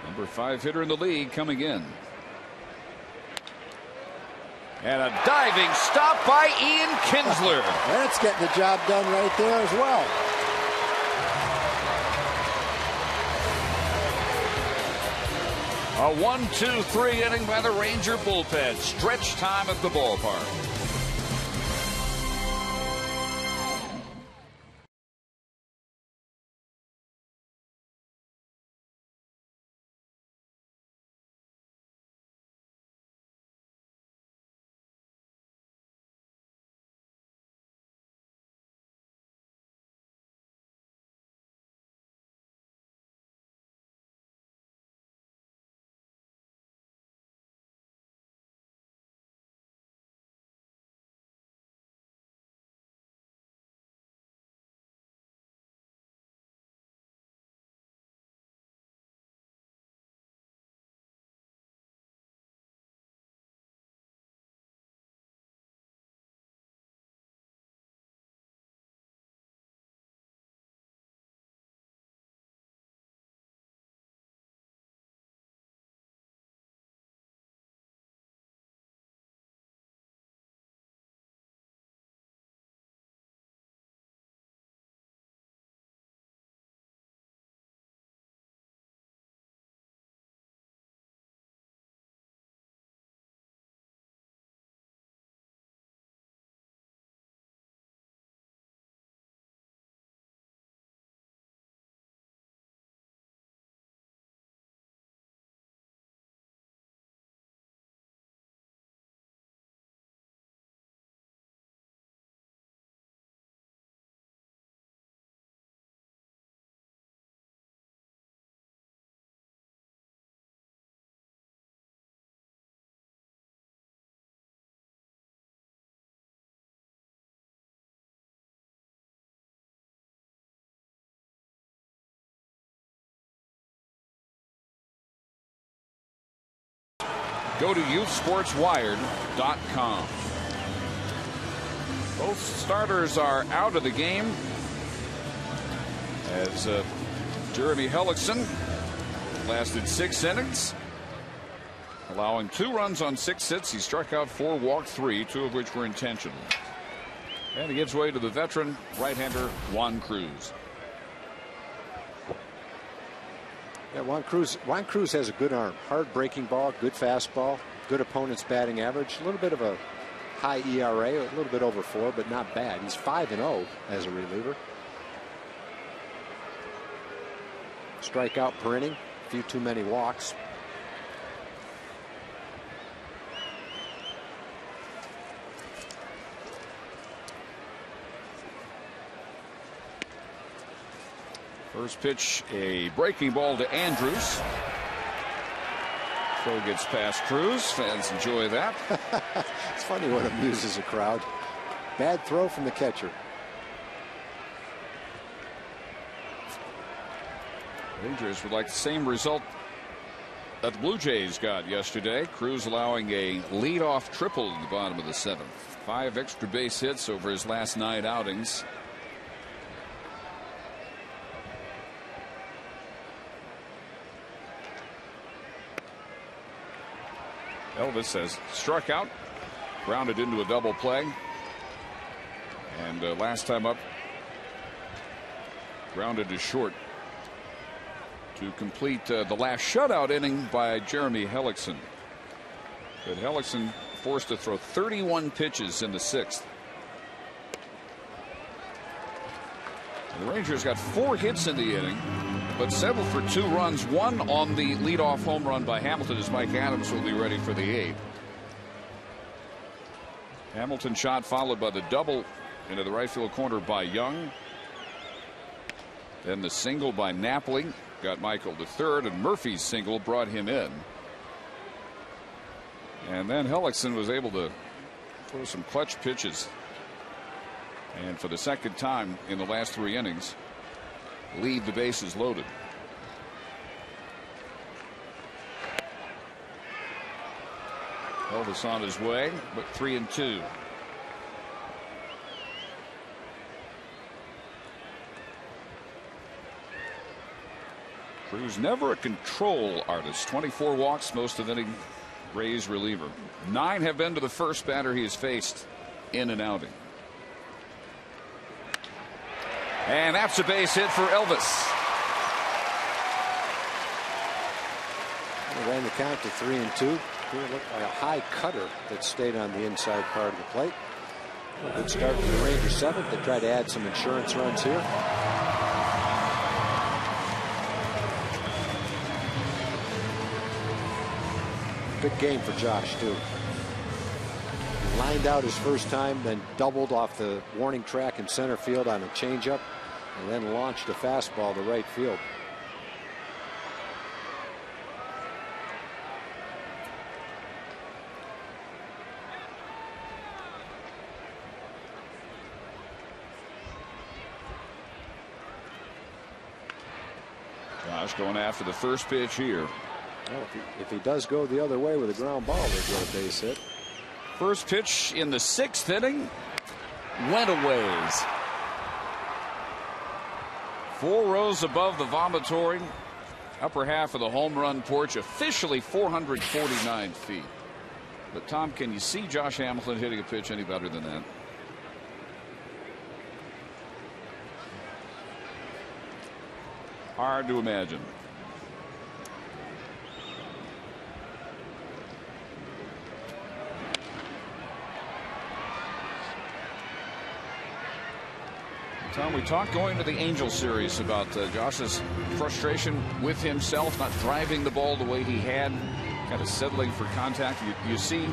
Number 5 hitter in the league coming in. And a diving stop by Ian Kinsler. That's getting the job done right there as well. A 1-2-3 inning by the Ranger bullpen. Stretch time at the ballpark. Go to youthsportswired.com. Both starters are out of the game as Jeremy Hellickson lasted 6 innings, allowing 2 runs on 6 hits. He struck out 4, walked 3, 2 of which were intentional. And he gives way to the veteran right-hander Juan Cruz. Yeah, Juan Cruz has a good arm, hard breaking ball, good fastball, good opponent's batting average, a little bit of a high ERA, a little bit over 4, but not bad. He's 5-0 as a reliever. Strikeout per inning, a few too many walks. First pitch, a breaking ball to Andrews. Throw gets past Cruz. Fans enjoy that. It's funny what amuses a crowd. Bad throw from the catcher. Rangers would like the same result that the Blue Jays got yesterday. Cruz allowing a leadoff triple in the bottom of the 7th. 5 extra base hits over his last 9 outings. Elvis has struck out, grounded into a double play, and last time up, grounded to short to complete the last shutout inning by Jeremy Hellickson. But Hellickson forced to throw 31 pitches in the 6th. And the Rangers got 4 hits in the inning, but settled for 2 runs, 1 on the leadoff home run by Hamilton, as Mike Adams will be ready for the 8th. Hamilton shot followed by the double into the right field corner by Young. Then the single by Napoli got Michael to third, and Murphy's single brought him in. And then Hellickson was able to throw some clutch pitches, and for the second time in the last 3 innings, leave the bases loaded. Elvis on his way, but 3-2. Cruz never a control artist. 24 walks, most of any Rays reliever. 9 have been to the first batter he has faced in an outing. And that's a base hit for Elvis. They ran the count to 3-2. Here looked like a high cutter that stayed on the inside part of the plate. A good start for the Rangers 7th. They try to add some insurance runs here. Good game for Josh, too. He lined out his first time, then doubled off the warning track in center field on a changeup, and then launched a fastball to right field. Josh going after the first pitch here. Well, if he does go the other way with a ground ball, they get a base hit. First pitch in the 6th inning went a ways. 4 rows above the vomitory, upper half of the home run porch, officially 449 feet. But Tom, can you see Josh Hamilton hitting a pitch any better than that? Hard to imagine. Tom, we talked going to the Angel series about Josh's frustration with himself, not driving the ball the way he had, kind of settling for contact. You see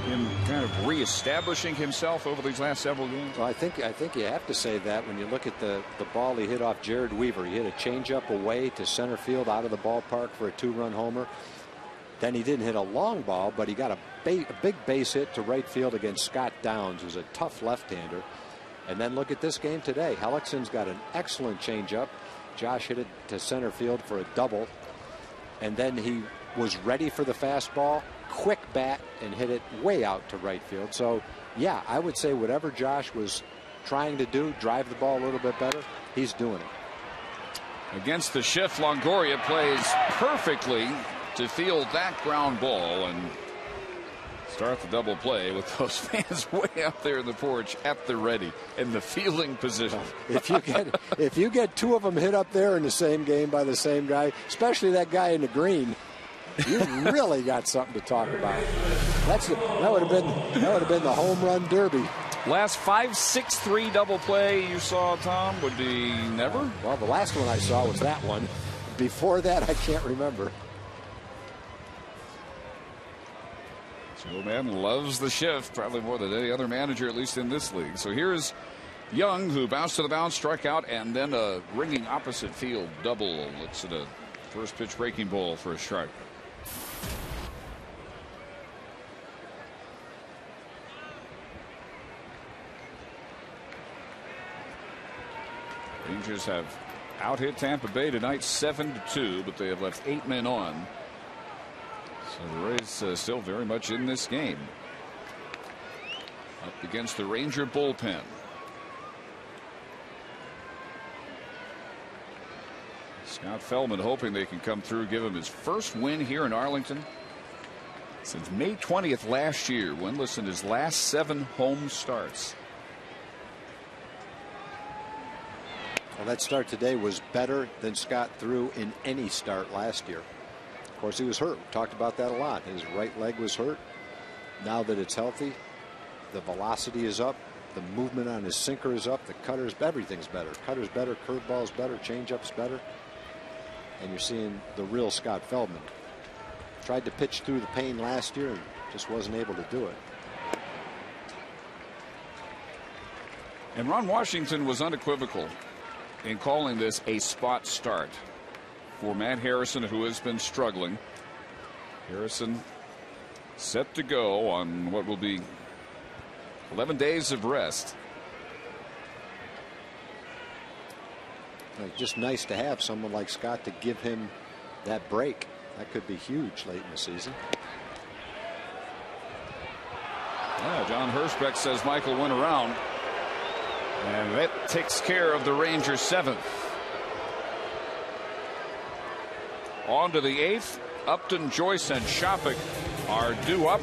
him kind of reestablishing himself over these last several games? Well, I think you have to say that when you look at the ball he hit off Jared Weaver. He hit a changeup away to center field out of the ballpark for a 2-run homer. Then he didn't hit a long ball, but he got a big base hit to right field against Scott Downs, who's a tough left-hander. And then look at this game today. Hellickson's got an excellent changeup. Josh hit it to center field for a double. And then he was ready for the fastball, quick bat, and hit it way out to right field. So, yeah, I would say whatever Josh was trying to do, drive the ball a little bit better, he's doing it. Against the shift, Longoria plays perfectly to field that ground ball and start the double play with those fans way out there in the porch at the ready in the fielding position. If you get two of them hit up there in the same game by the same guy, especially that guy in the green, you really got something to talk about. That would have been the home run derby. Last 5-6-3 double play you saw, Tom, would be never? Well, the last one I saw was that one. Before that, I can't remember. Joe Madden loves the shift, probably more than any other manager, at least in this league. So here's Young, who bounced to the mound, struck out, and then a ringing opposite field double. Looks at a first pitch breaking ball for a strike. Rangers have out-hit Tampa Bay tonight 7-2, but they have left 8 men on. So the Rays still very much in this game. Up against the Ranger bullpen. Scott Feldman hoping they can come through, give him his first win here in Arlington since May 20th last year, winless in his last 7 home starts. Well, that start today was better than Scott threw in any start last year. Of course, he was hurt. We talked about that a lot. His right leg was hurt. Now that it's healthy, the velocity is up. The movement on his sinker is up. The cutters, everything's better. Cutter's better. Curveball's better. Changeup's better. And you're seeing the real Scott Feldman. Tried to pitch through the pain last year and just wasn't able to do it. And Ron Washington was unequivocal in calling this a spot start for Matt Harrison, who has been struggling. Harrison set to go on what will be 11 days of rest. Just nice to have someone like Scott to give him that break. That could be huge late in the season. Yeah, John Hirschbeck says Michael went around. And that takes care of the Rangers' 7th. On to the 8th. Upton, Joyce, and Shopik are due up.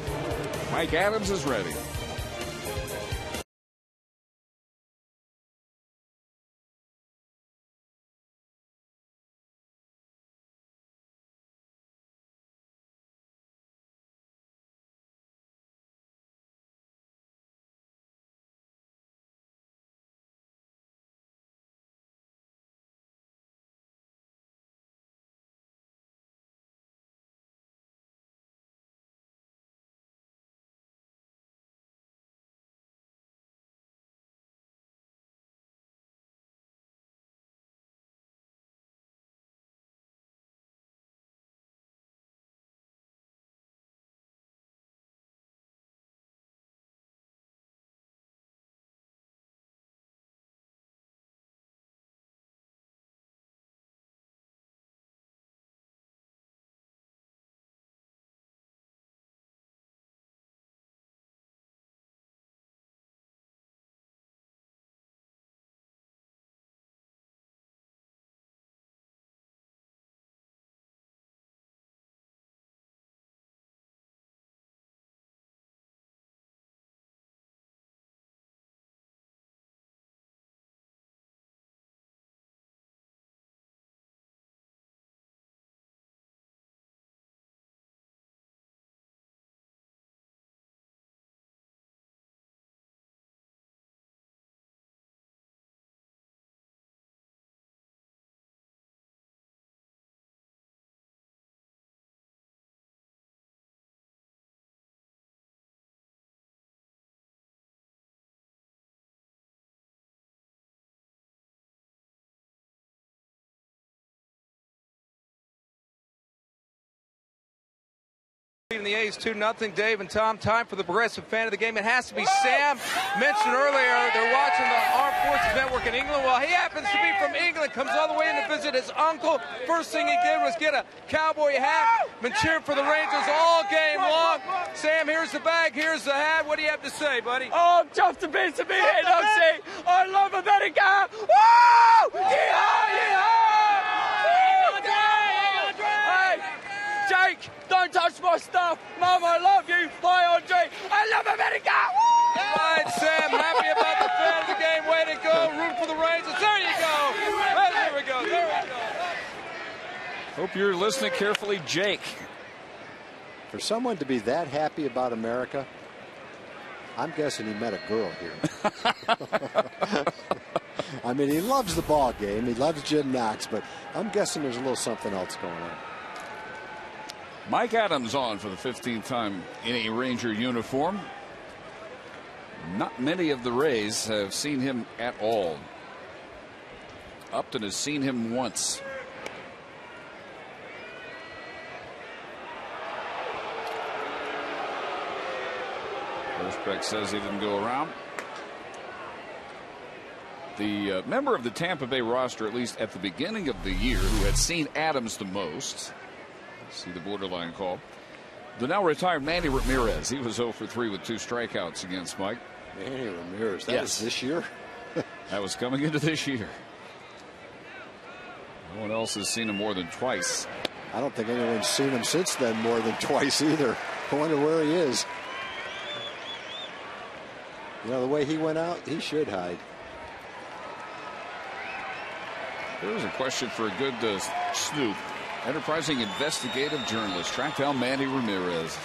Mike Adams is ready. In the A's 2-0, Dave and Tom. Time for the progressive fan of the game. It has to be Sam. Mentioned earlier, they're watching the Armed Forces Network in England. Well, he happens to be from England. Comes all the way in to visit his uncle. First thing he did was get a cowboy hat. Been cheering for the Rangers all game long. Sam, here's the bag. Here's the hat. What do you have to say, buddy? Oh, I'm chuffed to bits to be here, Noxie. I love America. Woo! Yeehaw! Hey, Jake, don't touch my stuff. Mum, I love you. Hi, Andre. I love America. Woo! Right, Sam, happy about the fan of the game. Way to go. Root for the Rangers. There you go. There we go. There we go. Hope you're listening carefully, Jake. For someone to be that happy about America, I'm guessing he met a girl here. I mean, he loves the ball game. He loves Jim Knox, but I'm guessing there's a little something else going on. Mike Adams on for the 15th time in a Ranger uniform. Not many of the Rays have seen him at all. Upton has seen him once. Prospect says he didn't go around. The member of the Tampa Bay roster, at least at the beginning of the year, who had seen Adams the most. See the borderline call. The now retired Manny Ramirez. He was 0 for 3 with 2 strikeouts against Mike. Manny Ramirez. That is this year? That was coming into this year. No one else has seen him more than twice. I don't think anyone's seen him since then more than twice either. I wonder where he is. You know, the way he went out, he should hide. There's a question for a good Snoop. Enterprising investigative journalist. Track down Manny Ramirez.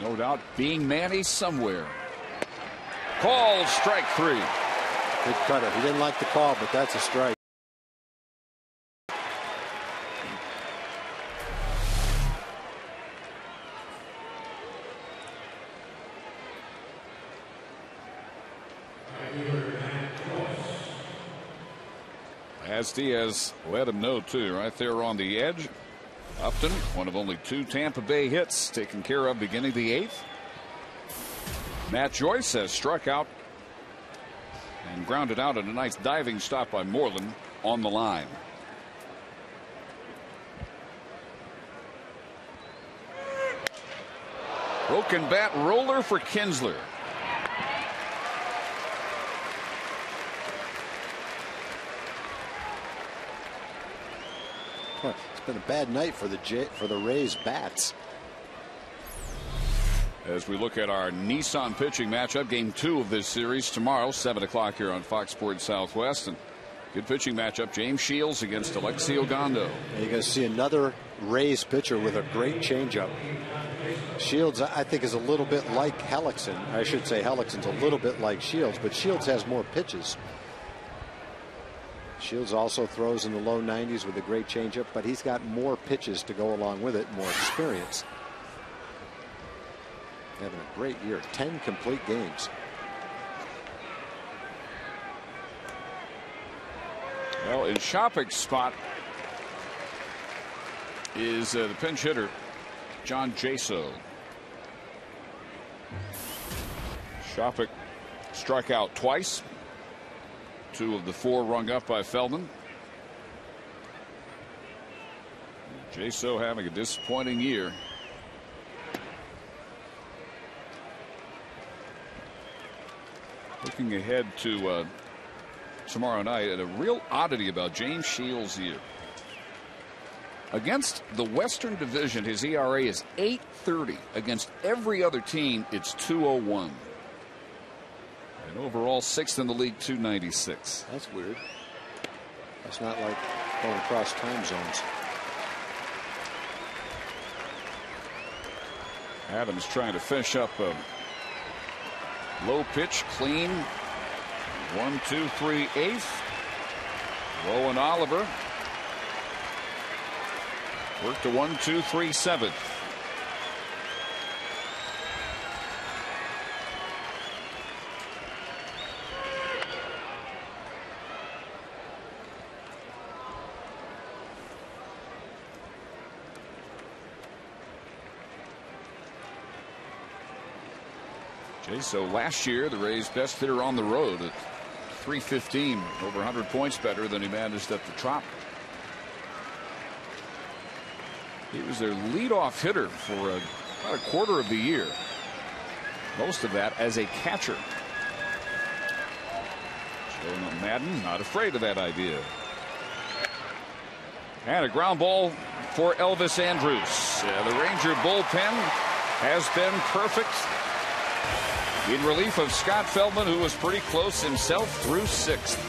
No doubt being Manny somewhere. Call strike 3. Good cutter. He didn't like the call, but that's a strike. As Diaz let him know, too, right there on the edge. Upton, one of only 2 Tampa Bay hits taken care of beginning the 8th. Matt Joyce has struck out and grounded out at a nice diving stop by Moreland on the line. Broken bat roller for Kinsler. It's been a bad night for the Rays bats. As we look at our Nissan pitching matchup, game 2 of this series tomorrow, 7 o'clock here on Fox Sports Southwest. And good pitching matchup, James Shields against Alexi Ogando. You're going to see another Rays pitcher with a great changeup. Shields, I think, is a little bit like Hellickson. I should say Hellickson's a little bit like Shields, but Shields has more pitches. Shields also throws in the low 90s with a great changeup, but he's got more pitches to go along with it, more experience. Having a great year, 10 complete games. Well, in Shopik's spot is the pinch hitter, John Jaso. Shopik struck out twice. 2 of the 4 rung up by Feldman. Jaso having a disappointing year. Looking ahead to tomorrow night, and a real oddity about James Shields' year. Against the Western Division, his ERA is .830. Against every other team, it's .201. And overall, 6th in the league, .296. That's weird. That's not like going across time zones. Adams trying to finish up a low pitch, clean. 1-2-3 8th. Rowan Oliver worked to 1-2-3 7th. Okay, so last year, the Rays' best hitter on the road at .315, over 100 points better than he managed at the Trop. He was their leadoff hitter for about a quarter of the year. Most of that as a catcher. Joe Madden not afraid of that idea. And a ground ball for Elvis Andrus. The Ranger bullpen has been perfect in relief of Scott Feldman, who was pretty close himself through sixth.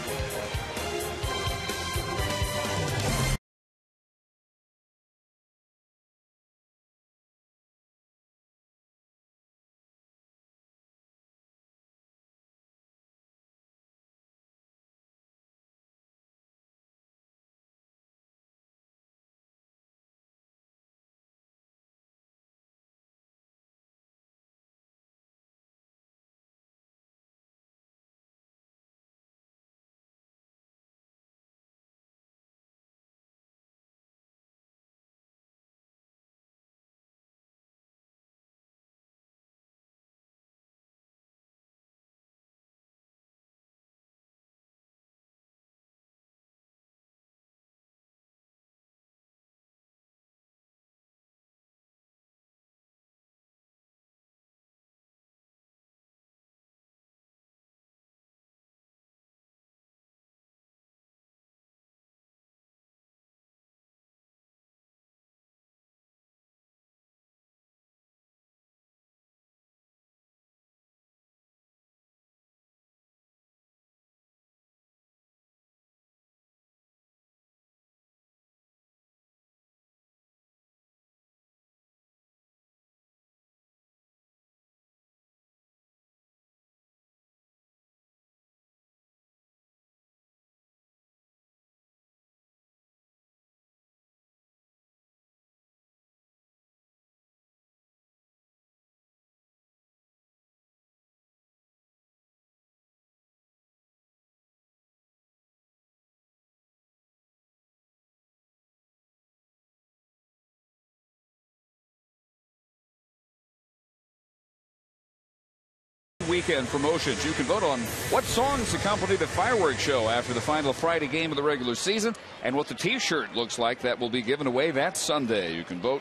Weekend promotions. You can vote on what songs accompany the fireworks show after the final Friday game of the regular season, and what the t-shirt looks like that will be given away that Sunday. You can vote,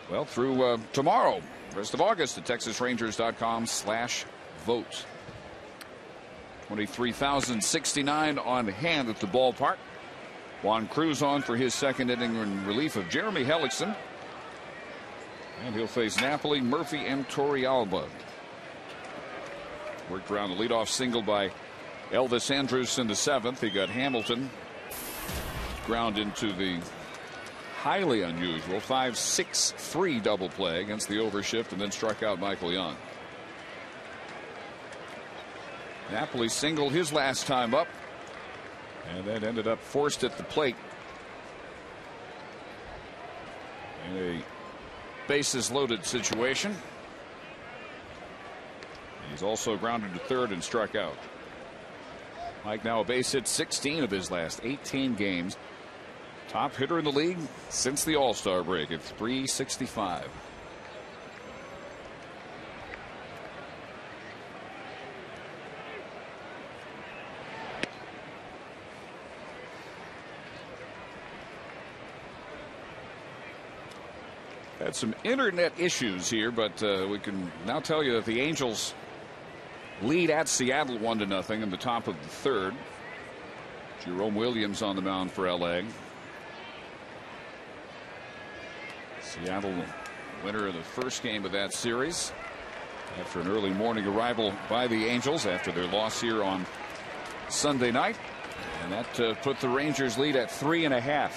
well, through tomorrow, rest of August, at TexasRangers.com/vote. 23,069 on hand at the ballpark. Juan Cruz on for his second inning in relief of Jeremy Hellickson, and he'll face Napoli, Murphy, and Torrealba. Worked around the leadoff single by Elvis Andrus in the seventh. He got Hamilton ground into the highly unusual 5-6-3 double play against the overshift, and then struck out Michael Young. Napoli singled his last time up, and that ended up forced at the plate in a bases loaded situation. He's also grounded to third and struck out. Mike now a base hit 16 of his last 18 games. Top hitter in the league since the All-Star break at .365. Had some internet issues here, but we can now tell you that the Angels lead at Seattle 1-0 in the top of the third. Jerome Williams on the mound for LA. Seattle winner of the first game of that series after an early morning arrival by the Angels after their loss here on Sunday night, and that put the Rangers lead at 3.5.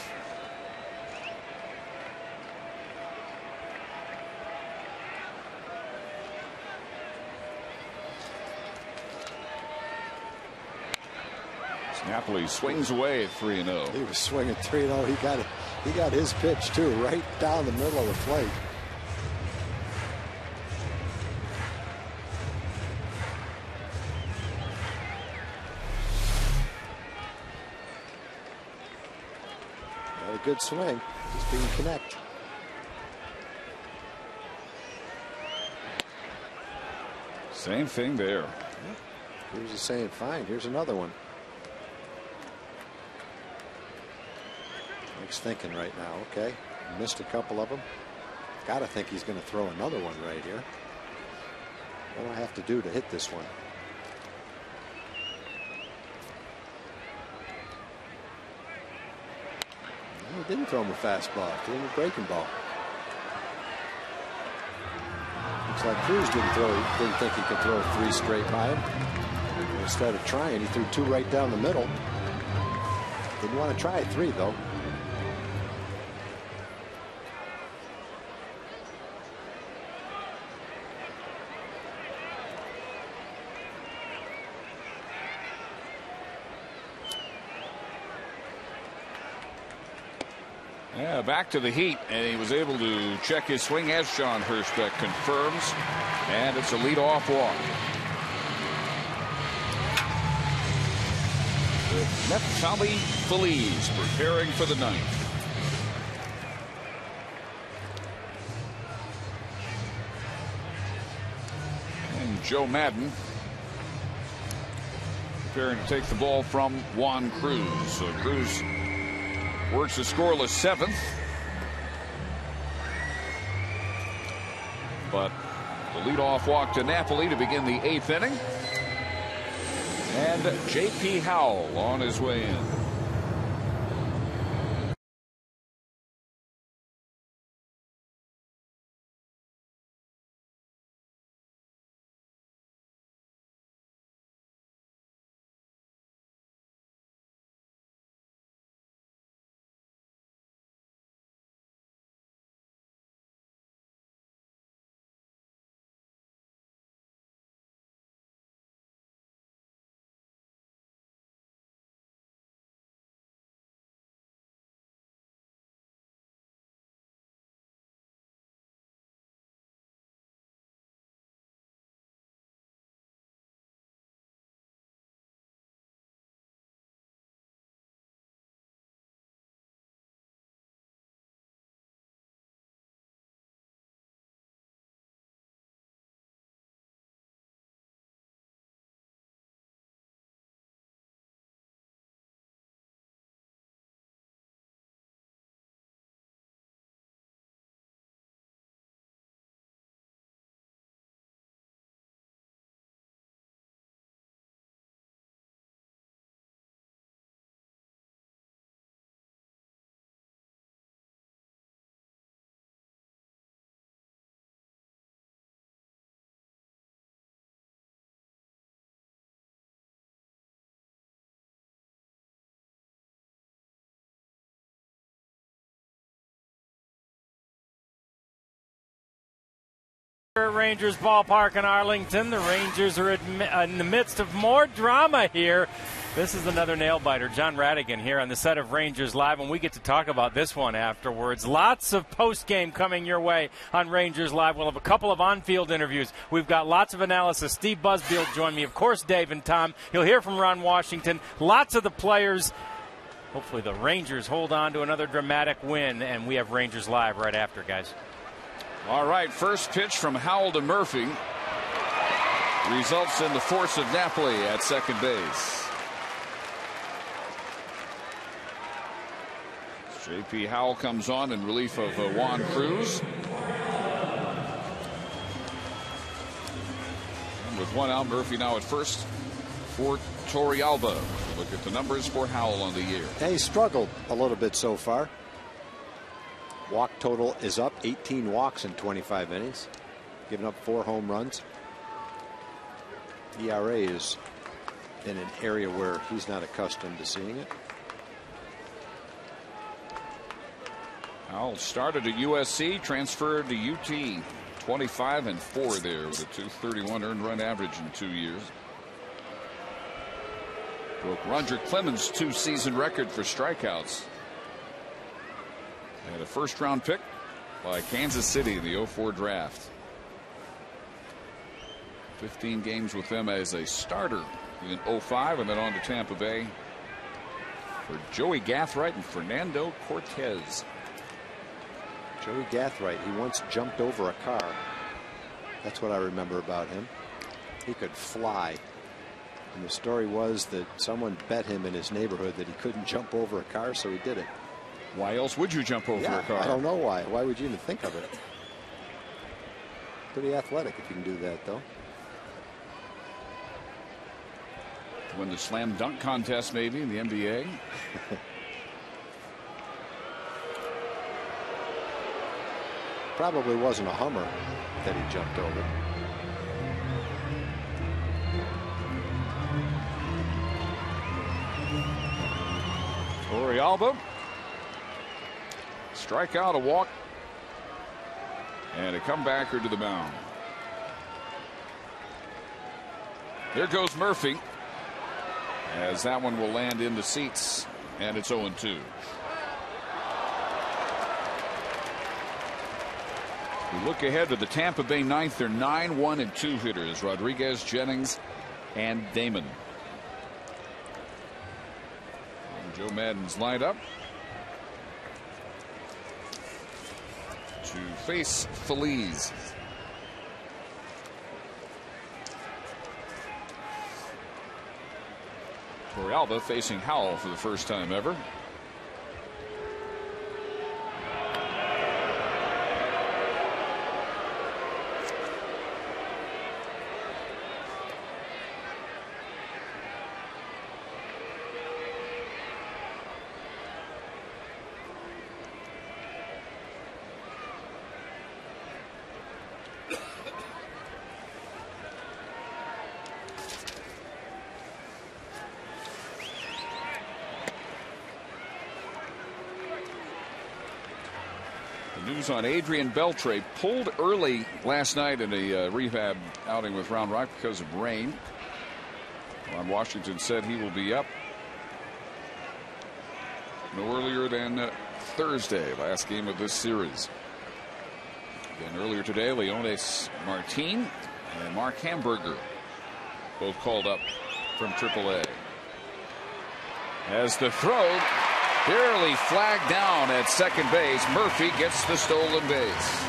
Napoli swings away at 3-0. He was swinging 3-0. He got his pitch too, right down the middle of the plate. Got a good swing. Just didn't connect. Same thing there. He was just saying, fine, here's another one. Mike's thinking right now, okay, missed a couple of them. Got to think he's going to throw another one right here. What do I have to do to hit this one? No, he didn't throw him a fastball. He threw him a breaking ball. Looks like Cruz didn't think he could throw 3 straight by him. When he started trying, he threw 2 right down the middle. Didn't want to try 3 though. Yeah, back to the heat, and he was able to check his swing, as Sean Hirschbeck confirms, and it's a leadoff walk. With Neftali Feliz preparing for the 9th. And Joe Madden preparing to take the ball from Juan Cruz. So Cruz works a scoreless 7th. But the leadoff walk to Napoli to begin the 8th inning. And J.P. Howell on his way in. Rangers ballpark in Arlington. The Rangers are in the midst of more drama here. This is another nail biter. John Radigan here on the set of Rangers Live, and we get to talk about this one afterwards. Lots of post-game coming your way on Rangers Live. We'll have a couple of on-field interviews. We've got lots of analysis. Steve Busby will join me. Of course, Dave and Tom. You'll hear from Ron Washington. Lots of the players. Hopefully the Rangers hold on to another dramatic win, and we have Rangers Live right after, guys. All right, first pitch from Howell to Murphy results in the force of Napoli at second base. J.P. Howell comes on in relief of Juan Cruz. And with one out, Murphy now at first for Torrealba. Look at the numbers for Howell on the year. Yeah, he struggled a little bit so far. Walk total is up, 18 walks in 25 innings, giving up 4 home runs. ERA is in an area where he's not accustomed to seeing it. Howell started at USC, transferred to UT, 25-4 there with a 231 earned run average in 2 years. Broke Roger Clemens' 2-season record for strikeouts. And a first-round pick by Kansas City in the 04 draft. 15 games with them as a starter in 05, and then on to Tampa Bay for Joey Gathright and Fernando Cortez. Joey Gathright, he once jumped over a car. That's what I remember about him. He could fly. And the story was that someone bet him in his neighborhood that he couldn't jump over a car, so he did it. Why else would you jump over a car? I don't know why. Why would you even think of it? Pretty athletic if you can do that, though. To win the slam dunk contest, maybe, in the NBA. Probably wasn't a Hummer that he jumped over. Torrealba. Strikeout, a walk, and a comebacker to the mound. There goes Murphy, as that one will land in the seats, and it's 0-2. We look ahead to the Tampa Bay ninth. They're 9-1-2 hitters. Rodriguez, Jennings, and Damon. And Joe Maddon's lined up to face Feliz. Torrealba facing Howell for the first time ever. News on Adrian Beltre, pulled early last night in a rehab outing with Round Rock because of rain. Ron Washington said he will be up no earlier than Thursday, last game of this series. Then earlier today, Leones Martin and Mark Hamburger both called up from AAA. As the throw barely flagged down at second base, Murphy gets the stolen base.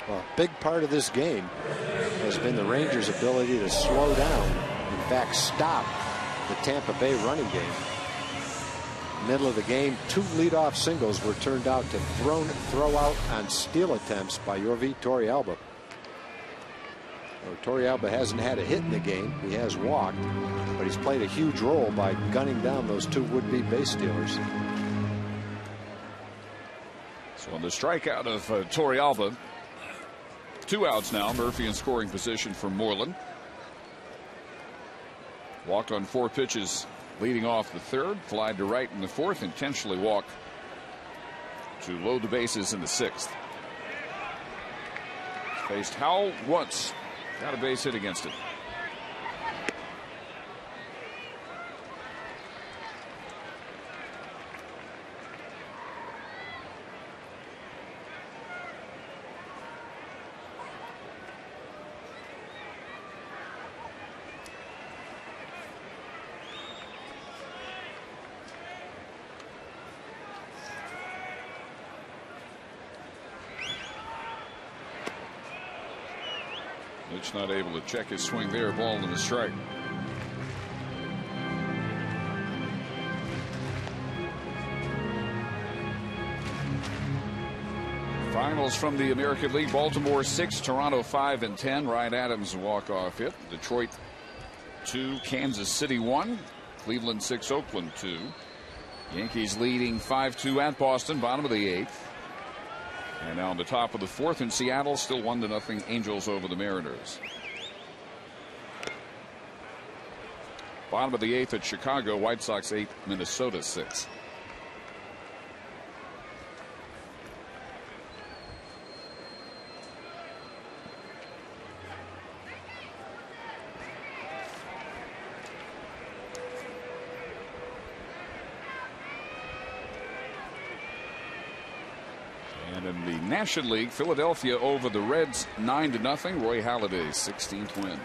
Well, a big part of this game has been the Rangers' ability to slow down, in fact stop the Tampa Bay running game. Middle of the game, 2 leadoff singles were turned out to throw out on steal attempts by Yorvi Torrealba. Torrealba hasn't had a hit in the game. He has walked, but he's played a huge role by gunning down those 2 would-be base stealers. So on the strikeout of Torrealba, 2 outs now. Murphy in scoring position for Moreland. Walked on 4 pitches leading off the third, flied to right in the fourth, intentionally walked to load the bases in the sixth. Faced Howell once. Got a base hit against it. Mitch not able to check his swing there. Ball in the strike. Finals from the American League. Baltimore 6, Toronto 5-10. Ryan Adams walk-off hit. Detroit 2, Kansas City 1. Cleveland 6, Oakland 2. Yankees leading 5-2 at Boston, bottom of the 8th. And now on the top of the 4th in Seattle, still 1-0 Angels over the Mariners. Bottom of the 8th at Chicago, White Sox 8, Minnesota 6. And in the National League, Philadelphia over the Reds 9-0. Roy Halladay's 16th win.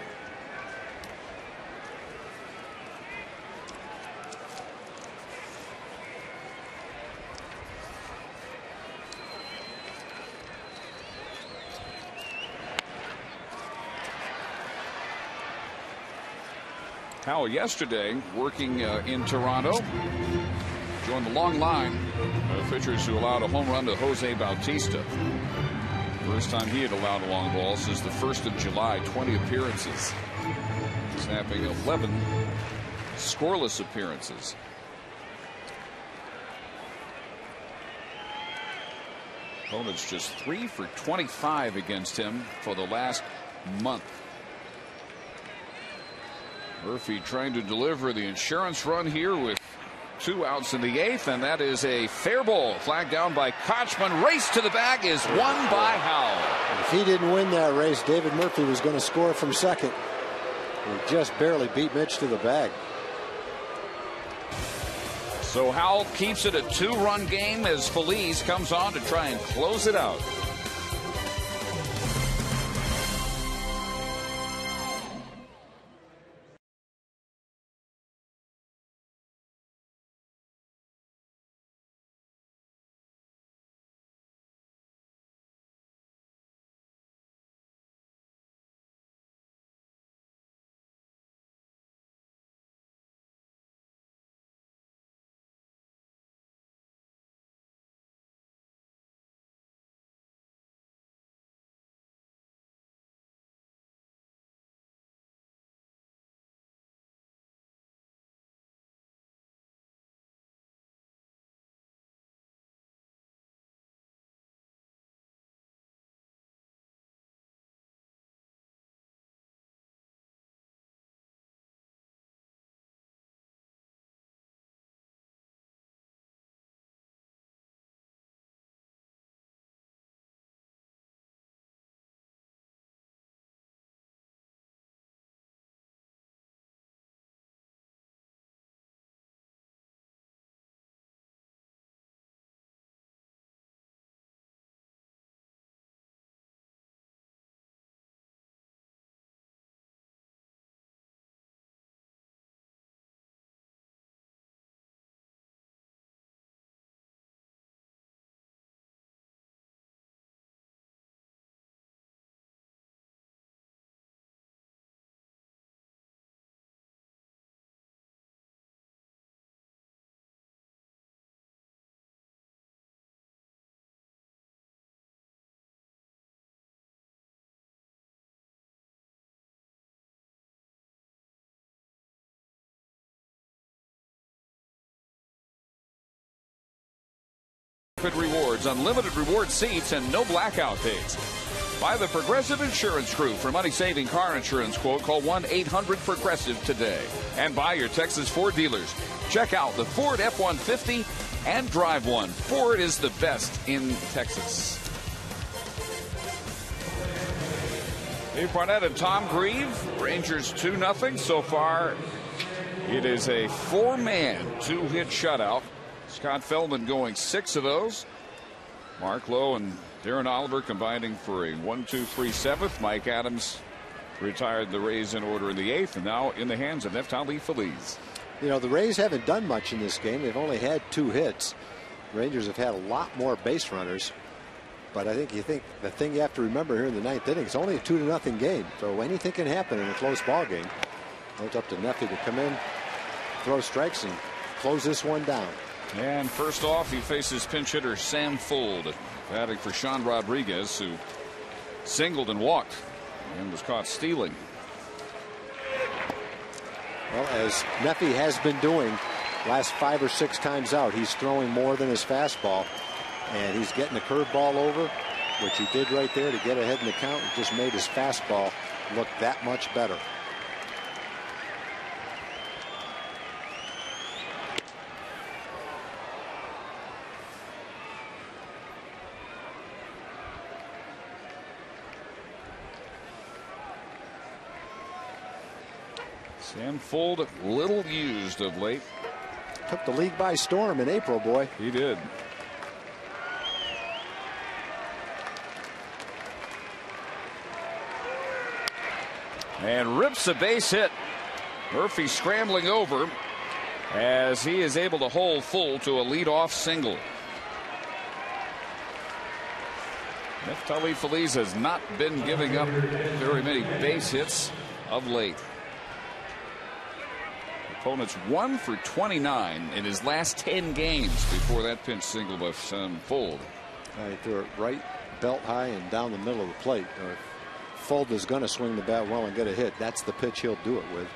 Howell yesterday working in Toronto. Joined the long line of pitchers who allowed a home run to Jose Bautista. First time he had allowed a long ball since the 1st of July, 20 appearances. Snapping 11 scoreless appearances. Opponents just 3 for 25 against him for the last month. Murphy trying to deliver the insurance run here with 2 outs in the 8th, and that is a fair ball. Flagged down by Kochman. Race to the bag is won by Howell. If he didn't win that race, David Murphy was going to score from second. He just barely beat Mitch to the bag. So Howell keeps it a 2-run game as Feliz comes on to try and close it out. Rewards, unlimited reward seats, and no blackout days. Buy the Progressive Insurance Group for money-saving car insurance quote. Call 1-800-PROGRESSIVE today. And buy your Texas Ford dealers. Check out the Ford F-150 and drive one. Ford is the best in Texas. Dave Barnett and Tom Grieve. Rangers 2-0 so far. It is a 4-man, 2-hit shutout. Scott Feldman going 6 of those. Mark Lowe and Darren Oliver combining for a 1-2-3 7th. Mike Adams retired the Rays in order in the 8th, and now in the hands of Neftali Feliz. You know, the Rays haven't done much in this game. They've only had 2 hits. The Rangers have had a lot more base runners. But I think the thing you have to remember here in the 9th inning, it's only a 2-0 game. So anything can happen in a close ball game. It's up to Neffy to come in, throw strikes, and close this one down. And first off, he faces pinch hitter Sam Fuld, batting for Sean Rodriguez, who singled and walked and was caught stealing. Well, as Neffy has been doing last 5 or 6 times out, he's throwing more than his fastball, and he's getting the curveball over, which he did right there to get ahead in the count. It just made his fastball look that much better. Sam Fuld, little used of late. Took the league by storm in April, boy. He did. And rips a base hit. Murphy scrambling over as he is able to hold Fuld to a leadoff single. Neftali Feliz has not been giving up very many base hits of late. Opponent's 1 for 29 in his last 10 games before that pinch single by Fold. He threw it right belt high and down the middle of the plate. Fold is going to swing the bat well and get a hit. That's the pitch he'll do it with.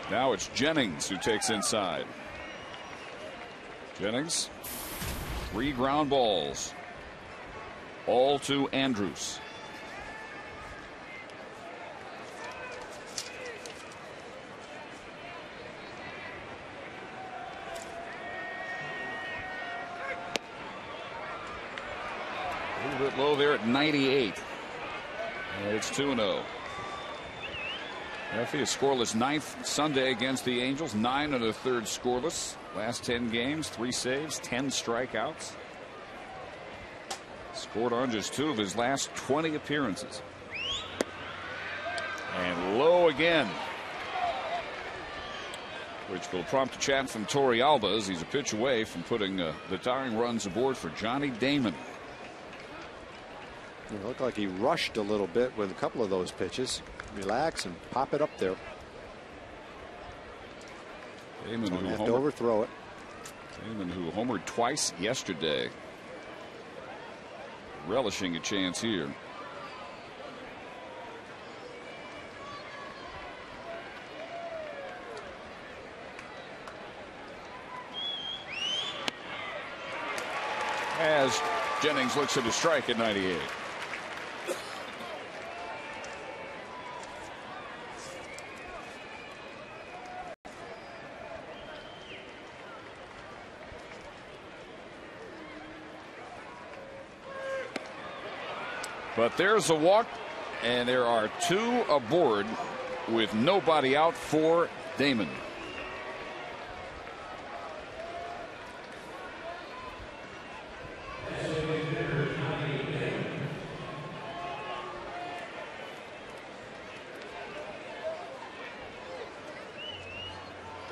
Now it's Jennings who takes inside. Jennings, 3 ground balls, all to Andrews. A little bit low there at 98. And it's 2-0. Effie, a scoreless ninth Sunday against the Angels. 9 1/3 scoreless. Last 10 games, 3 saves, 10 strikeouts. Scored on just 2 of his last 20 appearances. And low again, which will prompt a chant from Torey Alba as he's a pitch away from putting the tying runs aboard for Johnny Damon. It looked like he rushed a little bit with a couple of those pitches. Relax and pop it up there. Damon, who have to overthrow it. Damon, who homered twice yesterday, relishing a chance here. As Jennings looks at a strike at 98. But there's a walk, and there are 2 aboard with nobody out for Damon.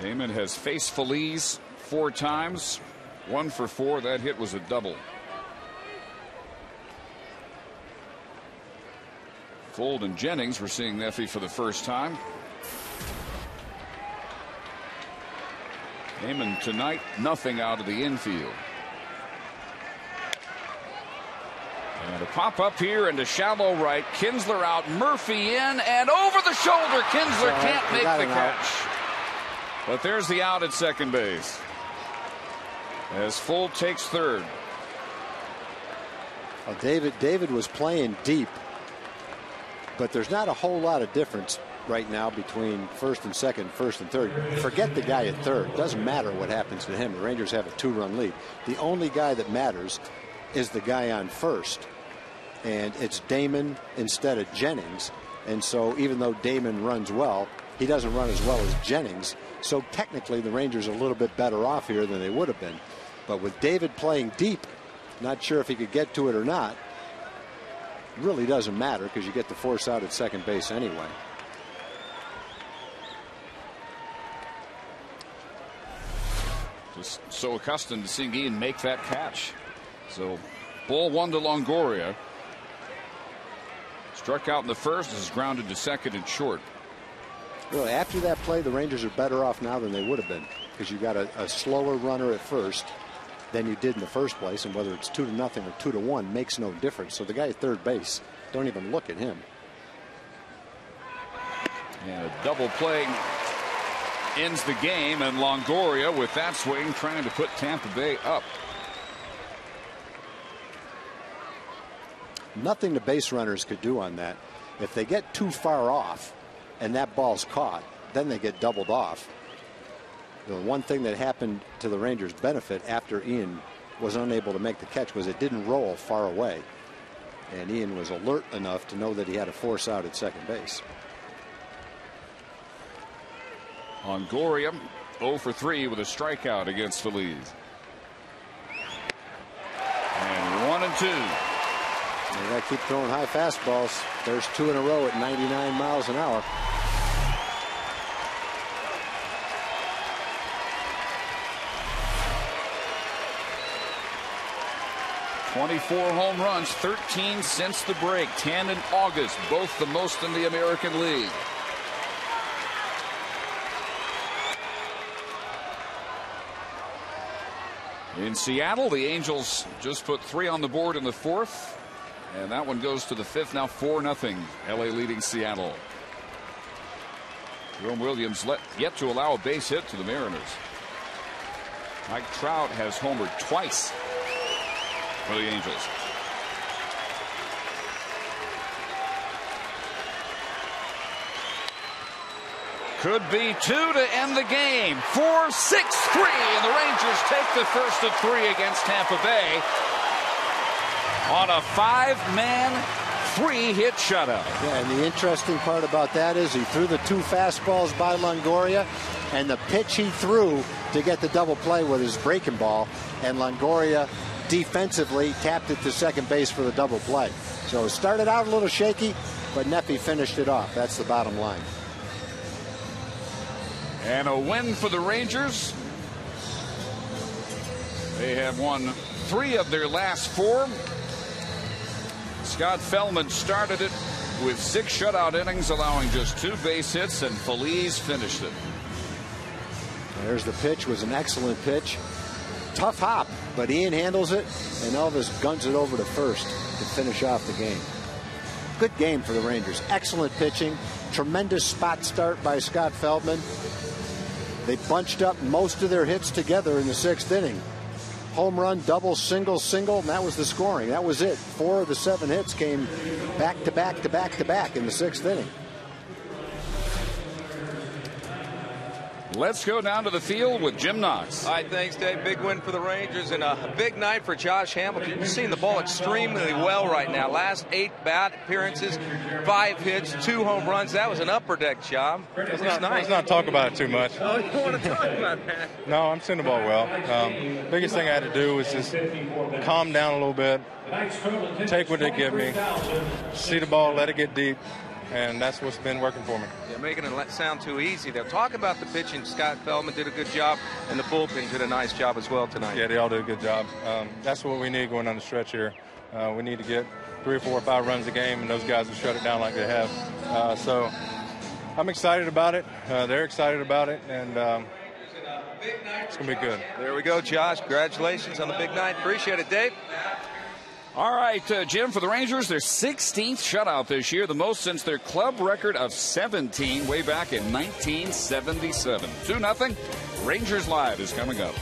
Damon has faced Feliz 4 times, 1 for 4. That hit was a double. Fold and Jennings, we're seeing Effie for the first time. Damon tonight, nothing out of the infield. And a pop up here into shallow right. Kinsler out, Murphy in, and over the shoulder. Kinsler can't make the catch. But there's the out at second base as Fold takes third. Well, David was playing deep, but there's not a whole lot of difference right now between first and second, first and third. Forget the guy at third. Doesn't matter what happens to him. The Rangers have a 2-run lead. The only guy that matters is the guy on first, and it's Damon instead of Jennings. And so even though Damon runs well, he doesn't run as well as Jennings. So technically the Rangers are a little bit better off here than they would have been. But with David playing deep, not sure if he could get to it or not. Really doesn't matter because you get the force out at second base anyway. Just so accustomed to seeing Ian make that catch. So ball 1 to Longoria. Struck out in the first, is grounded to second and short. Well, after that play, the Rangers are better off now than they would have been because you got a slower runner at first than you did in the first place, and whether it's 2-0 or 2-1 makes no difference. So the guy at third base, don't even look at him. And a double play ends the game, and Longoria with that swing trying to put Tampa Bay up. Nothing the base runners could do on that. If they get too far off and that ball's caught, then they get doubled off. The one thing that happened to the Rangers' benefit after Ian was unable to make the catch was it didn't roll far away. And Ian was alert enough to know that he had a force out at second base. Longoria 0 for 3 with a strikeout against Feliz. And 1 and 2. You got to keep throwing high fastballs. There's 2 in a row at 99 miles an hour. 24 home runs, 13 since the break, 10 in August, both the most in the American League. In Seattle, the Angels just put 3 on the board in the 4th, and that one goes to the 5th. Now 4-0. LA leading Seattle. Jerome Williams yet to allow a base hit to the Mariners. Mike Trout has homered twice for the Angels. Could be 2 to end the game. 4-6-3, and the Rangers take the first of 3 against Tampa Bay on a 5-man 3-hit shutout. Yeah, and the interesting part about that is he threw the 2 fastballs by Longoria, and the pitch he threw to get the double play with his breaking ball, and Longoria defensively tapped it to second base for the double play. So it started out a little shaky, but Neffy finished it off. That's the bottom line. And a win for the Rangers. They have won 3 of their last 4. Scott Feldman started it with 6 shutout innings, allowing just 2 base hits, and Feliz finished it. There's the pitch. Was an excellent pitch. Tough hop, but Ian handles it, and Elvis guns it over to first to finish off the game. Good game for the Rangers. Excellent pitching. Tremendous spot start by Scott Feldman. They bunched up most of their hits together in the 6th inning. Home run, double, single, single, and that was the scoring. That was it. 4 of the 7 hits came back to back to back to back in the 6th inning. Let's go down to the field with Jim Knox. All right, thanks, Dave. Big win for the Rangers and a big night for Josh Hamilton. You're seeing the ball extremely well right now. Last 8 bat appearances, 5 hits, 2 home runs. That was an upper deck job. It was nice. Let's not talk about it too much. Oh, you don't want to talk about that? No, I'm seeing the ball well. Biggest thing I had to do was just calm down a little bit, take what they give me, see the ball, let it get deep. And that's what's been working for me. Yeah, making it sound too easy. They'll talk about the pitching. Scott Feldman did a good job, and the bullpen did a nice job as well tonight. Yeah, they all did a good job. That's what we need going on the stretch here. We need to get 3 or 4 or 5 runs a game, and those guys will shut it down like they have. So I'm excited about it. They're excited about it, and it's going to be good. There we go, Josh. Congratulations on the big night. Appreciate it, Dave. All right, Jim, for the Rangers, their 16th shutout this year, the most since their club record of 17 way back in 1977. 2-0. Rangers Live is coming up.